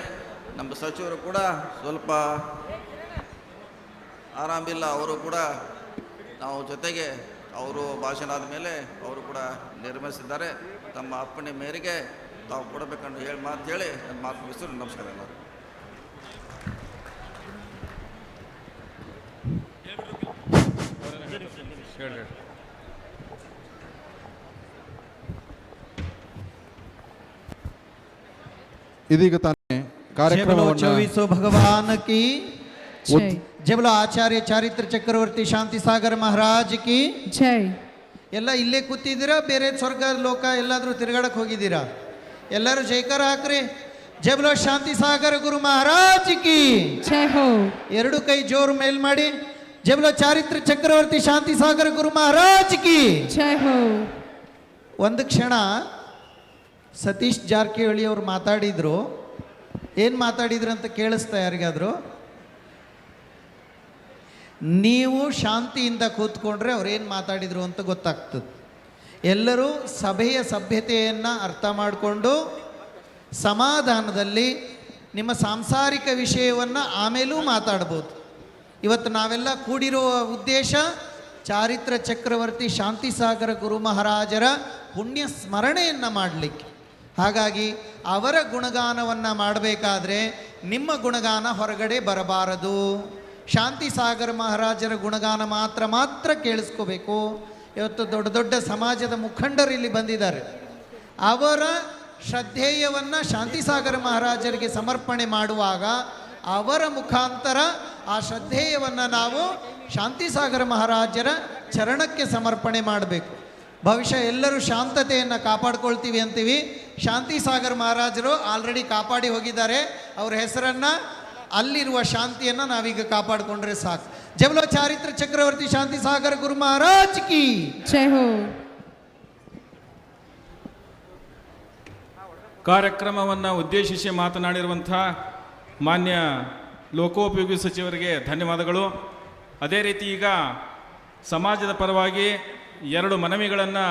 S12: ನಮ್ಮ ಸಚಿವರು ಕೂಡ ಸ್ವಲ್ಪ ಆರಾಮಿಲ್ಲ, ಅವರು ಕೂಡ ನಾವು ಜೊತೆಗೆ ಅವರು ಭಾಷಣ ಆದಮೇಲೆ ಅವರು ಕೂಡ ನಿರ್ಮಿಸಿದ್ದಾರೆ. ತಮ್ಮ ಅಪ್ಪಣೆ ಮೇರೆಗೆ ತಾವು ಕೊಡಬೇಕಂತ ಮಾತು ಹೇಳಿ ನನ್ನ ಮಾತು ಮುಗಿಸಿದ್ರು. ನಮಸ್ಕಾರ ಎಲ್ಲರೂ.
S1: ಇದೀಗ ತಾನೇ ಕಾರ್ಯಕ್ರಮವನ್ನು
S9: चौबीसों भगवान की
S3: ಜೈ
S9: जय बोलो आचार्य चारित्र चक्रवर्ती शांति सागर महाराज की
S3: ಜೈ.
S9: ಎಲ್ಲ ಇಲ್ಲೇ ಕೂತಿದ್ದೀರಾ, ಬೇರೆ ಸ್ವರ್ಗ ಲೋಕ ಎಲ್ಲಾದರೂ ತಿರುಗಾಡಕ್ಕೆ ಹೋಗಿದ್ದೀರಾ? ಎಲ್ಲರೂ ಜೈಕಾರ ಹಾಕ್ರಿ. ಜಯ बोलो ಶಾಂತಿ ಸಾಗರ ಗುರು ಮಹಾರಾಜ್ ಕಿ
S3: ಜೈ ಹೋ.
S9: ಎರಡು ಕೈ ಜೋರು ಮೇಲ್ ಮಾಡಿ. ಜಯ बोलो ಚಾರಿತ್ರ ಚಕ್ರವರ್ತಿ ಶಾಂತಿ ಸಾಗರ ಗುರು ಮಹಾರಾಜ್ ಕಿ
S3: ಜೈ ಹೋ.
S9: ಒಂದು ಕ್ಷಣ ಸತೀಶ್ ಜಾರಕಿಹೊಳಿ ಅವರು ಮಾತಾಡಿದ್ರು. ಏನು ಮಾತಾಡಿದ್ರು ಅಂತ ಕೇಳಿಸ್ತಾ ಯಾರಿಗಾದ್ರು? ನೀವು ಶಾಂತಿಯಿಂದ ಕೂತ್ಕೊಂಡ್ರೆ ಅವ್ರೇನು ಮಾತಾಡಿದ್ರು ಅಂತ ಗೊತ್ತಾಗ್ತದೆ. ಎಲ್ಲರೂ ಸಭೆಯ ಸಭ್ಯತೆಯನ್ನು ಅರ್ಥ ಮಾಡಿಕೊಂಡು ಸಮಾಧಾನದಲ್ಲಿ ನಿಮ್ಮ ಸಾಂಸಾರಿಕ ವಿಷಯವನ್ನು ಆಮೇಲೂ ಮಾತಾಡ್ಬೋದು. ಇವತ್ತು ನಾವೆಲ್ಲ ಕೂಡಿರುವ ಉದ್ದೇಶ ಚಾರಿತ್ರ ಚಕ್ರವರ್ತಿ ಶಾಂತಿಸಾಗರ ಗುರು ಮಹಾರಾಜರ ಪುಣ್ಯ ಸ್ಮರಣೆಯನ್ನು ಮಾಡಲಿಕ್ಕೆ. ಹಾಗಾಗಿ ಅವರ ಗುಣಗಾನವನ್ನು ಮಾಡಬೇಕಾದ್ರೆ ನಿಮ್ಮ ಗುಣಗಾನ ಹೊರಗಡೆ ಬರಬಾರದು. ಶಾಂತಿ ಸಾಗರ ಮಹಾರಾಜರ ಗುಣಗಾನ ಮಾತ್ರ ಕೇಳಿಸ್ಕೋಬೇಕು. ಇವತ್ತು ದೊಡ್ಡ ದೊಡ್ಡ ಸಮಾಜದ ಮುಖಂಡರು ಇಲ್ಲಿ ಬಂದಿದ್ದಾರೆ. ಅವರ ಶ್ರದ್ಧೇಯವನ್ನು ಶಾಂತಿಸಾಗರ ಮಹಾರಾಜರಿಗೆ ಸಮರ್ಪಣೆ ಮಾಡುವಾಗ ಅವರ ಮುಖಾಂತರ ಆ ಶ್ರದ್ಧೇಯವನ್ನು ನಾವು ಶಾಂತಿಸಾಗರ ಮಹಾರಾಜರ ಚರಣಕ್ಕೆ ಸಮರ್ಪಣೆ ಮಾಡಬೇಕು. ಬಹುಶಃ ಎಲ್ಲರೂ ಶಾಂತತೆಯನ್ನು ಕಾಪಾಡ್ಕೊಳ್ತೀವಿ ಅಂತೀವಿ. ಶಾಂತಿಸಾಗರ ಮಹಾರಾಜರು ಆಲ್ರೆಡಿ ಕಾಪಾಡಿ ಹೋಗಿದ್ದಾರೆ. ಅವರ ಹೆಸರನ್ನು, ಅಲ್ಲಿರುವ ಶಾಂತಿಯನ್ನು ನಾವೀಗ ಕಾಪಾಡಿಕೊಂಡ್ರೆ ಸಾಕು. ಜಬಲೋ ಚಾರಿತ್ರ ಚಕ್ರವರ್ತಿ ಶಾಂತಿಸಾಗರ ಗುರು ಮಹಾರಾಜ್ ಕಿ
S3: ಜೈ ಹೋ.
S13: ಕಾರ್ಯಕ್ರಮವನ್ನು ಉದ್ದೇಶಿಸಿ ಮಾತನಾಡಿರುವಂಥ ಮಾನ್ಯ ಲೋಕೋಪಯೋಗಿ ಸಚಿವರಿಗೆ ಧನ್ಯವಾದಗಳು. ಅದೇ ರೀತಿ ಈಗ ಸಮಾಜದ ಪರವಾಗಿ 2 ಮನವಿಗಳನ್ನು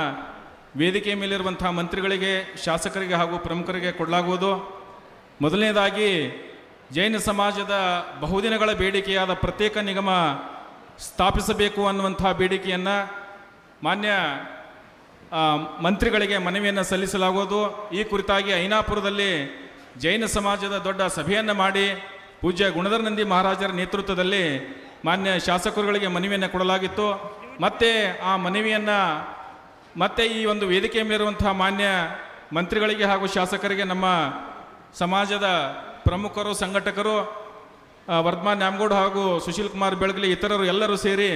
S13: ವೇದಿಕೆ ಮೇಲಿರುವಂಥ ಮಂತ್ರಿಗಳಿಗೆ, ಶಾಸಕರಿಗೆ ಹಾಗೂ ಪ್ರಮುಖರಿಗೆ ಕೊಡಲಾಗುವುದು. ಮೊದಲನೇದಾಗಿ ಜೈನ ಸಮಾಜದ ಬಹುದಿನಗಳ ಬೇಡಿಕೆಯಾದ ಪ್ರತ್ಯೇಕ ನಿಗಮ ಸ್ಥಾಪಿಸಬೇಕು ಅನ್ನುವಂಥ ಬೇಡಿಕೆಯನ್ನು ಮಾನ್ಯ ಮಂತ್ರಿಗಳಿಗೆ ಮನವಿಯನ್ನು ಸಲ್ಲಿಸಲಾಗುವುದು. ಈ ಕುರಿತಾಗಿ ಐನಾಪುರದಲ್ಲಿ ಜೈನ ಸಮಾಜದ ದೊಡ್ಡ ಸಭೆಯನ್ನು ಮಾಡಿ ಪೂಜ್ಯ ಗುಣಧರನಂದಿ ಮಹಾರಾಜರ ನೇತೃತ್ವದಲ್ಲಿ ಮಾನ್ಯ ಶಾಸಕರುಗಳಿಗೆ ಮನವಿಯನ್ನು ಕೊಡಲಾಗಿತ್ತು. ಮತ್ತೆ ಆ ಮನವಿಯನ್ನು ಮತ್ತೆ ಈ ಒಂದು ವೇದಿಕೆ ಮೇಲಿರುವಂಥ ಮಾನ್ಯ ಮಂತ್ರಿಗಳಿಗೆ ಹಾಗೂ ಶಾಸಕರಿಗೆ ನಮ್ಮ ಸಮಾಜದ ಪ್ರಮುಖರು, ಸಂಘಟಕರು, ವರ್ಧಮಾನ್ ನ್ಯಾಮಗೌಡ ಹಾಗೂ ಸುಶೀಲ್ ಕುಮಾರ್ ಬೆಳಗಲಿ ಇತರರು ಎಲ್ಲರೂ ಸೇರಿ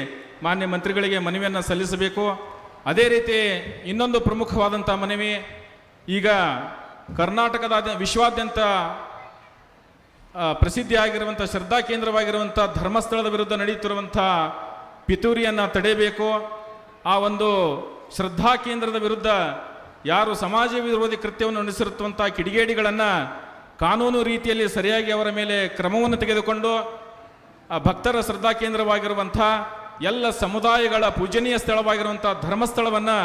S13: ಮಾನ್ಯ ಮಂತ್ರಿಗಳಿಗೆ ಮನವಿಯನ್ನು ಸಲ್ಲಿಸಬೇಕು. ಅದೇ ರೀತಿ ಇನ್ನೊಂದು ಪ್ರಮುಖವಾದಂಥ ಮನವಿ, ಈಗ ಕರ್ನಾಟಕದ ವಿಶ್ವಾದ್ಯಂತ ಪ್ರಸಿದ್ಧಿಯಾಗಿರುವಂಥ ಶ್ರದ್ಧಾ ಕೇಂದ್ರವಾಗಿರುವಂಥ ಧರ್ಮಸ್ಥಳದ ವಿರುದ್ಧ ನಡೆಯುತ್ತಿರುವಂಥ ಪಿತೂರಿಯನ್ನು ತಡೆಯಬೇಕು. ಆ ಒಂದು ಶ್ರದ್ಧಾ ಕೇಂದ್ರದ ವಿರುದ್ಧ ಯಾರು ಸಮಾಜ ವಿರೋಧಿ ಕೃತ್ಯವನ್ನು ನಡೆಸಿರುವಂಥ ಕಿಡಿಗೇಡಿಗಳನ್ನು ಕಾನೂನು ರೀತಿಯಲ್ಲಿ ಸರಿಯಾಗಿ ಅವರ ಮೇಲೆ ಕ್ರಮವನ್ನು ತೆಗೆದುಕೊಂಡು ಆ ಭಕ್ತರ ಶ್ರದ್ಧಾ ಕೇಂದ್ರವಾಗಿರುವಂಥ ಎಲ್ಲ ಸಮುದಾಯಗಳ ಪೂಜನೀಯ ಸ್ಥಳವಾಗಿರುವಂಥ ಧರ್ಮಸ್ಥಳವನ್ನು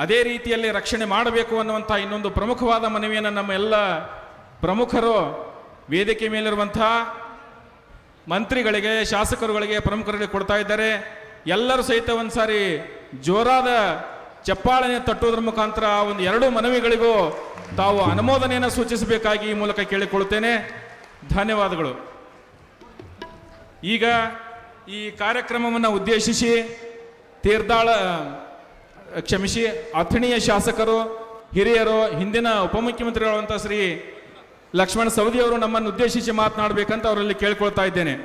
S13: ಅದೇ ರೀತಿಯಲ್ಲಿ ರಕ್ಷಣೆ ಮಾಡಬೇಕು ಅನ್ನುವಂಥ ಇನ್ನೊಂದು ಪ್ರಮುಖವಾದ ಮನವಿಯನ್ನು ನಮ್ಮ ಎಲ್ಲ ಪ್ರಮುಖರು ವೇದಿಕೆ ಮೇಲಿರುವಂಥ ಮಂತ್ರಿಗಳಿಗೆ, ಶಾಸಕರುಗಳಿಗೆ, ಪ್ರಮುಖರಿಗೆ ಕೊಡ್ತಾ ಇದ್ದಾರೆ. ಎಲ್ಲರೂ ಸಹಿತ ಒಂದು ಸಾರಿ ಜೋರಾದ ಚಪ್ಪಾಳೆಯನ್ನು ತಟ್ಟುವುದರ ಮುಖಾಂತರ ಒಂದು 2 ಮನವಿಗಳಿಗೂ ತಾವು ಅನುಮೋದನೆಯನ್ನು ಸೂಚಿಸಬೇಕಾಗಿ ಈ ಮೂಲಕ ಕೇಳಿಕೊಳ್ಳುತ್ತೇನೆ. ಧನ್ಯವಾದಗಳು. ಈಗ ಈ ಕಾರ್ಯಕ್ರಮವನ್ನು ಉದ್ದೇಶಿಸಿ ಅಥಣಿಯ ಶಾಸಕರು, ಹಿರಿಯರು, ಹಿಂದಿನ ಉಪಮುಖ್ಯಮಂತ್ರಿಗಳಾದಂಥ ಶ್ರೀ ಲಕ್ಷ್ಮಣ ಸವದಿಯವರು ನಮ್ಮನ್ನು ಉದ್ದೇಶಿಸಿ ಮಾತನಾಡಬೇಕಂತ ಅವರಲ್ಲಿ ಕೇಳ್ಕೊಳ್ತಾ ಇದ್ದೇನೆ.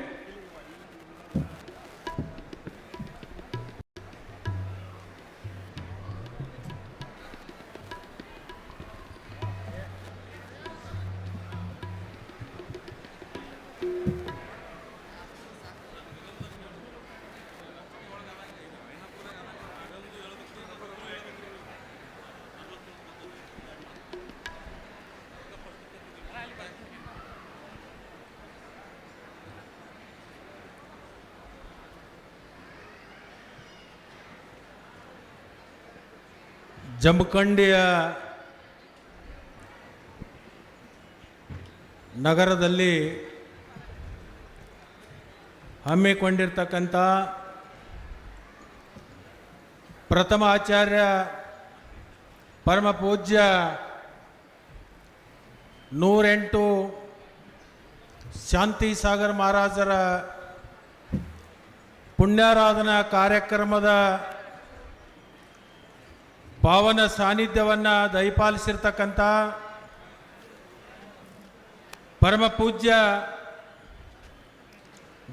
S10: ಜಮಖಂಡಿಯ ನಗರದಲ್ಲಿ ಹಮ್ಮಿಕೊಂಡಿರ್ತಕ್ಕಂಥ ಪ್ರಥಮ ಆಚಾರ್ಯ ಪರಮ ಪೂಜ್ಯ 108 ಶಾಂತಿ ಸಾಗರ ಮಹಾರಾಜರ ಪುಣ್ಯಾರಾಧನಾ ಕಾರ್ಯಕ್ರಮದ ಪಾವನ ಸಾನ್ನಿಧ್ಯವನ್ನು ದಯಪಾಲಿಸಿರ್ತಕ್ಕಂಥ ಪರಮ ಪೂಜ್ಯ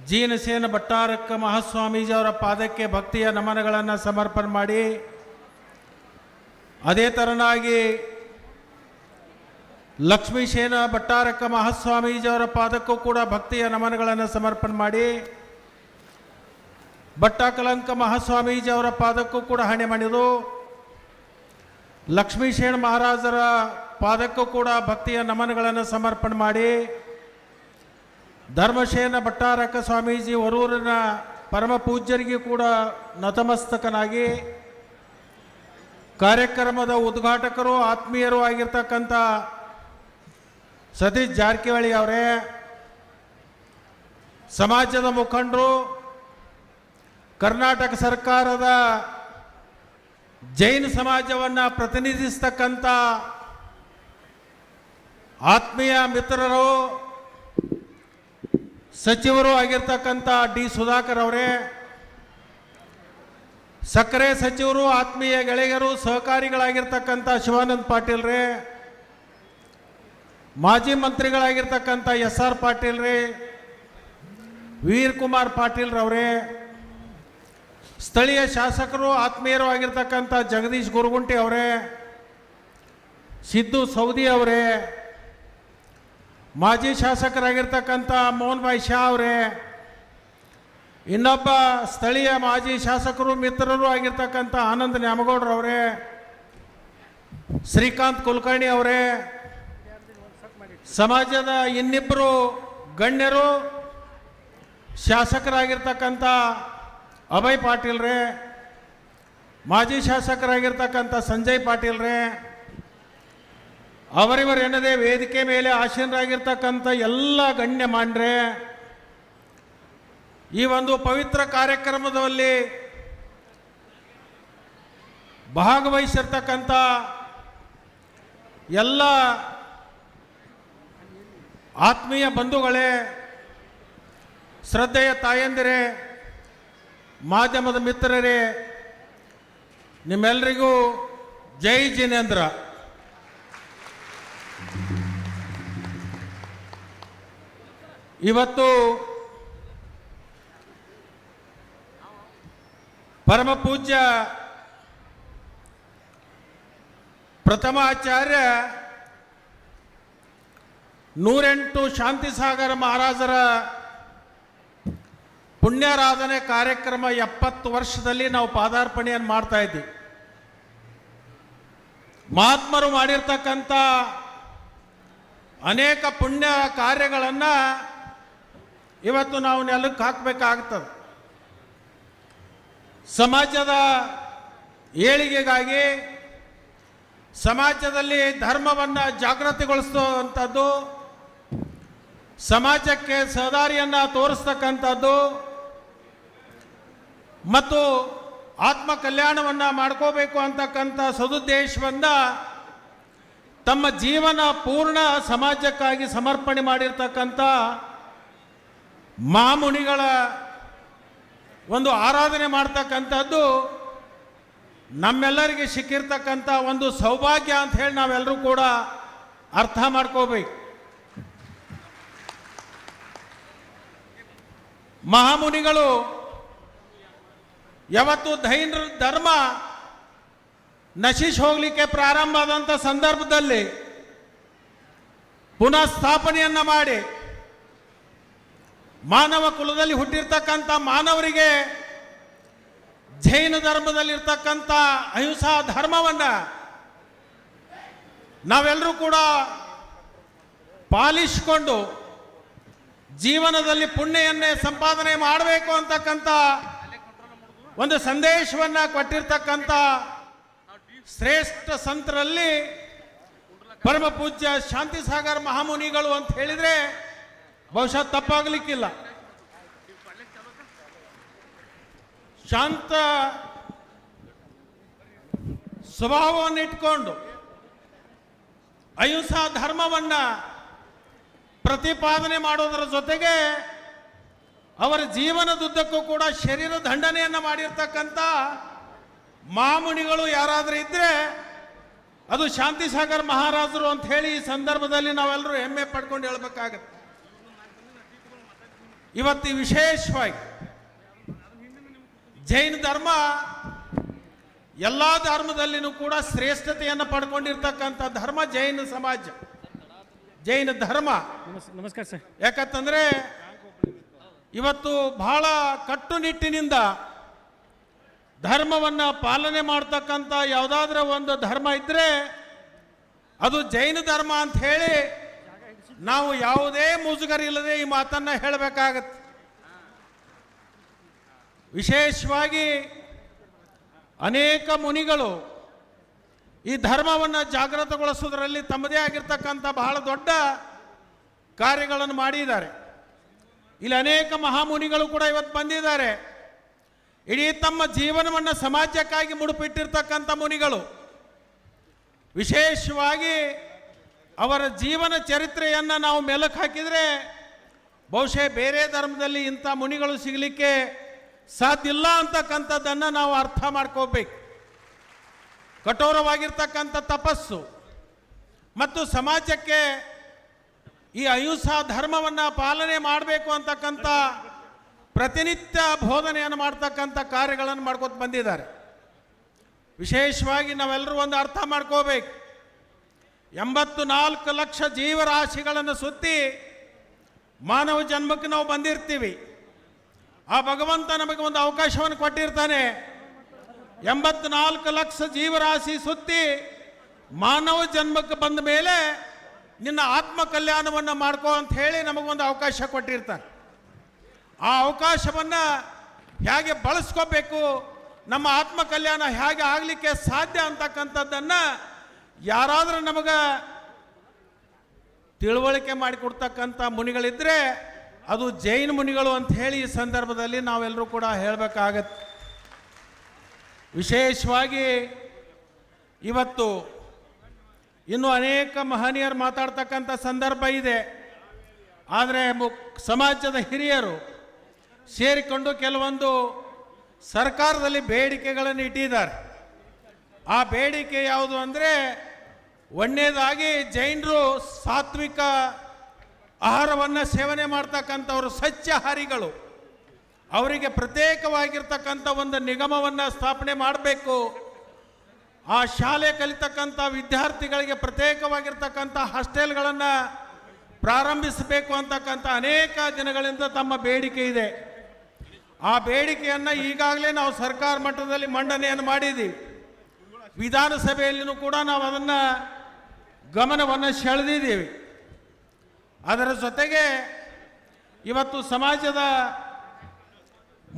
S10: ಜೀನಸೇನ ಭಟ್ಟಾರಕ ಮಹಾಸ್ವಾಮೀಜಿಯವರ ಪಾದಕ್ಕೆ ಭಕ್ತಿಯ ನಮನಗಳನ್ನು ಸಮರ್ಪಣೆ ಮಾಡಿ, ಅದೇ ಥರನಾಗಿ ಲಕ್ಷ್ಮೀಸೇನ ಭಟ್ಟಾರಕ ಮಹಾಸ್ವಾಮೀಜಿಯವರ ಪಾದಕ್ಕೂ ಕೂಡ ಭಕ್ತಿಯ ನಮನಗಳನ್ನು ಸಮರ್ಪಣೆ ಮಾಡಿ, ಭಟ್ಟಾಕಲಂಕ ಮಹಾಸ್ವಾಮೀಜಿಯವರ ಪಾದಕ್ಕೂ ಕೂಡ ಹಣೆ ಮಣಿದು, ಲಕ್ಷ್ಮೀಸೇನ ಮಹಾರಾಜರ ಪಾದಕ್ಕೂ ಕೂಡ ಭಕ್ತಿಯ ನಮನಗಳನ್ನು ಸಮರ್ಪಣೆ ಮಾಡಿ, ಧರ್ಮಸೇನ ಭಟ್ಟಾರಕ ಸ್ವಾಮೀಜಿ ವರೂರಿನ ಪರಮ ಪೂಜ್ಯರಿಗೆ ಕೂಡ ನತಮಸ್ತಕನಾಗಿ, ಕಾರ್ಯಕ್ರಮದ ಉದ್ಘಾಟಕರು ಆತ್ಮೀಯರು ಆಗಿರ್ತಕ್ಕಂಥ ಸತೀಶ್ ಜಾರಕಿಹೊಳಿ ಅವರೇ, ಸಮಾಜದ ಮುಖಂಡರು, ಕರ್ನಾಟಕ ಸರ್ಕಾರದ ಜೈನ ಸಮಾಜವನ್ನು ಪ್ರತಿನಿಧಿಸ್ತಕ್ಕಂಥ ಆತ್ಮೀಯ ಮಿತ್ರರು, ಸಚಿವರು ಆಗಿರ್ತಕ್ಕಂಥ ಡಿ ಸುಧಾಕರ್ ಅವರೇ, ಸಕ್ಕರೆ ಸಚಿವರು, ಆತ್ಮೀಯ ಗೆಳೆಯರು, ಸಹಕಾರಿಗಳಾಗಿರ್ತಕ್ಕಂಥ ಶಿವಾನಂದ್ ಪಾಟೀಲ್ ರೇ, ಮಾಜಿ ಮಂತ್ರಿಗಳಾಗಿರ್ತಕ್ಕಂಥ SR ಪಾಟೀಲ್ ರೇ, ವೀರ್ ಕುಮಾರ್ ಪಾಟೀಲ್ ರವರೇ, ಸ್ಥಳೀಯ ಶಾಸಕರು, ಆತ್ಮೀಯರು ಆಗಿರ್ತಕ್ಕಂಥ ಜಗದೀಶ್ ಗುರುಗುಂಟಿ ಅವರೇ, ಸಿದ್ದು ಸೌದಿ ಅವರೇ, ಮಾಜಿ ಶಾಸಕರಾಗಿರ್ತಕ್ಕಂಥ ಮೋಹನ್ ಭಾಯ್ ಶಾ ಅವರೇ, ಇನ್ನೊಬ್ಬ ಸ್ಥಳೀಯ ಮಾಜಿ ಶಾಸಕರು ಮಿತ್ರರು ಆಗಿರ್ತಕ್ಕಂಥ ಆನಂದ್ ನ್ಯಾಮಗೌಡರವರೇ, ಶ್ರೀಕಾಂತ್ ಕುಲಕರ್ಣಿ ಅವರೇ, ಸಮಾಜದ ಇನ್ನಿಬ್ಬರು ಗಣ್ಯರು ಶಾಸಕರಾಗಿರ್ತಕ್ಕಂಥ ಅಭಯ್ ಪಾಟೀಲ್ ರೇ, ಮಾಜಿ ಶಾಸಕರಾಗಿರ್ತಕ್ಕಂಥ ಸಂಜಯ್ ಪಾಟೀಲ್ ರೇ, ಅವರಿವರೆನ್ನದೇ ವೇದಿಕೆ ಮೇಲೆ ಆಸೀನರಾಗಿರ್ತಕ್ಕಂಥ ಎಲ್ಲ ಗಣ್ಯಮಾನ್ಯರೇ, ಈ ಒಂದು ಪವಿತ್ರ ಕಾರ್ಯಕ್ರಮದಲ್ಲಿ ಭಾಗವಹಿಸಿರ್ತಕ್ಕಂಥ ಎಲ್ಲ ಆತ್ಮೀಯ ಬಂಧುಗಳೇ, ಶ್ರದ್ಧೆಯ ತಾಯಂದಿರೇ, ಮಾಧ್ಯಮದ ಮಿತ್ರರೇ, ನಿಮ್ಮೆಲ್ಲರಿಗೂ ಜೈ ಜಿನೇಂದ್ರ. ಇವತ್ತು ಪರಮ ಪೂಜ್ಯ ಪ್ರಥಮಾಚಾರ್ಯ 108 ಶಾಂತಿಸಾಗರ ಮಹಾರಾಜರ ಪುಣ್ಯಾರಾಧನೆ ಕಾರ್ಯಕ್ರಮ 70 ವರ್ಷದಲ್ಲಿ ನಾವು ಪಾದಾರ್ಪಣೆಯನ್ನು ಮಾಡ್ತಾ ಇದ್ದೀವಿ. ಮಹಾತ್ಮರು ಮಾಡಿರ್ತಕ್ಕಂಥ ಅನೇಕ ಪುಣ್ಯ ಕಾರ್ಯಗಳನ್ನು ಇವತ್ತು ನಾವು ನೆಲಕ್ಕೆ ಹಾಕಬೇಕಾಗ್ತದೆ. ಸಮಾಜದ ಏಳಿಗೆಗಾಗಿ, ಸಮಾಜದಲ್ಲಿ ಧರ್ಮವನ್ನು ಜಾಗೃತಿಗೊಳಿಸುವಂಥದ್ದು, ಸಮಾಜಕ್ಕೆ ಸಹದಾರಿಯನ್ನು ತೋರಿಸ್ತಕ್ಕಂಥದ್ದು ಮತ್ತು ಆತ್ಮ ಕಲ್ಯಾಣವನ್ನು ಮಾಡ್ಕೋಬೇಕು ಅಂತಕ್ಕಂಥ ಸದುದ್ದೇಶವನ್ನು ತಮ್ಮ ಜೀವನ ಪೂರ್ಣ ಸಮಾಜಕ್ಕಾಗಿ ಸಮರ್ಪಣೆ ಮಾಡಿರ್ತಕ್ಕಂಥ ಮಹಾಮುನಿಗಳ ಒಂದು ಆರಾಧನೆ ಮಾಡ್ತಕ್ಕಂಥದ್ದು ನಮ್ಮೆಲ್ಲರಿಗೆ ಸಿಕ್ಕಿರ್ತಕ್ಕಂಥ ಒಂದು ಸೌಭಾಗ್ಯ ಅಂತ ಹೇಳಿ ನಾವೆಲ್ಲರೂ ಕೂಡ ಅರ್ಥ ಮಾಡ್ಕೋಬೇಕು. ಮಹಾಮುನಿಗಳು ಯಾವತ್ತು ಜೈನ ಧರ್ಮ ನಶಿಸಿ ಹೋಗಲಿಕ್ಕೆ ಪ್ರಾರಂಭ ಆದಂಥ ಸಂದರ್ಭದಲ್ಲಿ ಪುನಃ ಸ್ಥಾಪನೆಯನ್ನು ಮಾಡಿ ಮಾನವ ಕುಲದಲ್ಲಿ ಹುಟ್ಟಿರ್ತಕ್ಕಂಥ ಮಾನವರಿಗೆ ಜೈನ ಧರ್ಮದಲ್ಲಿರ್ತಕ್ಕಂಥ ಅಹಿಂಸಾ ಧರ್ಮವನ್ನು ನಾವೆಲ್ಲರೂ ಕೂಡ ಪಾಲಿಸಿಕೊಂಡು ಜೀವನದಲ್ಲಿ ಪುಣ್ಯವನ್ನೇ ಸಂಪಾದನೆ ಮಾಡಬೇಕು ಅಂತಕ್ಕಂಥ ಒಂದು ಸಂದೇಶವನ್ನು ಕೊಟ್ಟಿರ್ತಕ್ಕಂಥ ಶ್ರೇಷ್ಠ ಸಂತರಲ್ಲಿ ಪರಮ ಪೂಜ್ಯ ಶಾಂತಿಸಾಗರ ಮಹಾಮುನಿಗಳು ಅಂತ ಹೇಳಿದರೆ ಬಹುಶಃ ತಪ್ಪಾಗಲಿಕ್ಕಿಲ್ಲ. ಶಾಂತ ಸ್ವಭಾವವನ್ನು ಇಟ್ಕೊಂಡು ಅಹಿಂಸಾ ಧರ್ಮವನ್ನು ಪ್ರತಿಪಾದನೆ ಮಾಡೋದರ ಜೊತೆಗೆ ಅವರ ಜೀವನದುದ್ದಕ್ಕೂ ಕೂಡ ಶರೀರ ದಂಡನೆಯನ್ನು ಮಾಡಿರ್ತಕ್ಕಂಥ ಮಹಾಮುನಿಗಳು ಯಾರಾದರೂ ಇದ್ದರೆ ಅದು ಶಾಂತಿಸಾಗರ ಮಹಾರಾಜರು ಅಂತ ಹೇಳಿ ಈ ಸಂದರ್ಭದಲ್ಲಿ ನಾವೆಲ್ಲರೂ ಹೆಮ್ಮೆ ಪಡ್ಕೊಂಡು ಹೇಳಬೇಕಾಗತ್ತೆ. ಇವತ್ತು ವಿಶೇಷವಾಗಿ ಜೈನ ಧರ್ಮ ಎಲ್ಲ ಧರ್ಮದಲ್ಲಿನೂ ಕೂಡ ಶ್ರೇಷ್ಠತೆಯನ್ನು ಪಡ್ಕೊಂಡಿರ್ತಕ್ಕಂಥ ಧರ್ಮ ಜೈನ ಸಮಾಜ, ಜೈನ ಧರ್ಮ.
S2: ನಮಸ್ಕಾರ ಸರ್.
S10: ಯಾಕಂತಂದ್ರೆ ಇವತ್ತು ಬಹಳ ಕಟ್ಟುನಿಟ್ಟಿನಿಂದ ಧರ್ಮವನ್ನು ಪಾಲನೆ ಮಾಡ್ತಕ್ಕಂಥ ಯಾವುದಾದ್ರೂ ಒಂದು ಧರ್ಮ ಇದ್ದರೆ ಅದು ಜೈನ ಧರ್ಮ ಅಂತ ಹೇಳಿ ನಾವು ಯಾವುದೇ ಮುಜುಗರಿಲ್ಲದೆ ಈ ಮಾತನ್ನು ಹೇಳಬೇಕಾಗತ್ತೆ. ವಿಶೇಷವಾಗಿ ಅನೇಕ ಮುನಿಗಳು ಈ ಧರ್ಮವನ್ನು ಜಾಗೃತಗೊಳಿಸೋದ್ರಲ್ಲಿ ತಮ್ಮದೇ ಆಗಿರ್ತಕ್ಕಂಥ ಬಹಳ ದೊಡ್ಡ ಕಾರ್ಯಗಳನ್ನು ಮಾಡಿದ್ದಾರೆ. ಇಲ್ಲಿ ಅನೇಕ ಮಹಾಮುನಿಗಳು ಕೂಡ ಇವತ್ತು ಬಂದಿದ್ದಾರೆ.
S5: ಇಡೀ ತಮ್ಮ ಜೀವನವನ್ನು ಸಮಾಜಕ್ಕಾಗಿ ಮುಡುಪಿಟ್ಟಿರ್ತಕ್ಕಂಥ ಮುನಿಗಳು. ವಿಶೇಷವಾಗಿ ಅವರ ಜೀವನ ಚರಿತ್ರೆಯನ್ನು ನಾವು ಮೆಲುಕು ಹಾಕಿದರೆ ಬಹುಶಃ ಬೇರೆ ಧರ್ಮದಲ್ಲಿ ಇಂಥ ಮುನಿಗಳು ಸಿಗಲಿಕ್ಕೆ ಸಾಧ್ಯ ಇಲ್ಲ ಅಂತಕ್ಕಂಥದ್ದನ್ನು ನಾವು ಅರ್ಥ ಮಾಡ್ಕೋಬೇಕು. ಕಠೋರವಾಗಿರ್ತಕ್ಕಂಥ ತಪಸ್ಸು ಮತ್ತು ಸಮಾಜಕ್ಕೆ ಈ ಅಹಿಂಸಾ ಧರ್ಮವನ್ನು ಪಾಲನೆ ಮಾಡಬೇಕು ಅಂತಕ್ಕಂಥ ಪ್ರತಿನಿತ್ಯ ಬೋಧನೆಯನ್ನು ಮಾಡ್ತಕ್ಕಂಥ ಕಾರ್ಯಗಳನ್ನು ಮಾಡ್ಕೊತ ಬಂದಿದ್ದಾರೆ. ವಿಶೇಷವಾಗಿ ನಾವೆಲ್ಲರೂ ಒಂದು ಅರ್ಥ ಮಾಡ್ಕೋಬೇಕು. 84 ಲಕ್ಷ ಜೀವರಾಶಿಗಳನ್ನು ಸುತ್ತಿ ಮಾನವ ಜನ್ಮಕ್ಕೆ ನಾವು ಬಂದಿರ್ತೀವಿ. ಆ ಭಗವಂತ ನಮಗೆ ಒಂದು ಅವಕಾಶವನ್ನು ಕೊಟ್ಟಿರ್ತಾನೆ. 84 ಲಕ್ಷ ಜೀವರಾಶಿ ಸುತ್ತಿ ಮಾನವ ಜನ್ಮಕ್ಕೆ ಬಂದ ಮೇಲೆ ನಿನ್ನ ಆತ್ಮ ಕಲ್ಯಾಣವನ್ನು ಮಾಡ್ಕೋ ಅಂತ ಹೇಳಿ ನಮಗೊಂದು ಅವಕಾಶ ಕೊಟ್ಟಿರ್ತಾನೆ. ಆ ಅವಕಾಶವನ್ನು ಹೇಗೆ ಬಳಸ್ಕೋಬೇಕು, ನಮ್ಮ ಆತ್ಮ ಕಲ್ಯಾಣ ಹೇಗೆ ಆಗಲಿಕ್ಕೆ ಸಾಧ್ಯ ಅಂತಕ್ಕಂಥದ್ದನ್ನು ಯಾರಾದರೂ ನಮಗೆ ತಿಳುವಳಿಕೆ ಮಾಡಿಕೊಡ್ತಕ್ಕಂಥ ಮುನಿಗಳಿದ್ದರೆ ಅದು ಜೈನ ಮುನಿಗಳು ಅಂತ ಹೇಳಿ ಈ ಸಂದರ್ಭದಲ್ಲಿ ನಾವೆಲ್ಲರೂ ಕೂಡ ಹೇಳಬೇಕಾಗತ್ತೆ. ವಿಶೇಷವಾಗಿ ಇವತ್ತು ಇನ್ನೂ ಅನೇಕ ಮಹನೀಯರು ಮಾತಾಡ್ತಕ್ಕಂಥ ಸಂದರ್ಭ ಇದೆ. ಆದರೆ ಸಮಾಜದ ಹಿರಿಯರು ಸೇರಿಕೊಂಡು ಕೆಲವೊಂದು ಸರ್ಕಾರದಲ್ಲಿ ಬೇಡಿಕೆಗಳನ್ನು ಇಟ್ಟಿದ್ದಾರೆ. ಆ ಬೇಡಿಕೆ ಯಾವುದು ಅಂದರೆ, ಒಂದನೇದಾಗಿ ಜೈನರು ಸಾತ್ವಿಕ ಆಹಾರವನ್ನು ಸೇವನೆ ಮಾಡ್ತಕ್ಕಂಥವ್ರು, ಸಸ್ಯಾಹಾರಿಗಳು, ಅವರಿಗೆ ಪ್ರತ್ಯೇಕವಾಗಿರ್ತಕ್ಕಂಥ ಒಂದು ನಿಗಮವನ್ನು ಸ್ಥಾಪನೆ ಮಾಡಬೇಕು. ಆ ಶಾಲೆ ಕಲಿತಕ್ಕಂಥ ವಿದ್ಯಾರ್ಥಿಗಳಿಗೆ ಪ್ರತ್ಯೇಕವಾಗಿರ್ತಕ್ಕಂಥ ಹಾಸ್ಟೆಲ್ಗಳನ್ನು ಪ್ರಾರಂಭಿಸಬೇಕು ಅಂತಕ್ಕಂಥ ಅನೇಕ ದಿನಗಳಿಂದ ತಮ್ಮ ಬೇಡಿಕೆ ಇದೆ. ಆ ಬೇಡಿಕೆಯನ್ನು ಈಗಾಗಲೇ ನಾವು ಸರ್ಕಾರ ಮಟ್ಟದಲ್ಲಿ ಮಂಡನೆಯನ್ನು ಮಾಡಿದ್ದೀವಿ. ವಿಧಾನಸಭೆಯಲ್ಲಿಯೂ ಕೂಡ ನಾವು ಅದನ್ನು ಗಮನವನ್ನು ಸೆಳೆದಿದ್ದೀವಿ. ಅದರ ಜೊತೆಗೆ ಇವತ್ತು ಸಮಾಜದ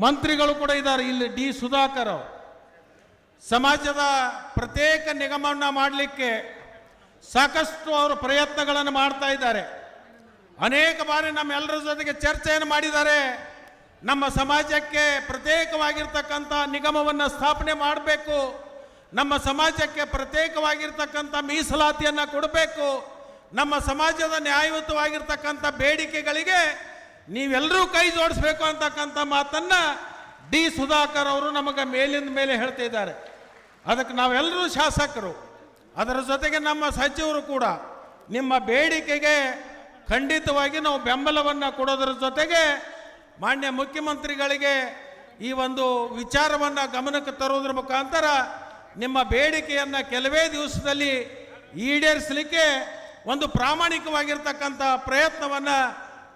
S5: ಮಂತ್ರಿಗಳು ಕೂಡ ಇದ್ದಾರೆ. ಇಲ್ಲಿ ಡಿ ಸುಧಾಕರ್ ಅವರು ಸಮಾಜದ ಪ್ರತ್ಯೇಕ ನಿಗಮವನ್ನು ಮಾಡಲಿಕ್ಕೆ ಸಾಕಷ್ಟು ಅವರು ಪ್ರಯತ್ನಗಳನ್ನು ಮಾಡ್ತಾ ಇದ್ದಾರೆ. ಅನೇಕ ಬಾರಿ ನಮ್ಮೆಲ್ಲರ ಜೊತೆಗೆ ಚರ್ಚೆಯನ್ನು ಮಾಡಿದ್ದಾರೆ. ನಮ್ಮ ಸಮಾಜಕ್ಕೆ ಪ್ರತ್ಯೇಕವಾಗಿರ್ತಕ್ಕಂಥ ನಿಗಮವನ್ನು ಸ್ಥಾಪನೆ ಮಾಡಬೇಕು, ನಮ್ಮ ಸಮಾಜಕ್ಕೆ ಪ್ರತ್ಯೇಕವಾಗಿರ್ತಕ್ಕಂಥ ಮೀಸಲಾತಿಯನ್ನು ಕೊಡಬೇಕು, ನಮ್ಮ ಸಮಾಜದ ನ್ಯಾಯಯುತವಾಗಿರ್ತಕ್ಕಂಥ ಬೇಡಿಕೆಗಳಿಗೆ ನೀವೆಲ್ಲರೂ ಕೈ ಜೋಡಿಸ್ಬೇಕು ಅಂತಕ್ಕಂಥ ಮಾತನ್ನು ಡಿ ಸುಧಾಕರ್ ಅವರು ನಮಗೆ ಮೇಲಿಂದ ಮೇಲೆ ಹೇಳ್ತಾ ಇದ್ದಾರೆ. ಅದಕ್ಕೆ ನಾವೆಲ್ಲರೂ ಶಾಸಕರು, ಅದರ ಜೊತೆಗೆ ನಮ್ಮ ಸಚಿವರು ಕೂಡ ನಿಮ್ಮ ಬೇಡಿಕೆಗೆ ಖಂಡಿತವಾಗಿ ನಾವು ಬೆಂಬಲವನ್ನು ಕೊಡೋದರ ಜೊತೆಗೆ ಮಾನ್ಯ ಮುಖ್ಯಮಂತ್ರಿಗಳಿಗೆ ಈ ಒಂದು ವಿಚಾರವನ್ನು ಗಮನಕ್ಕೆ ತರೋದ್ರ ಮುಖಾಂತರ ನಿಮ್ಮ ಬೇಡಿಕೆಯನ್ನು ಕೆಲವೇ ದಿವಸದಲ್ಲಿ ಈಡೇರಿಸಲಿಕ್ಕೆ ಒಂದು ಪ್ರಾಮಾಣಿಕವಾಗಿರ್ತಕ್ಕಂಥ ಪ್ರಯತ್ನವನ್ನು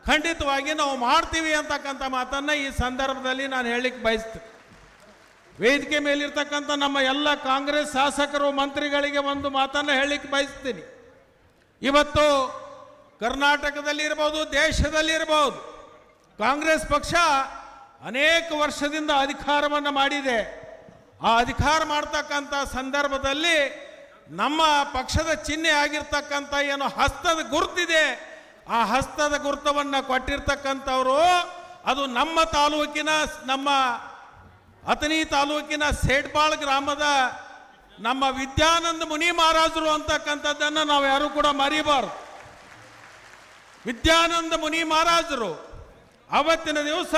S5: ಖಂಡಿತವಾಗಿ ನಾವು ಮಾಡ್ತೀವಿ ಅಂತಕ್ಕಂಥ ಮಾತನ್ನು ಈ ಸಂದರ್ಭದಲ್ಲಿ ನಾನು ಹೇಳಲಿಕ್ಕೆ ಬಯಸ್ತೀನಿ. ವೇದಿಕೆ ಮೇಲಿರ್ತಕ್ಕಂಥ ನಮ್ಮ ಎಲ್ಲ ಕಾಂಗ್ರೆಸ್ ಶಾಸಕರು ಮಂತ್ರಿಗಳಿಗೆ ಒಂದು ಮಾತನ್ನು ಹೇಳಲಿಕ್ಕೆ ಬಯಸ್ತೀನಿ. ಇವತ್ತು ಕರ್ನಾಟಕದಲ್ಲಿ ಇರ್ಬೋದು, ದೇಶದಲ್ಲಿ ಇರ್ಬೋದು, ಕಾಂಗ್ರೆಸ್ ಪಕ್ಷ ಅನೇಕ ವರ್ಷದಿಂದ ಅಧಿಕಾರವನ್ನು ಮಾಡಿದೆ. ಆ ಅಧಿಕಾರ ಮಾಡ್ತಕ್ಕಂಥ ಸಂದರ್ಭದಲ್ಲಿ ನಮ್ಮ ಪಕ್ಷದ ಚಿಹ್ನೆ ಆಗಿರ್ತಕ್ಕಂಥ ಏನು ಹಸ್ತದ ಗುರುತಿದೆ, ಆ ಹಸ್ತದ ಗುರುತವನ್ನು ಕೊಟ್ಟಿರ್ತಕ್ಕಂಥವರು ಅದು ನಮ್ಮ ತಾಲೂಕಿನ, ನಮ್ಮ ಅಥಣಿ ತಾಲೂಕಿನ ಸೇಡ್ಬಾಳ್ ಗ್ರಾಮದ ನಮ್ಮ ವಿದ್ಯಾನಂದ ಮುನಿ ಮಹಾರಾಜರು ಅಂತಕ್ಕಂಥದ್ದನ್ನು ನಾವು ಯಾರು ಕೂಡ ಮರಿಬಾರ್ದು. ವಿದ್ಯಾನಂದ ಮುನಿ ಮಹಾರಾಜರು ಅವತ್ತಿನ ದಿವಸ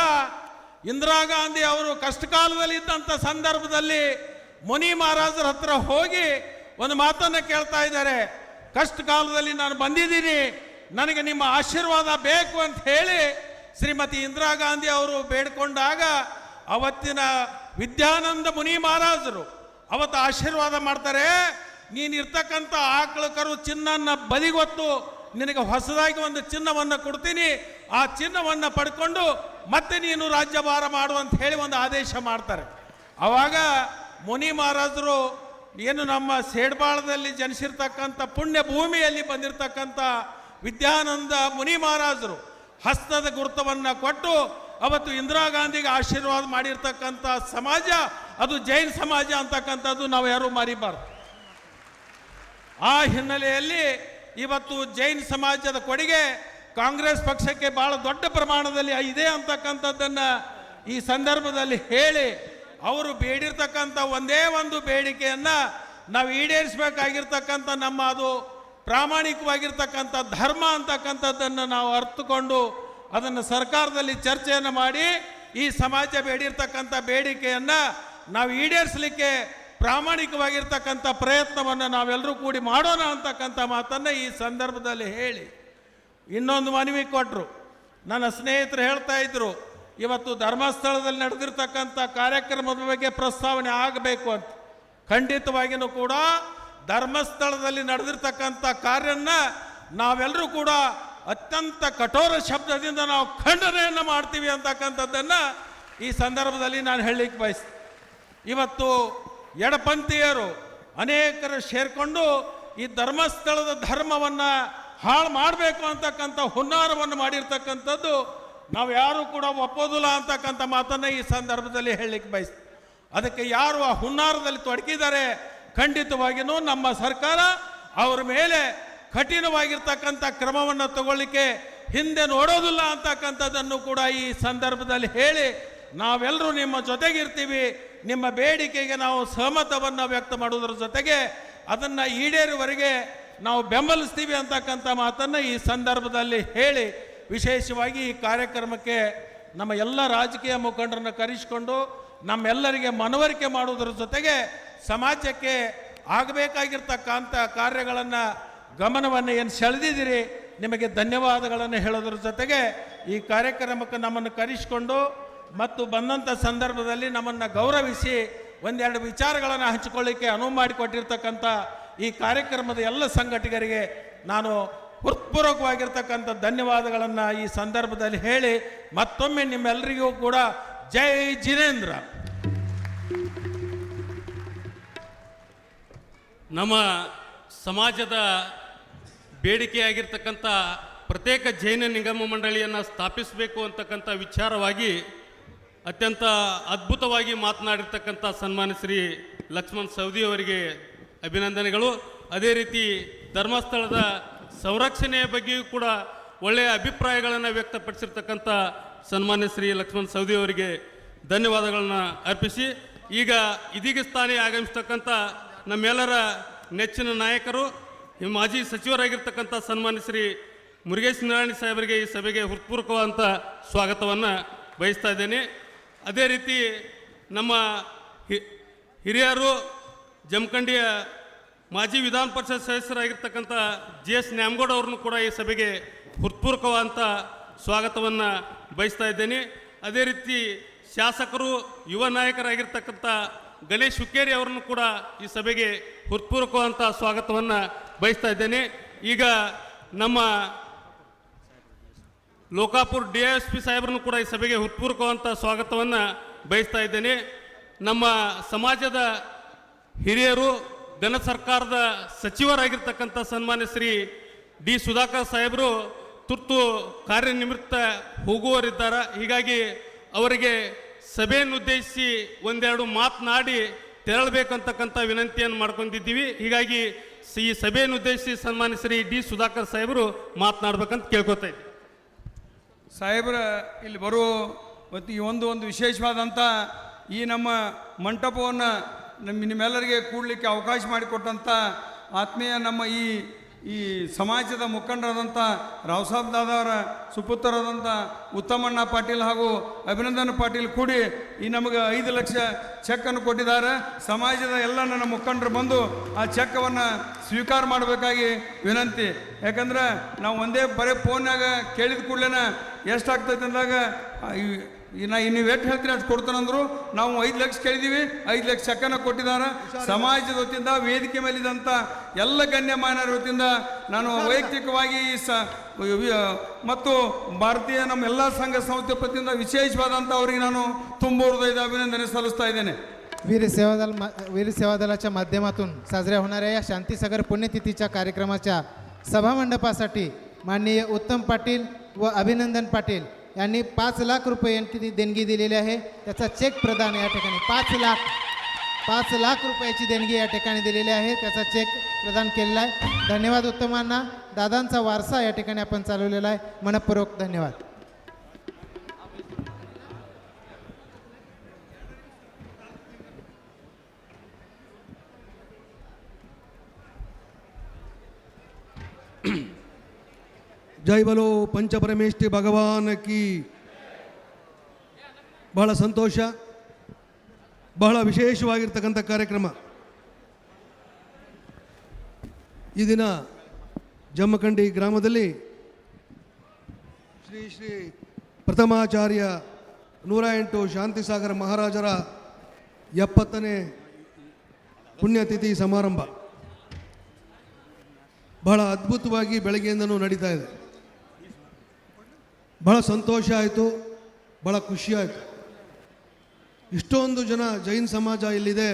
S5: ಇಂದಿರಾ ಗಾಂಧಿ ಅವರು ಕಷ್ಟಕಾಲದಲ್ಲಿ ಇದ್ದಂಥ ಸಂದರ್ಭದಲ್ಲಿ ಮುನಿ ಮಹಾರಾಜರ ಹತ್ರ ಹೋಗಿ ಒಂದು ಮಾತನ್ನು ಕೇಳ್ತಾ ಇದ್ದಾರೆ. ಕಷ್ಟ ಕಾಲದಲ್ಲಿ ನಾನು ಬಂದಿದ್ದೀನಿ, ನನಗೆ ನಿಮ್ಮ ಆಶೀರ್ವಾದ ಬೇಕು ಅಂತ ಹೇಳಿ ಶ್ರೀಮತಿ ಇಂದಿರಾ ಗಾಂಧಿ ಅವರು ಬೇಡ್ಕೊಂಡಾಗ ಅವತ್ತಿನ ವಿದ್ಯಾನಂದ ಮುನಿ ಮಹಾರಾಜರು ಅವತ್ತು ಆಶೀರ್ವಾದ ಮಾಡ್ತಾರೆ. ನೀನಿರ್ತಕ್ಕಂಥ ಆಕಳು ಕರು ಚಿನ್ನನ್ನು ಬದಿಗೊತ್ತು ನಿನಗೆ ಹೊಸದಾಗಿ ಒಂದು ಚಿನ್ನವನ್ನು ಕೊಡ್ತೀನಿ, ಆ ಚಿನ್ನವನ್ನು ಪಡ್ಕೊಂಡು ಮತ್ತೆ ನೀನು ರಾಜ್ಯಭಾರ ಮಾಡು ಅಂತ ಹೇಳಿ ಒಂದು ಆದೇಶ ಮಾಡ್ತಾರೆ. ಆವಾಗ ಮುನಿ ಮಹಾರಾಜರು ಏನು ನಮ್ಮ ಸೇಡ್ಬಾಳದಲ್ಲಿ ಜನಿಸಿರ್ತಕ್ಕಂಥ ಪುಣ್ಯ ಭೂಮಿಯಲ್ಲಿ ಬಂದಿರತಕ್ಕಂಥ ವಿದ್ಯಾನಂದ ಮುನಿ ಮಹಾರಾಜರು ಹಸ್ತದ ಗುರುತವನ್ನು ಕೊಟ್ಟು ಅವತ್ತು ಇಂದಿರಾ ಗಾಂಧಿಗೆ ಆಶೀರ್ವಾದ ಮಾಡಿರ್ತಕ್ಕಂಥ ಸಮಾಜ ಅದು ಜೈನ್ ಸಮಾಜ ಅಂತಕ್ಕಂಥದ್ದು ನಾವು ಯಾರೂ ಮರಿಬಾರ್ದು. ಆ ಹಿನ್ನೆಲೆಯಲ್ಲಿ ಇವತ್ತು ಜೈನ್ ಸಮಾಜದ ಕೊಡುಗೆ ಕಾಂಗ್ರೆಸ್ ಪಕ್ಷಕ್ಕೆ ಬಹಳ ದೊಡ್ಡ ಪ್ರಮಾಣದಲ್ಲಿ ಇದೆ ಅಂತಕ್ಕಂಥದ್ದನ್ನು ಈ ಸಂದರ್ಭದಲ್ಲಿ ಹೇಳಿ ಅವರು ಬೇಡಿರ್ತಕ್ಕಂಥ ಒಂದೇ ಒಂದು ಬೇಡಿಕೆಯನ್ನು ನಾವು ಈಡೇರಿಸಬೇಕಾಗಿರ್ತಕ್ಕಂಥ ನಮ್ಮ ಅದು ಪ್ರಾಮಾಣಿಕವಾಗಿರ್ತಕ್ಕಂಥ ಧರ್ಮ ಅಂತಕ್ಕಂಥದ್ದನ್ನು ನಾವು ಅರ್ಥಕೊಂಡು ಅದನ್ನು ಸರ್ಕಾರದಲ್ಲಿ ಚರ್ಚೆಯನ್ನು ಮಾಡಿ ಈ ಸಮಾಜ ಬೇಡಿರ್ತಕ್ಕಂಥ ಬೇಡಿಕೆಯನ್ನು ನಾವು ಈಡೇರಿಸಲಿಕ್ಕೆ ಪ್ರಾಮಾಣಿಕವಾಗಿರ್ತಕ್ಕಂಥ ಪ್ರಯತ್ನವನ್ನು ನಾವೆಲ್ಲರೂ ಕೂಡಿ ಮಾಡೋಣ ಅಂತಕ್ಕಂಥ ಮಾತನ್ನು ಈ ಸಂದರ್ಭದಲ್ಲಿ ಹೇಳಿ ಇನ್ನೊಂದು ಮನವಿ ಕೊಟ್ಟರು. ನನ್ನ ಸ್ನೇಹಿತರು ಹೇಳ್ತಾ ಇದ್ರು, ಇವತ್ತು ಧರ್ಮಸ್ಥಳದಲ್ಲಿ ನಡೆದಿರ್ತಕ್ಕಂಥ ಕಾರ್ಯಕ್ರಮದ ಬಗ್ಗೆ ಪ್ರಸ್ತಾವನೆ ಆಗಬೇಕು ಅಂತ. ಖಂಡಿತವಾಗಿಯೂ ಕೂಡ ಧರ್ಮಸ್ಥಳದಲ್ಲಿ ನಡೆದಿರ್ತಕ್ಕಂಥ ಕಾರ್ಯನ ನಾವೆಲ್ಲರೂ ಕೂಡ ಅತ್ಯಂತ ಕಠೋರ ಶಬ್ದದಿಂದ ನಾವು ಖಂಡನೆಯನ್ನು ಮಾಡ್ತೀವಿ ಅಂತಕ್ಕಂಥದ್ದನ್ನು ಈ ಸಂದರ್ಭದಲ್ಲಿ ನಾನು ಹೇಳಲಿಕ್ಕೆ ಬಯಸ್ತೀನಿ. ಇವತ್ತು ಎಡಪಂಥೀಯರು ಅನೇಕರು ಸೇರಿಕೊಂಡು ಈ ಧರ್ಮಸ್ಥಳದ ಧರ್ಮವನ್ನು ಹಾಳು ಮಾಡಬೇಕು ಅಂತಕ್ಕಂಥ ಹುನ್ನಾರವನ್ನು ಮಾಡಿರ್ತಕ್ಕಂಥದ್ದು ನಾವು ಯಾರೂ ಕೂಡ ಒಪ್ಪೋದಿಲ್ಲ ಅಂತಕ್ಕಂಥ ಮಾತನ್ನು ಈ ಸಂದರ್ಭದಲ್ಲಿ ಹೇಳಲಿಕ್ಕೆ ಬಯಸ್ತೀವಿ. ಅದಕ್ಕೆ ಯಾರು ಆ ಹುನ್ನಾರದಲ್ಲಿ ತೊಡಗಿದ್ದಾರೆ ಖಂಡಿತವಾಗಿಯೂ ನಮ್ಮ ಸರ್ಕಾರ ಅವರ ಮೇಲೆ ಕಠಿಣವಾಗಿರ್ತಕ್ಕಂಥ ಕ್ರಮವನ್ನು ತಗೊಳ್ಳಿಕ್ಕೆ ಹಿಂದೆ ನೋಡೋದಿಲ್ಲ ಅಂತಕ್ಕಂಥದ್ದನ್ನು ಕೂಡ ಈ ಸಂದರ್ಭದಲ್ಲಿ ಹೇಳಿ ನಾವೆಲ್ಲರೂ ನಿಮ್ಮ ಜೊತೆಗಿರ್ತೀವಿ. ನಿಮ್ಮ ಬೇಡಿಕೆಗೆ ನಾವು ಸಹಮತವನ್ನು ವ್ಯಕ್ತ ಮಾಡುವುದರ ಜೊತೆಗೆ ಅದನ್ನು ಈಡೇರುವವರೆಗೆ ನಾವು ಬೆಂಬಲಿಸ್ತೀವಿ ಅಂತಕ್ಕಂಥ ಮಾತನ್ನು ಈ ಸಂದರ್ಭದಲ್ಲಿ ಹೇಳಿ ವಿಶೇಷವಾಗಿ ಈ ಕಾರ್ಯಕ್ರಮಕ್ಕೆ ನಮ್ಮ ಎಲ್ಲ ರಾಜಕೀಯ ಮುಖಂಡರನ್ನು ಕರೆಸಿಕೊಂಡು ನಮ್ಮೆಲ್ಲರಿಗೆ ಮನವರಿಕೆ ಮಾಡುವುದರ ಜೊತೆಗೆ ಸಮಾಜಕ್ಕೆ ಆಗಬೇಕಾಗಿರ್ತಕ್ಕಂಥ ಕಾರ್ಯಗಳನ್ನು ಗಮನವನ್ನು ಏನು ಸೆಳೆದಿದ್ದೀರಿ ನಿಮಗೆ ಧನ್ಯವಾದಗಳನ್ನು ಹೇಳೋದ್ರ ಜೊತೆಗೆ ಈ ಕಾರ್ಯಕ್ರಮಕ್ಕೆ ನಮ್ಮನ್ನು ಕರೆಸಿಕೊಂಡು ಮತ್ತು ಬಂದಂಥ ಸಂದರ್ಭದಲ್ಲಿ ನಮ್ಮನ್ನು ಗೌರವಿಸಿ ಒಂದೆರಡು ವಿಚಾರಗಳನ್ನು ಹಂಚಿಕೊಳ್ಳಿಕ್ಕೆ ಅನುವು ಮಾಡಿಕೊಟ್ಟಿರ್ತಕ್ಕಂಥ ಈ ಕಾರ್ಯಕ್ರಮದ ಎಲ್ಲ ಸಂಘಟಕರಿಗೆ ನಾನು ಹೃತ್ಪೂರ್ವಕವಾಗಿರ್ತಕ್ಕಂಥ ಧನ್ಯವಾದಗಳನ್ನು ಈ ಸಂದರ್ಭದಲ್ಲಿ ಹೇಳಿ ಮತ್ತೊಮ್ಮೆ ನಿಮ್ಮೆಲ್ಲರಿಗೂ ಕೂಡ ಜೈ ಜಿನೇಂದ್ರ.
S8: ನಮ್ಮ ಸಮಾಜದ ಬೇಡಿಕೆಯಾಗಿರ್ತಕ್ಕಂಥ ಪ್ರತ್ಯೇಕ ಜೈನ ನಿಗಮ ಮಂಡಳಿಯನ್ನು ಸ್ಥಾಪಿಸಬೇಕು ಅಂತಕ್ಕಂಥ ವಿಚಾರವಾಗಿ ಅತ್ಯಂತ ಅದ್ಭುತವಾಗಿ ಮಾತನಾಡಿರ್ತಕ್ಕಂಥ ಸನ್ಮಾನ್ಯ ಶ್ರೀ ಲಕ್ಷ್ಮಣ್ ಸವದಿ ಅವರಿಗೆ ಅಭಿನಂದನೆಗಳು. ಅದೇ ರೀತಿ ಧರ್ಮಸ್ಥಳದ ಸಂರಕ್ಷಣೆಯ ಬಗ್ಗೆಯೂ ಕೂಡ ಒಳ್ಳೆಯ ಅಭಿಪ್ರಾಯಗಳನ್ನು ವ್ಯಕ್ತಪಡಿಸಿರ್ತಕ್ಕಂಥ ಸನ್ಮಾನ್ಯ ಶ್ರೀ ಲಕ್ಷ್ಮಣ್ ಸವದಿ ಅವರಿಗೆ ಧನ್ಯವಾದಗಳನ್ನು ಅರ್ಪಿಸಿ ಈಗ ಇದೀಗ ಸ್ಥಾನ ಆಗಮಿಸ್ತಕ್ಕಂಥ ನಮ್ಮೆಲ್ಲರ ನೆಚ್ಚಿನ ನಾಯಕರು ಮಾಜಿ ಸಚಿವರಾಗಿರ್ತಕ್ಕಂಥ ಸನ್ಮಾನ್ಯ ಶ್ರೀ ಮುರುಗೇಶ್ ನಾರಾಯಣ ಸಾಹೇಬರಿಗೆ ಈ ಸಭೆಗೆ ಹೃತ್ಪೂರ್ವಕವಾದಂಥ ಸ್ವಾಗತವನ್ನು ಬಯಸ್ತಾ ಇದ್ದೇನೆ. ಅದೇ ರೀತಿ ನಮ್ಮ ಹಿರಿಯರು ಜಮಖಂಡಿಯ ಮಾಜಿ ವಿಧಾನ ಪರಿಷತ್ ಸದಸ್ಯರಾಗಿರ್ತಕ್ಕಂಥ GS ನ್ಯಾಮಗೌಡ ಅವ್ರನ್ನು ಕೂಡ ಈ ಸಭೆಗೆ ಹೃತ್ಪೂರ್ವಕವಾದಂಥ ಸ್ವಾಗತವನ್ನು ಬಯಸ್ತಾ ಇದ್ದೇನೆ. ಅದೇ ರೀತಿ ಶಾಸಕರು ಯುವ ನಾಯಕರಾಗಿರ್ತಕ್ಕಂಥ ಗಣೇಶ್ ಹುಕ್ಕೇರಿ ಅವರನ್ನು ಕೂಡ ಈ ಸಭೆಗೆ ಹೃತ್ಪೂರ್ವಕವಾದಂಥ ಸ್ವಾಗತವನ್ನು ಬಯಸ್ತಾ ಇದ್ದೇನೆ. ಈಗ ನಮ್ಮ ಲೋಕಾಪುರ್ DSP ಸಾಹೇಬರನ್ನು ಕೂಡ ಈ ಸಭೆಗೆ ಹೃತ್ಪೂರ್ವಕವಾದಂಥ ಸ್ವಾಗತವನ್ನು ಬಯಸ್ತಾ ಇದ್ದೇನೆ. ನಮ್ಮ ಸಮಾಜದ ಹಿರಿಯರು ಘನ ಸರ್ಕಾರದ ಸಚಿವರಾಗಿರ್ತಕ್ಕಂಥ ಸನ್ಮಾನ್ಯ ಶ್ರೀ D ಸುಧಾಕರ್ ಸಾಹೇಬರು ತುರ್ತು ಕಾರ್ಯನಿಮಿತ್ತ ಹೋಗುವವರಿದ್ದಾರೆ. ಹೀಗಾಗಿ ಅವರಿಗೆ ಸಭೆಯನ್ನು ಉದ್ದೇಶಿಸಿ ಒಂದೆರಡು ಮಾತನಾಡಿ ತೆರಳಬೇಕಂತಕ್ಕಂಥ ವಿನಂತಿಯನ್ನು ಮಾಡ್ಕೊಂಡಿದ್ದೀವಿ. ಹೀಗಾಗಿ ಈ ಸಭೆಯನ್ನು ಉದ್ದೇಶಿಸಿ ಸನ್ಮಾನ್ಯ ಶ್ರೀ D ಸುಧಾಕರ್ ಸಾಹೇಬರು ಮಾತನಾಡ್ಬೇಕಂತ ಕೇಳ್ಕೊತಾ ಇದ್ದೀವಿ.
S5: ಸಾಹೇಬ್ರ ಇಲ್ಲಿ ಬರುವ ಮತ್ತು ಈ ಒಂದು ವಿಶೇಷವಾದಂಥ ಈ ನಮ್ಮ ಮಂಟಪವನ್ನು ನಿಮ್ಮೆಲ್ಲರಿಗೆ ಕೂಡಲಿಕ್ಕೆ ಅವಕಾಶ ಮಾಡಿಕೊಟ್ಟಂಥ ಆತ್ಮೀಯ ನಮ್ಮ ಈ ಸಮಾಜದ ಮುಖಂಡರಾದಂಥ ರಾವ್ ಸಾಬ್ ದಾದಾವರ ಸುಪುತ್ರರಾದಂಥ ಉತ್ತಮಣ್ಣ ಪಾಟೀಲ್ ಹಾಗೂ ಅಭಿನಂದನ್ ಪಾಟೀಲ್ ಕೂಡಿ ಈ ನಮಗೆ 5 ಲಕ್ಷ ಚೆಕ್ಕನ್ನು ಕೊಟ್ಟಿದ್ದಾರೆ. ಸಮಾಜದ ಎಲ್ಲ ನನ್ನ ಮುಖಂಡರು ಬಂದು ಆ ಚೆಕ್ಕವನ್ನು ಸ್ವೀಕಾರ ಮಾಡಬೇಕಾಗಿ ವಿನಂತಿ. ಯಾಕಂದ್ರೆ ನಾವು ಒಂದೇ ಬರೀ ಫೋನ್ಯಾಗ ಕೇಳಿದ ಕೂಡಲೇ ಎಷ್ಟಾಗ್ತೈತೆ ಅಂದಾಗ ನೀವು ಎಷ್ಟು ಹೇಳ್ತೀರಿ ಅಷ್ಟು ಕೊಡ್ತಾನಂದ್ರು. ನಾವು 5 ಲಕ್ಷ ಕೇಳಿದ್ದೀವಿ, 5 ಲಕ್ಷ ಚೆಕ್ಕನ್ನು ಕೊಟ್ಟಿದ್ದಾರೆ. ಸಮಾಜದ ವತಿಯಿಂದ ವೇದಿಕೆ ಮೇಲಿದ್ದಂಥ ಎಲ್ಲ ಗಣ್ಯಮಾನ್ಯರ ವತಿಯಿಂದ ನಾನು ವೈಯಕ್ತಿಕವಾಗಿ ಮತ್ತು ಭಾರತೀಯ ನಮ್ಮ ಎಲ್ಲ ಸಂಘ ಸಂಸ್ಥೆ ವತಿಯಿಂದ ವಿಶೇಷವಾದಂಥ ಅವರಿಗೆ ನಾನು ತುಂಬ ಹೃದಯದ अभिनंदने सಲ್ಲಿಸ್ತಾ ಇದ್ದೇನೆ.
S6: वीर सेवा दलाच्या माध्यमातून साजऱ्या होणाऱ्या या शांतीसागर पुण्यतिथीच्या कार्यक्रमाच्या सभामंडपासाठी माननीय उत्तम पाटील व अभिनंदन पाटील यांनी 5 लाख रुपये यांची देणगी दिलेली आहे. त्याचा चेक प्रदान या ठिकाणी 5 लाख रुपयाची देणगी या ठिकाणी दिलेली आहे. त्याचा चेक प्रदान केलेला आहे. धन्यवाद उत्तमांना. दादांचा वारसा या ठिकाणी आपण चालवलेला आहे. मनपूर्वक धन्यवाद.
S14: ಜೈ ಬಲೋ ಪಂಚಪರಮೇಷ್ಠಿ ಭಗವಾನ್ ಕಿ. ಬಹಳ ಸಂತೋಷ, ಬಹಳ ವಿಶೇಷವಾಗಿರ್ತಕ್ಕಂಥ ಕಾರ್ಯಕ್ರಮ. ಈ ದಿನ ಜಮ್ಮಖಂಡಿ ಗ್ರಾಮದಲ್ಲಿ ಶ್ರೀ ಶ್ರೀ ಪ್ರಥಮಾಚಾರ್ಯ 108 ಶಾಂತಿಸಾಗರ ಮಹಾರಾಜರ 70ನೇ ಪುಣ್ಯತಿಥಿ ಸಮಾರಂಭ ಬಹಳ ಅದ್ಭುತವಾಗಿ ಬೆಳಗ್ಗೆಯಿಂದನೂ ನಡೀತಾ ಇದೆ. ಬಹಳ ಸಂತೋಷ ಆಯಿತು, ಬಹಳ ಖುಷಿಯಾಯಿತು. ಇಷ್ಟೊಂದು ಜನ ಜೈನ್ ಸಮಾಜ ಇಲ್ಲಿದೆ.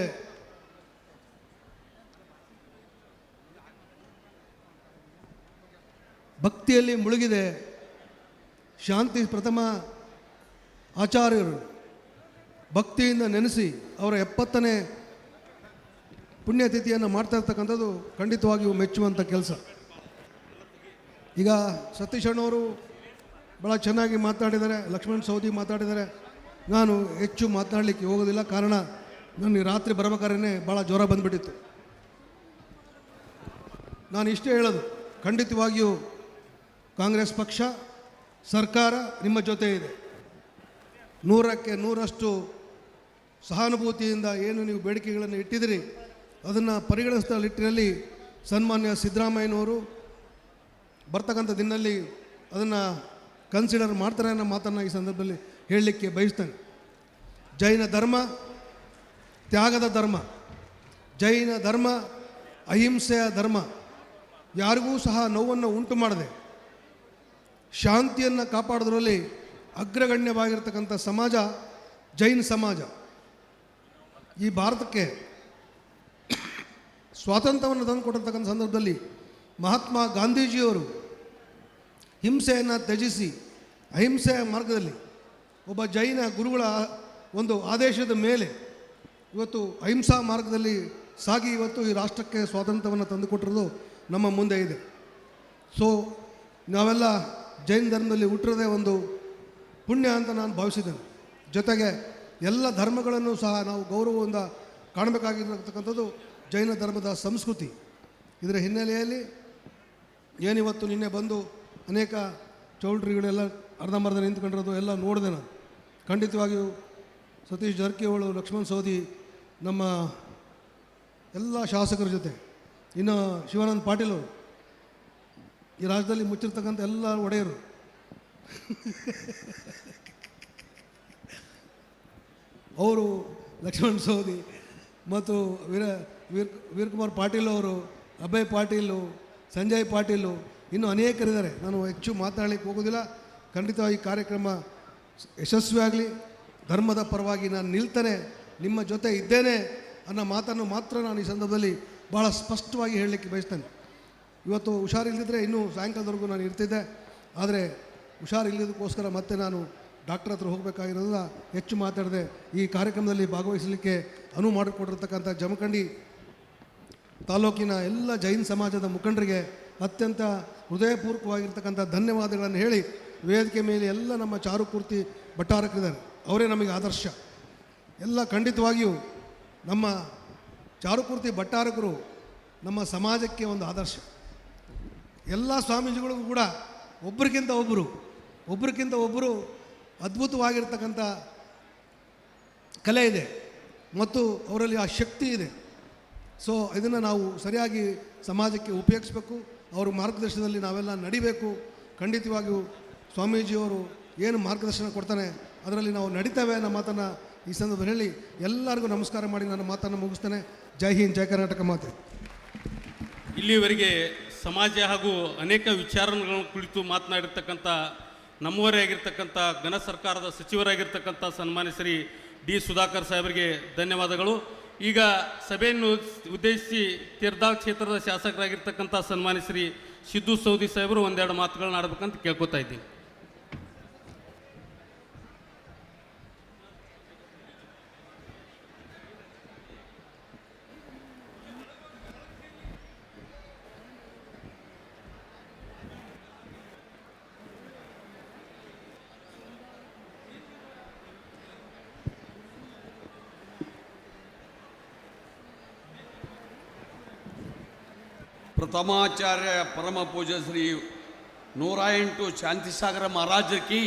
S14: ಭಕ್ತಿಯಲ್ಲಿ ಮುಳುಗಿದೆ. ಶಾಂತಿ ಪ್ರಥಮ ಆಚಾರ್ಯರು ಭಕ್ತಿಯಿಂದ ನೆನೆಸಿ ಅವರ 70ನೇ ಪುಣ್ಯತಿಥಿಯನ್ನು ಮಾಡ್ತಾ ಇರ್ತಕ್ಕಂಥದ್ದು ಖಂಡಿತವಾಗಿಯೂ ಮೆಚ್ಚುವಂಥ ಕೆಲಸ. ಈಗ ಸತೀಶ್ ಅಣ್ಣವರು ಭಾಳ ಚೆನ್ನಾಗಿ ಮಾತಾಡಿದ್ದಾರೆ, ಲಕ್ಷ್ಮಣ್ ಸವದಿ ಮಾತಾಡಿದ್ದಾರೆ. ನಾನು ಹೆಚ್ಚು ಮಾತನಾಡಲಿಕ್ಕೆ ಹೋಗೋದಿಲ್ಲ, ಕಾರಣ ನನಗೆ ರಾತ್ರಿ ಬರ್ಬೇಕಾದ್ರೆ ಭಾಳ ಜ್ವರ ಬಂದುಬಿಟ್ಟಿತ್ತು. ನಾನು ಇಷ್ಟೇ ಹೇಳೋದು, ಖಂಡಿತವಾಗಿಯೂ ಕಾಂಗ್ರೆಸ್ ಪಕ್ಷ ಸರ್ಕಾರ ನಿಮ್ಮ ಜೊತೆ ಇದೆ. 100ಕ್ಕೆ 100ರಷ್ಟು ಸಹಾನುಭೂತಿಯಿಂದ ಏನು ನೀವು ಬೇಡಿಕೆಗಳನ್ನು ಇಟ್ಟಿದ್ದೀರಿ ಅದನ್ನು ಪರಿಗಣಿಸಿದ ನಿಟ್ಟಿನಲ್ಲಿ ಸನ್ಮಾನ್ಯ ಸಿದ್ದರಾಮಯ್ಯನವರು ಬರ್ತಕ್ಕಂಥ ದಿನದಲ್ಲಿ ಅದನ್ನು ಕನ್ಸಿಡರ್ ಮಾಡ್ತಾರೆ ಅನ್ನೋ ಮಾತನ್ನು ಈ ಸಂದರ್ಭದಲ್ಲಿ ಹೇಳಲಿಕ್ಕೆ ಬಯಸ್ತೇನೆ. ಜೈನ ಧರ್ಮ ತ್ಯಾಗದ ಧರ್ಮ. ಜೈನ ಧರ್ಮ ಅಹಿಂಸೆಯ ಧರ್ಮ. ಯಾರಿಗೂ ಸಹ ನೋವನ್ನು ಉಂಟು ಮಾಡದೆ ಶಾಂತಿಯನ್ನು ಕಾಪಾಡೋದ್ರಲ್ಲಿ ಅಗ್ರಗಣ್ಯವಾಗಿರ್ತಕ್ಕಂಥ ಸಮಾಜ ಜೈನ್ ಸಮಾಜ. ಈ ಭಾರತಕ್ಕೆ ಸ್ವಾತಂತ್ರ್ಯವನ್ನು ತಂದು ಕೊಟ್ಟಿರ್ತಕ್ಕಂಥ ಸಂದರ್ಭದಲ್ಲಿ ಮಹಾತ್ಮ ಗಾಂಧೀಜಿಯವರು ಹಿಂಸೆಯನ್ನು ತ್ಯಜಿಸಿ ಅಹಿಂಸೆಯ ಮಾರ್ಗದಲ್ಲಿ ಒಬ್ಬ ಜೈನ ಗುರುಗಳ ಒಂದು ಆದೇಶದ ಮೇಲೆ ಇವತ್ತು ಅಹಿಂಸಾ ಮಾರ್ಗದಲ್ಲಿ ಸಾಗಿ ಇವತ್ತು ಈ ರಾಷ್ಟ್ರಕ್ಕೆ ಸ್ವಾತಂತ್ರ್ಯವನ್ನು ತಂದುಕೊಟ್ಟಿರೋದು ನಮ್ಮ ಮುಂದೆ ಇದೆ. ಸೊ ನಾವೆಲ್ಲ ಜೈನ ಧರ್ಮದಲ್ಲಿ ಹುಟ್ಟಿರೋದೇ ಒಂದು ಪುಣ್ಯ ಅಂತ ನಾನು ಭಾವಿಸಿದ್ದೇನೆ. ಜೊತೆಗೆ ಎಲ್ಲ ಧರ್ಮಗಳನ್ನು ಸಹ ನಾವು ಗೌರವದಿಂದ ಕಾಣಬೇಕಾಗಿರತಕ್ಕಂಥದ್ದು ಜೈನ ಧರ್ಮದ ಸಂಸ್ಕೃತಿ. ಇದರ ಹಿನ್ನೆಲೆಯಲ್ಲಿ ಏನಿವತ್ತು ನಿನ್ನೆ ಬಂದು ಅನೇಕ ಚೌಲ್ಟ್ರಿಗಳೆಲ್ಲ ಅರ್ಧಂಬರ್ಧ ನಿಂತ್ಕೊಂಡಿರೋದು ಎಲ್ಲ ನೋಡಿದೆ ನಾನು. ಖಂಡಿತವಾಗಿಯೂ ಸತೀಶ್ ಜಾರಕಿಹೊಳಿ, ಲಕ್ಷ್ಮಣ್ ಸವದಿ, ನಮ್ಮ ಎಲ್ಲ ಶಾಸಕರ ಜೊತೆ, ಇನ್ನು ಶಿವಾನಂದ ಪಾಟೀಲ್ ಅವರು, ಈ ರಾಜ್ಯದಲ್ಲಿ ಮುಚ್ಚಿರ್ತಕ್ಕಂಥ ಎಲ್ಲ ಒಡೆಯರು, ಅವರು ಲಕ್ಷ್ಮಣ್ ಸವದಿ ಮತ್ತು ವೀರಕುಮಾರ್ ಪಾಟೀಲ್ ಅವರು, ಅಭಯ್ ಪಾಟೀಲು, ಸಂಜಯ್ ಪಾಟೀಲು, ಇನ್ನೂ ಅನೇಕರಿದ್ದಾರೆ. ನಾನು ಹೆಚ್ಚು ಮಾತಾಡಲಿಕ್ಕೆ ಹೋಗೋದಿಲ್ಲ. ಖಂಡಿತವಾಗಿ ಕಾರ್ಯಕ್ರಮ ಯಶಸ್ವಿಯಾಗಲಿ. ಧರ್ಮದ ಪರವಾಗಿ ನಾನು ನಿಲ್ತೇನೆ, ನಿಮ್ಮ ಜೊತೆ ಇದ್ದೇನೆ ಅನ್ನೋ ಮಾತನ್ನು ಮಾತ್ರ ನಾನು ಈ ಸಂದರ್ಭದಲ್ಲಿ ಭಾಳ ಸ್ಪಷ್ಟವಾಗಿ ಹೇಳಲಿಕ್ಕೆ ಬಯಸ್ತೇನೆ. ಇವತ್ತು ಹುಷಾರಿಲ್ಲದಿದ್ದರೆ ಇನ್ನೂ ಸಾಯಂಕಾಲದವರೆಗೂ ನಾನು ಇರ್ತಿದ್ದೆ. ಆದರೆ ಹುಷಾರಿಲ್ಲದಕ್ಕೋಸ್ಕರ ಮತ್ತೆ ನಾನು ಡಾಕ್ಟರ್ ಹತ್ರ ಹೋಗಬೇಕಾಗಿರೋದ್ರಿಂದ ಹೆಚ್ಚು ಮಾತಾಡದೆ ಈ ಕಾರ್ಯಕ್ರಮದಲ್ಲಿ ಭಾಗವಹಿಸಲಿಕ್ಕೆ ಅನುವು ಮಾಡಿಕೊಟ್ಟಿರ್ತಕ್ಕಂಥ ಜಮಖಂಡಿ ತಾಲೂಕಿನ ಎಲ್ಲ ಜೈನ್ ಸಮಾಜದ ಮುಖಂಡರಿಗೆ ಅತ್ಯಂತ ಹೃದಯಪೂರ್ವಕವಾಗಿರ್ತಕ್ಕಂಥ ಧನ್ಯವಾದಗಳನ್ನು ಹೇಳಿ, ವೇದಿಕೆ ಮೇಲೆ ಎಲ್ಲ ನಮ್ಮ ಚಾರುಕೂರ್ತಿ ಭಟ್ಟಾರಕರಿದ್ದಾರೆ, ಅವರೇ ನಮಗೆ ಆದರ್ಶ. ಎಲ್ಲ ಖಂಡಿತವಾಗಿಯೂ ನಮ್ಮ ಚಾರುಕೂರ್ತಿ ಭಟ್ಟಾರಕರು ನಮ್ಮ ಸಮಾಜಕ್ಕೆ ಒಂದು ಆದರ್ಶ. ಎಲ್ಲ ಸ್ವಾಮೀಜಿಗಳಿಗೂ ಕೂಡ ಒಬ್ಬರಿಗಿಂತ ಒಬ್ಬರು ಅದ್ಭುತವಾಗಿರ್ತಕ್ಕಂಥ ಕಲೆ ಇದೆ ಮತ್ತು ಅವರಲ್ಲಿ ಆ ಶಕ್ತಿ ಇದೆ. ಸೊ ಇದನ್ನು ನಾವು ಸರಿಯಾಗಿ ಸಮಾಜಕ್ಕೆ ಉಪಯೋಗಿಸಬೇಕು. ಅವರ ಮಾರ್ಗದರ್ಶನದಲ್ಲಿ ನಾವೆಲ್ಲ ನಡಿಬೇಕು. ಖಂಡಿತವಾಗಿಯೂ ಸ್ವಾಮೀಜಿಯವರು ಏನು ಮಾರ್ಗದರ್ಶನ ಕೊಡ್ತಾನೆ ಅದರಲ್ಲಿ ನಾವು ನಡೀತೇವೆ ಅನ್ನೋ ಮಾತನ್ನು ಈ ಸಂದರ್ಭದಲ್ಲಿ ಹೇಳಿ ಎಲ್ಲರಿಗೂ ನಮಸ್ಕಾರ ಮಾಡಿ ನನ್ನ ಮಾತನ್ನು ಮುಗಿಸ್ತೇನೆ. ಜೈ ಹಿಂದ್, ಜೈ ಕರ್ನಾಟಕ ಮಾತೆ.
S8: ಇಲ್ಲಿವರೆಗೆ ಸಮಾಜ ಹಾಗೂ ಅನೇಕ ವಿಚಾರಗಳ ಕುರಿತು ಮಾತನಾಡಿರ್ತಕ್ಕಂಥ ನಮ್ಮವರೇ ಆಗಿರ್ತಕ್ಕಂಥ ಘನ ಸರ್ಕಾರದ ಸಚಿವರಾಗಿರ್ತಕ್ಕಂಥ ಸನ್ಮಾನ್ಯ ಶ್ರೀ ಡಿ ಸುಧಾಕರ್ ಸಾಹೇಬರಿಗೆ ಧನ್ಯವಾದಗಳು. ಈಗ ಸಭೆಯನ್ನು ಉದ್ದೇಶಿಸಿ ತೀರ್ಧಾಳ್ ಕ್ಷೇತ್ರದ ಶಾಸಕರಾಗಿರ್ತಕ್ಕಂಥ ಸನ್ಮಾನ್ಯ ಶ್ರೀ ಸಿದ್ದು ಸೌದಿ ಸಾಹೇಬರು ಒಂದೆರಡು ಮಾತುಗಳನ್ನ ಆಡಬೇಕಂತ ಕೇಳ್ಕೊತಾ ಇದ್ದೀನಿ.
S15: ಪ್ರಥಮಾಚಾರ್ಯ ಪರಮ ಪೂಜ್ಯ ಶ್ರೀ
S10: 108 ಶಾಂತಿಸಾಗರ ಮಹಾರಾಜಕಿ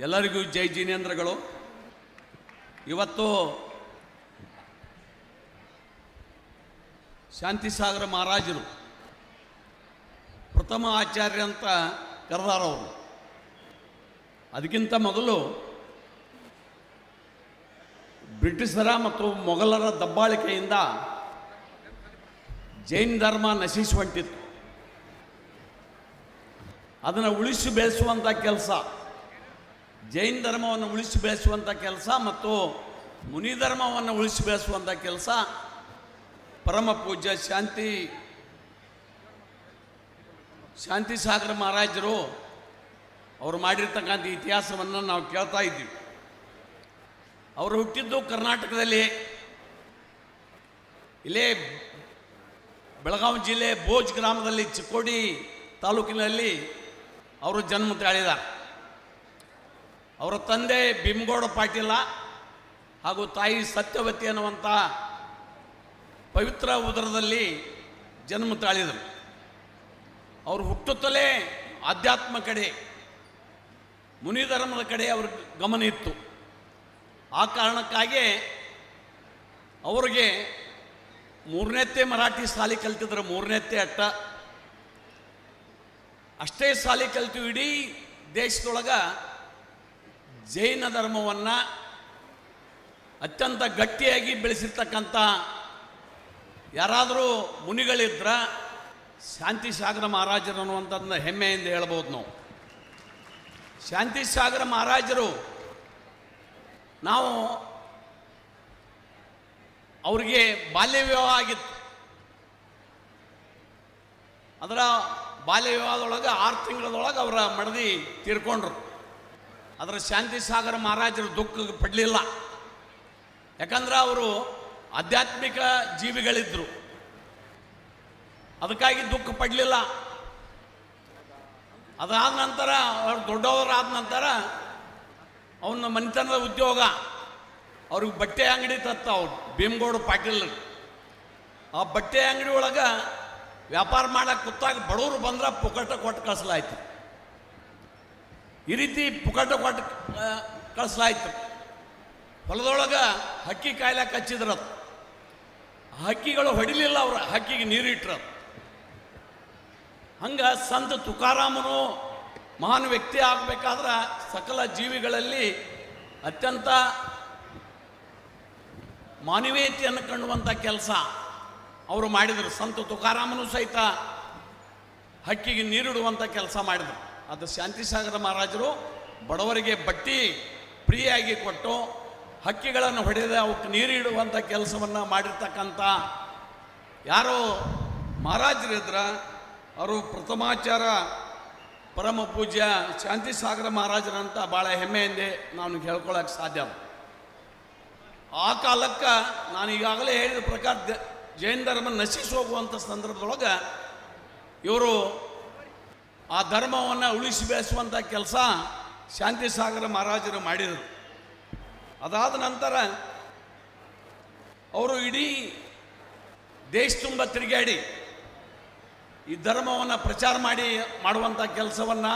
S10: ಎಲ್ಲರಿಗೂ ಜೈ ಜಿನೇಂದ್ರಗಳು. ಇವತ್ತು ಶಾಂತಿಸಾಗರ ಮಹಾರಾಜರು ಪ್ರಥಮ ಆಚಾರ್ಯ ಅಂತ ಕರೆದಾರವರು. ಅದಕ್ಕಿಂತ ಮೊದಲು ಬ್ರಿಟಿಷರ ಮತ್ತು ಮೊಘಲರ ದಬ್ಬಾಳಿಕೆಯಿಂದ ಜೈನ ಧರ್ಮ ನಶಿಸಿ ಹೊಂಟಿತ್ತು. ಅದನ್ನು ಉಳಿಸಿ ಬೆಳೆಸುವಂಥ ಕೆಲಸ, ಜೈನ ಧರ್ಮವನ್ನು ಉಳಿಸಿ ಬೆಳೆಸುವಂಥ ಕೆಲಸ ಮತ್ತು ಮುನಿ ಧರ್ಮವನ್ನು ಉಳಿಸಿ ಬೆಳೆಸುವಂಥ ಕೆಲಸ ಪರಮ ಪೂಜ್ಯ ಶಾಂತಿಸಾಗರ ಮಹಾರಾಜರು ಅವರು ಮಾಡಿರ್ತಕ್ಕಂಥ ಇತಿಹಾಸವನ್ನು ನಾವು ಕೇಳ್ತಾ ಇದ್ದೀವಿ. ಅವರು ಹುಟ್ಟಿದ್ದು ಕರ್ನಾಟಕದಲ್ಲಿ, ಇಲ್ಲೇ ಬೆಳಗಾವಿ ಜಿಲ್ಲೆ ಬೋಜ್ ಗ್ರಾಮದಲ್ಲಿ, ಚಿಕ್ಕೋಡಿ ತಾಲೂಕಿನಲ್ಲಿ ಅವರು ಜನ್ಮ ತಾಳಿದ್ದಾರೆ. ಅವರ ತಂದೆ ಭೀಮಗೌಡ ಪಾಟೀಲ ಹಾಗೂ ತಾಯಿ ಸತ್ಯವತಿ ಅನ್ನುವಂಥ ಪವಿತ್ರ ಉದರದಲ್ಲಿ ಜನ್ಮ ತಾಳಿದರು. ಅವರು ಹುಟ್ಟುತ್ತಲೇ ಆಧ್ಯಾತ್ಮ ಕಡೆ, ಮುನಿ ಧರ್ಮದ ಕಡೆ ಅವ್ರ ಗಮನ ಇತ್ತು. ಆ ಕಾರಣಕ್ಕಾಗಿ ಅವ್ರಿಗೆ 3ನೇತ್ತೆ ಮರಾಠಿ ಶಾಲೆ ಕಲ್ತಿದ್ರು. 3ನೇತ್ತೆ ಅಷ್ಟೇ ಶಾಲೆ ಕಲಿತು ಇಡೀ ದೇಶದೊಳಗೆ ಜೈನ ಧರ್ಮವನ್ನು ಅತ್ಯಂತ ಗಟ್ಟಿಯಾಗಿ ಬೆಳೆಸಿರ್ತಕ್ಕಂಥ ಯಾರಾದರೂ ಮುನಿಗಳಿದ್ರ ಶಾಂತಿಸಾಗರ ಮಹಾರಾಜರು ಅನ್ನುವಂಥದ್ದನ್ನ ಹೆಮ್ಮೆಯಿಂದ ಹೇಳ್ಬೋದು ನಾವು. ಶಾಂತಿಸಾಗರ ಮಹಾರಾಜರು, ನಾವು ಅವರಿಗೆ ಬಾಲ್ಯ ವಿವಾಹ ಆಗಿತ್ತು. ಅದರ ಬಾಲ್ಯ ವಿವಾಹದೊಳಗೆ 6 ತಿಂಗಳದೊಳಗೆ ಅವರ ಮಡದಿ ತೀರ್ಕೊಂಡ್ರು. ಅದರ ಶಾಂತಿಸಾಗರ ಮಹಾರಾಜರು ದುಃಖ ಪಡಲಿಲ್ಲ. ಯಾಕಂದ್ರೆ ಅವರು ಆಧ್ಯಾತ್ಮಿಕ ಜೀವಿಗಳಿದ್ದರು, ಅದಕ್ಕಾಗಿ ದುಃಖ ಪಡಲಿಲ್ಲ. ಅದಾದ ನಂತರ ಅವರು ದೊಡ್ಡವರಾದ ನಂತರ ಅವನ ಮನೆತನದ ಉದ್ಯೋಗ, ಅವ್ರಿಗೆ ಬಟ್ಟೆ ಅಂಗಡಿ ತತ್ತ ಅವ್ರು ಭೀಮಗೌಡ ಪಾಟೀಲ್. ಆ ಬಟ್ಟೆ ಅಂಗಡಿ ಒಳಗೆ ವ್ಯಾಪಾರ ಮಾಡಕ್ಕೆ ಕೂತಾಗ ಬಡವರು ಬಂದ್ರೆ ಪುಕಟ ಕೊಟ್ಟು ಕಳಿಸ್ಲಾಯ್ತು. ಈ ರೀತಿ ಪುಕಟ ಕೊಟ್ಟು ಕಳಿಸ್ಲಾಯ್ತು. ಹೊಲದೊಳಗೆ ಹಕ್ಕಿ ಕಾಯ್ಲಾಕ ಹಚ್ಚಿದ್ರ, ಹಕ್ಕಿಗಳು ಹೊಡಿಲಿಲ್ಲ, ಅವ್ರ ಹಕ್ಕಿಗೆ ನೀರಿಟ್ರ. ಹಂಗೆ ಸಂತ ತುಕಾರಾಮನು ಮಹಾನ್ ವ್ಯಕ್ತಿ ಆಗಬೇಕಾದ್ರೆ ಸಕಲ ಜೀವಿಗಳಲ್ಲಿ ಅತ್ಯಂತ ಮಾನವೀಯತೆಯನ್ನು ಕಾಣುವಂಥ ಕೆಲಸ ಅವರು ಮಾಡಿದರು. ಸಂತ ತುಕಾರಾಮನು ಸಹಿತ ಹಕ್ಕಿಗೆ ನೀರಿಡುವಂಥ ಕೆಲಸ ಮಾಡಿದರು. ಅದು ಶಾಂತಿಸಾಗರ ಮಹಾರಾಜರು ಬಡವರಿಗೆ ಬಟ್ಟಿ ಫ್ರೀಯಾಗಿ ಕೊಟ್ಟು ಹಕ್ಕಿಗಳನ್ನು ಹೊಡೆದ ಅವಕ್ಕೆ ನೀರಿಡುವಂಥ ಕೆಲಸವನ್ನು ಮಾಡಿರ್ತಕ್ಕಂಥ ಯಾರೋ ಮಹಾರಾಜರಿದ್ರ ಅವರು ಪ್ರಥಮಾಚಾರ ಪರಮ ಪೂಜ್ಯ ಶಾಂತಿಸಾಗರ ಮಹಾರಾಜರಂತ ಭಾಳ ಹೆಮ್ಮೆಯಿಂದ ನಾನು ಹೇಳ್ಕೊಳ್ಳೋಕೆ ಸಾಧ್ಯ. ಆ ಕಾಲಕ್ಕೆ ನಾನು ಈಗಾಗಲೇ ಹೇಳಿದ ಪ್ರಕಾರ ಜೈನ ಧರ್ಮ ನಶಿಸಿ ಹೋಗುವಂಥ ಸಂದರ್ಭದೊಳಗೆ ಇವರು ಆ ಧರ್ಮವನ್ನು ಉಳಿಸಿ ಬೆಳೆಸುವಂಥ ಕೆಲಸ ಶಾಂತಿಸಾಗರ ಮಹಾರಾಜರು ಮಾಡಿದರು. ಅದಾದ ನಂತರ ಅವರು ಇಡೀ ದೇಶ ತುಂಬ ತಿರುಗಾಡಿ ಈ ಧರ್ಮವನ್ನು ಪ್ರಚಾರ ಮಾಡುವಂಥ ಕೆಲಸವನ್ನು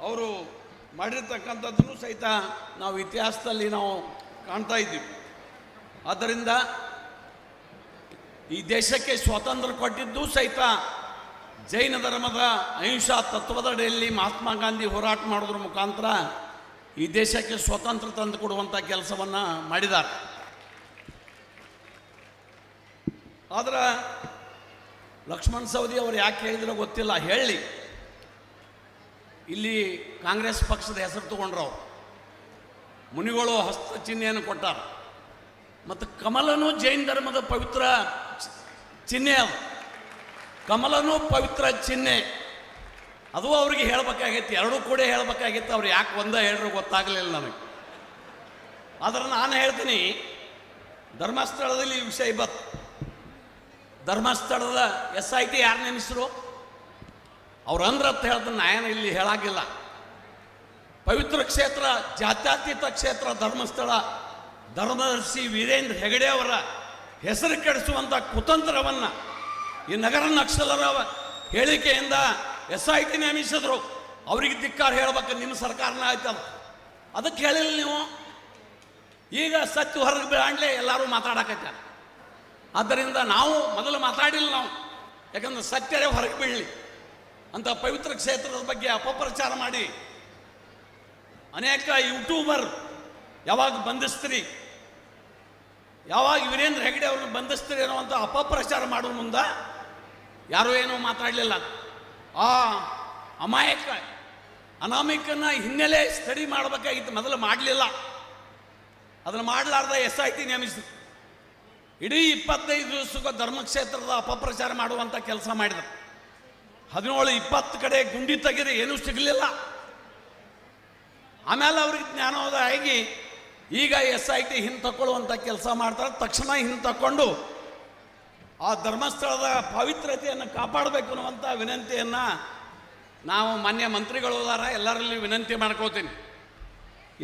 S10: ಅವರು ಮಾಡಿರ್ತಕ್ಕಂಥದ್ದನ್ನು ಸಹಿತ ನಾವು ಇತಿಹಾಸದಲ್ಲಿ ನಾವು ಕಾಣ್ತಾ ಇದ್ದೀವಿ. ಆದ್ದರಿಂದ ಈ ದೇಶಕ್ಕೆ ಸ್ವಾತಂತ್ರ್ಯ ಕೊಟ್ಟಿದ್ದು ಸಹಿತ ಜೈನ ಧರ್ಮದ ಅಹಿಂಸಾ ತತ್ವದಡಿಯಲ್ಲಿ ಮಹಾತ್ಮ ಗಾಂಧಿ ಹೋರಾಟ ಮಾಡೋದ್ರ ಮುಖಾಂತರ ಈ ದೇಶಕ್ಕೆ ಸ್ವಾತಂತ್ರ್ಯ ತಂದು ಕೊಡುವಂಥ ಕೆಲಸವನ್ನು ಮಾಡಿದ್ದಾರೆ. ಆದ್ರೆ ಲಕ್ಷ್ಮಣ ಸವದಿ ಅವರು ಯಾಕೆ ಹೇಳಿದ್ರೋ ಗೊತ್ತಿಲ್ಲ, ಹೇಳಿ ಇಲ್ಲಿ ಕಾಂಗ್ರೆಸ್ ಪಕ್ಷದ ಹೆಸರು ತಗೊಂಡ್ರು. ಅವರು ಮುನಿಗಳು ಹಸ್ತ ಚಿಹ್ನೆಯನ್ನು ಕೊಟ್ಟಾರ. ಮತ್ತು ಕಮಲನು ಜೈನ ಧರ್ಮದ ಪವಿತ್ರ ಚಿಹ್ನೆ, ಅದು ಕಮಲನು ಪವಿತ್ರ ಚಿಹ್ನೆ. ಅದು ಅವ್ರಿಗೆ ಹೇಳ್ಬೇಕಾಗೈತಿ, ಎರಡೂ ಕೂಡ ಹೇಳ್ಬೇಕಾಗಿತ್ತು. ಅವ್ರು ಯಾಕೆ ಒಂದೇ ಹೇಳ್ರು ಗೊತ್ತಾಗಲಿಲ್ಲ ನನಗೆ. ಆದರೆ ನಾನು ಹೇಳ್ತೀನಿ, ಧರ್ಮಸ್ಥಳದಲ್ಲಿ ಈ ವಿಷಯ ಬತ್ತು. ಧರ್ಮಸ್ಥಳದ SIT ಯಾರು ನೇಮಿಸರು? ಅವ್ರು ಅಂದ್ರತ್ತ ಹೇಳ್ತಾನೆ, ನಾನು ಇಲ್ಲಿ ಹೇಳಾಗಿಲ್ಲ. ಪವಿತ್ರ ಕ್ಷೇತ್ರ, ಜಾತ್ಯತೀತ ಕ್ಷೇತ್ರ ಧರ್ಮಸ್ಥಳ ಧರ್ಮದರ್ಶಿ ವೀರೇಂದ್ರ ಹೆಗಡೆ ಅವರ ಹೆಸರು ಕೆಡಿಸುವಂಥ ಕುತಂತ್ರವನ್ನು ಈ ನಗರ ನಕ್ಸಲರ
S15: ಹೇಳಿಕೆಯಿಂದ SIT ನೇಮಿಸಿದ್ರು. ಅವ್ರಿಗೆ ಧಿಕ್ಕಾರ ಹೇಳ್ಬೇಕು, ನಿಮ್ಮ ಸರ್ಕಾರನ ಆಯ್ತದ. ಅದಕ್ಕೆ ಹೇಳಿಲ್ಲ ನೀವು. ಈಗ ಸತ್ಯ ಹೊರಗೆ ಬೀಳಾಂಡ್ಲೆ ಎಲ್ಲರೂ ಮಾತಾಡಕತ್ತಾರೆ. ಆದ್ದರಿಂದ ನಾವು ಮೊದಲು ಮಾತಾಡಿಲ್ಲ ನಾವು, ಯಾಕಂದ್ರೆ ಸತ್ಯರೇ ಹೊರಗೆ ಬೀಳಲಿ ಅಂತ ಪವಿತ್ರ ಕ್ಷೇತ್ರದ ಬಗ್ಗೆ ಅಪಪ್ರಚಾರ ಮಾಡಿ ಅನೇಕ ಯೂಟ್ಯೂಬರ್ ಯಾವಾಗ ಬಂಧಿಸ್ತೀರಿ, ಯಾವಾಗ ವೀರೇಂದ್ರ ಹೆಗಡೆ ಅವ್ರನ್ನ ಬಂಧಿಸ್ತೀರಿ ಅನ್ನುವಂಥ ಅಪಪ್ರಚಾರ ಮಾಡುವ ಮುಂದೆ ಯಾರೂ ಏನೂ ಮಾತಾಡಲಿಲ್ಲ. ಆ ಅಮಾಯಕ ಅನಾಮಿಕನ ಹಿನ್ನೆಲೆ ಸ್ಟಡಿ ಮಾಡಬೇಕಾಗಿತ್ತು, ಮೊದಲು ಮಾಡಲಿಲ್ಲ. ಅದನ್ನು ಮಾಡಲಾರ್ದ SIT ನೇಮಿಸಿದ್ರು. ಇಡೀ 25 ದಿವಸಕ್ಕೆ ಧರ್ಮಕ್ಷೇತ್ರದ ಅಪಪ್ರಚಾರ ಮಾಡುವಂಥ ಕೆಲಸ ಮಾಡಿದರು. 17-20 ಕಡೆ ಗುಂಡಿ ತೆಗೆದು ಏನೂ ಸಿಗಲಿಲ್ಲ. ಆಮೇಲೆ ಅವ್ರಿಗೆ ಜ್ಞಾನೋದಯ ಆಗಿ ಈಗ SIT ಹಿಂದೆ ತಗೊಳ್ಳುವಂಥ ಕೆಲಸ ಮಾಡ್ತಾರೆ. ತಕ್ಷಣ ಹಿಂದೆ ತಕ್ಕೊಂಡು ಆ ಧರ್ಮಸ್ಥಳದ ಪವಿತ್ರತೆಯನ್ನು ಕಾಪಾಡಬೇಕು ಅನ್ನುವಂಥ ವಿನಂತಿಯನ್ನು ನಾವು ಮಾನ್ಯ ಮಂತ್ರಿಗಳು ಹೋದಾರ ಎಲ್ಲರಲ್ಲಿ ವಿನಂತಿ ಮಾಡ್ಕೋತೀನಿ.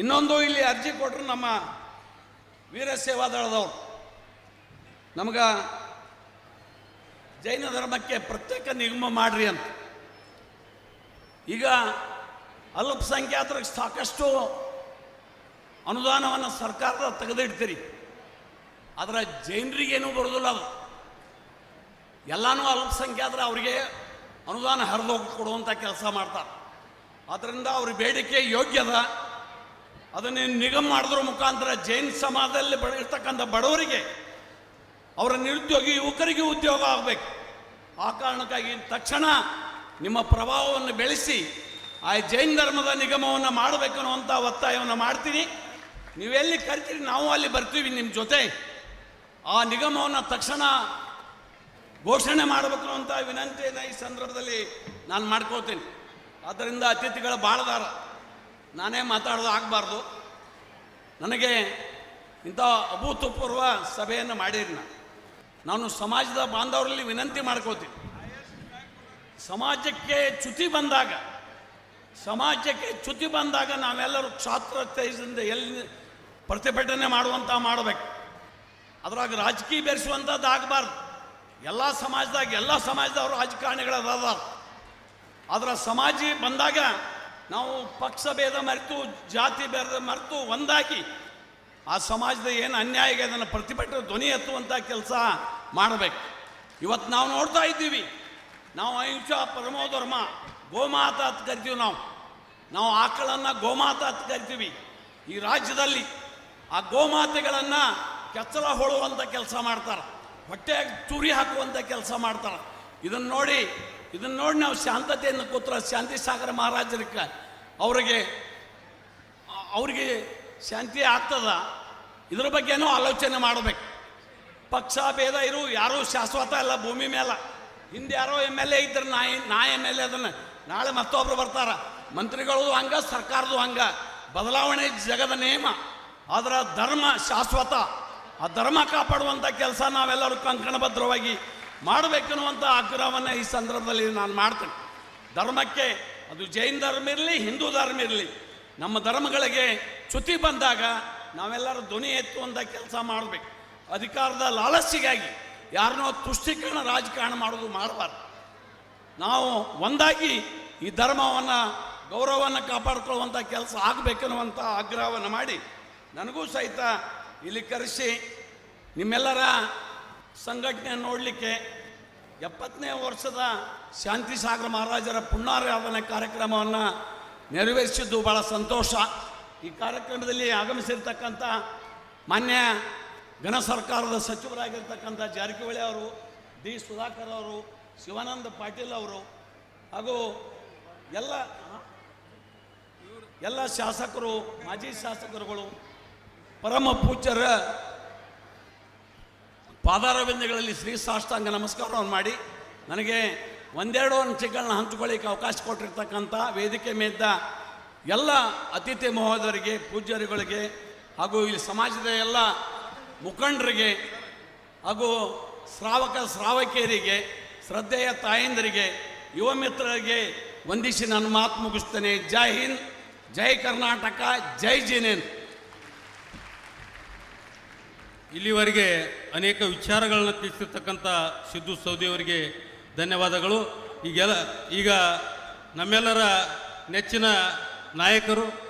S15: ಇನ್ನೊಂದು ಇಲ್ಲಿ ಅರ್ಜಿ ಕೊಟ್ಟರು ನಮ್ಮ ವೀರ ಸೇವಾದಳದವರು, ನಮ್ಗೆ ಜೈನ ಧರ್ಮಕ್ಕೆ ಪ್ರತ್ಯೇಕ ನಿಗಮ ಮಾಡ್ರಿ ಅಂತ. ಈಗ ಅಲ್ಪಸಂಖ್ಯಾತರಿಗೆ ಸಾಕಷ್ಟು ಅನುದಾನವನ್ನು ಸರ್ಕಾರದ ತೆಗೆದಿಡ್ತೀರಿ, ಆದರೆ ಜೈನರಿಗೇನೂ ಬರೋದಿಲ್ಲ. ಅದು ಎಲ್ಲನೂ ಅಲ್ಪಸಂಖ್ಯಾತರು ಅವರಿಗೆ ಅನುದಾನ ಹರಿದೋಗಿ ಕೊಡುವಂಥ ಕೆಲಸ ಮಾಡ್ತಾರೆ. ಆದ್ದರಿಂದ ಅವ್ರ ಬೇಡಿಕೆ ಯೋಗ್ಯದ. ಅದನ್ನು ನಿಗಮ ಮಾಡೋದ್ರ ಮುಖಾಂತರ ಜೈನ ಸಮಾಜದಲ್ಲಿ ಇರ್ತಕ್ಕಂಥ ಬಡವರಿಗೆ, ಅವರ ನಿರುದ್ಯೋಗಿ ಯುವಕರಿಗೆ ಉದ್ಯೋಗ ಆಗಬೇಕು. ಆ ಕಾರಣಕ್ಕಾಗಿ ತಕ್ಷಣ ನಿಮ್ಮ ಪ್ರಭಾವವನ್ನು ಬೆಳೆಸಿ ಆ ಜೈನ ಧರ್ಮದ ನಿಗಮವನ್ನು ಮಾಡಬೇಕು ಅನ್ನುವಂಥ ಒತ್ತಾಯವನ್ನು ಮಾಡ್ತೀನಿ. ನೀವೆಲ್ಲಿ ಕರಿತೀರಿ ನಾವು ಅಲ್ಲಿ ಬರ್ತೀವಿ ನಿಮ್ಮ ಜೊತೆ. ಆ ನಿಗಮವನ್ನು ತಕ್ಷಣ ಘೋಷಣೆ ಮಾಡಬೇಕು ಅನ್ನುವಂಥ ವಿನಂತಿಯನ್ನು ಈ ಸಂದರ್ಭದಲ್ಲಿ ನಾನು ಮಾಡ್ಕೋತೀನಿ. ಆದ್ದರಿಂದ ಅತಿಥಿಗಳ ಬಾಳದಾರ, ನಾನೇ ಮಾತಾಡೋದು ಆಗಬಾರ್ದು. ನನಗೆ ಇಂಥ ಅಭೂತಪೂರ್ವ ಸಭೆಯನ್ನು ಮಾಡಿರಿ. ನಾನು ಸಮಾಜದ ಬಾಂಧವರಲ್ಲಿ ವಿನಂತಿ ಮಾಡ್ಕೋತೀನಿ. ಸಮಾಜಕ್ಕೆ ಚ್ಯುತಿ ಬಂದಾಗ ನಾವೆಲ್ಲರೂ ಕ್ಷಾತ್ರತೆಯಿಂದ ಎಲ್ಲಿ ಪ್ರತಿಭಟನೆ ಮಾಡುವಂಥ ಮಾಡಬೇಕು. ಅದ್ರಾಗ ರಾಜಕೀಯ ಬೆರೆಸುವಂಥದ್ದು ಆಗಬಾರ್ದು. ಎಲ್ಲ ಸಮಾಜದವರು ರಾಜಕಾರಣಿಗಳದಾದ. ಅದರ ಸಮಾಜ ಬಂದಾಗ ನಾವು ಪಕ್ಷ ಭೇದ ಮರೆತು, ಜಾತಿ ಭೇದ ಮರೆತು ಒಂದಾಗಿ ಆ ಸಮಾಜದ ಏನು ಅನ್ಯಾಯ ಇದೆ ಅದನ್ನು ಪ್ರತಿಭಟನೆ ಧ್ವನಿ ಎತ್ತುವಂಥ ಕೆಲಸ ಮಾಡಬೇಕು. ಇವತ್ತು ನಾವು ನೋಡ್ತಾ ಇದ್ದೀವಿ, ನಾವು ಅಹಿಂಸಾ ಪರಮೋ ಧರ್ಮ, ಗೋಮಾತ ಅಂತ ಕರಿತೀವಿ. ನಾವು ಆಕಳನ್ನು ಗೋಮಾತ ಅಂತ ಕರಿತೀವಿ. ಈ ರಾಜ್ಯದಲ್ಲಿ ಆ ಗೋಮಾತೆಗಳನ್ನು ಕೆಚ್ಚಲ ಹೊಳುವಂಥ ಕೆಲಸ ಮಾಡ್ತಾರೆ, ಹೊಟ್ಟೆಯಾಗಿ ಚೂರಿ ಹಾಕುವಂಥ ಕೆಲಸ ಮಾಡ್ತಾರೆ. ಇದನ್ನು ನೋಡಿ ನಾವು ಶಾಂತತೆಯನ್ನು ಕೂತ್ರ ಶಾಂತಿ ಸಾಗರ ಮಹಾರಾಜರಿಗೆ ಅವರಿಗೆ ಶಾಂತಿ ಆಗ್ತದ, ಇದ್ರ ಬಗ್ಗೆನೂ ಆಲೋಚನೆ ಮಾಡಬೇಕು. ಪಕ್ಷ ಭೇದ ಯಾರೂ ಶಾಶ್ವತ ಇಲ್ಲ ಭೂಮಿ ಮೇಲೆ. ಹಿಂದೆ ಯಾರೋ MLA ಇದ್ದರೆ ನಾ MLA ಅದನ್ನು ನಾಳೆ ಮತ್ತೊಬ್ರು ಬರ್ತಾರ. ಮಂತ್ರಿಗಳು ಹಂಗ, ಸರ್ಕಾರದು ಹಂಗ, ಬದಲಾವಣೆ ಜಗದ ನಿಯಮ. ಆದರೆ ಧರ್ಮ ಶಾಶ್ವತ. ಆ ಧರ್ಮ ಕಾಪಾಡುವಂಥ ಕೆಲಸ ನಾವೆಲ್ಲರೂ ಕಂಕಣಬದ್ಧವಾಗಿ ಮಾಡಬೇಕನ್ನುವಂಥ ಆಗ್ರಹವನ್ನು ಈ ಸಂದರ್ಭದಲ್ಲಿ ನಾನು ಮಾಡ್ತೇನೆ. ಧರ್ಮಕ್ಕೆ, ಅದು ಜೈನ ಧರ್ಮ ಇರಲಿ, ಹಿಂದೂ ಧರ್ಮ ಇರಲಿ, ನಮ್ಮ ಧರ್ಮಗಳಿಗೆ ಚ್ಯುತಿ ಬಂದಾಗ ನಾವೆಲ್ಲರೂ ಧ್ವನಿ ಎತ್ತುವಂಥ ಕೆಲಸ ಮಾಡಬೇಕು. ಅಧಿಕಾರದ ಲಾಲಸಿಗಾಗಿ ಯಾರನ್ನೋ ತುಷ್ಟೀಕರಣ ರಾಜಕಾರಣ ಮಾಡೋದು ಮಾಡಬಾರ್ದು. ನಾವು ಒಂದಾಗಿ ಈ ಧರ್ಮವನ್ನು, ಗೌರವವನ್ನು ಕಾಪಾಡಿಕೊಳ್ಳುವಂಥ ಕೆಲಸ ಆಗಬೇಕನ್ನುವಂಥ ಆಗ್ರಹವನ್ನು ಮಾಡಿ, ನನಗೂ ಸಹಿತ ಇಲ್ಲಿ ಕರೆಸಿ ನಿಮ್ಮೆಲ್ಲರ ಸಂಘಟನೆ ನೋಡಲಿಕ್ಕೆ 70ನೇ ವರ್ಷದ ಶಾಂತಿ ಸಾಗರ ಮಹಾರಾಜರ ಪುಣ್ಯಾರಾಧನೆ ಕಾರ್ಯಕ್ರಮವನ್ನು ನೆರವೇರಿಸಿದ್ದು ಭಾಳ ಸಂತೋಷ. ಈ ಕಾರ್ಯಕ್ರಮದಲ್ಲಿ ಆಗಮಿಸಿರ್ತಕ್ಕಂಥ ಮಾನ್ಯ ಘನ ಸರ್ಕಾರದ ಸಚಿವರಾಗಿರ್ತಕ್ಕಂಥ ಜಾರಕಿಹೊಳಿ ಅವರು, ಡಿ ಸುಧಾಕರ್ ಅವರು, ಶಿವಾನಂದ ಪಾಟೀಲ್ ಅವರು ಹಾಗೂ ಎಲ್ಲ ಶಾಸಕರು, ಮಾಜಿ ಶಾಸಕರುಗಳು, ಪರಮ ಪೂಜ್ಯರ ಪಾದಾರವಿಂದಗಳಲ್ಲಿ ಶ್ರೀ ಸಾಷ್ಟಾಂಗ ನಮಸ್ಕಾರವನ್ನು ಮಾಡಿ ನನಗೆ ಒಂದೆರಡು ಅಂಶಗಳನ್ನ ಹಂಚಿಕೊಳ್ಳಿಕ್ಕೆ ಅವಕಾಶ ಕೊಟ್ಟಿರ್ತಕ್ಕಂಥ ವೇದಿಕೆ ಮೇಲಿದ್ದ ಎಲ್ಲ ಅತಿಥಿ ಮಹೋದಯರಿಗೆ, ಪೂಜ್ಯರುಗಳಿಗೆ ಹಾಗೂ ಇಲ್ಲಿ ಸಮಾಜದ ಎಲ್ಲ ಮುಖಂಡರಿಗೆ ಹಾಗೂ ಶ್ರಾವಕಿಯರಿಗೆ, ಶ್ರದ್ಧೆಯ ತಾಯಂದರಿಗೆ, ಯುವ ಮಿತ್ರರಿಗೆ ವಂದಿಸಿ ನನ್ನ ಮಾತು ಮುಗಿಸ್ತೇನೆ. ಜೈ ಹಿಂದ್, ಜೈ ಕರ್ನಾಟಕ, ಜೈ ಜಿನೇಂದ್ರ.
S8: ಇಲ್ಲಿವರೆಗೆ ಅನೇಕ ವಿಚಾರಗಳನ್ನು ತಿಳಿಸಿರ್ತಕ್ಕಂಥ ಸಿದ್ದು ಸೌದಿ ಅವರಿಗೆ ಧನ್ಯವಾದಗಳು. ಈಗ ನಮ್ಮೆಲ್ಲರ ನೆಚ್ಚಿನ ನಾಯಕರು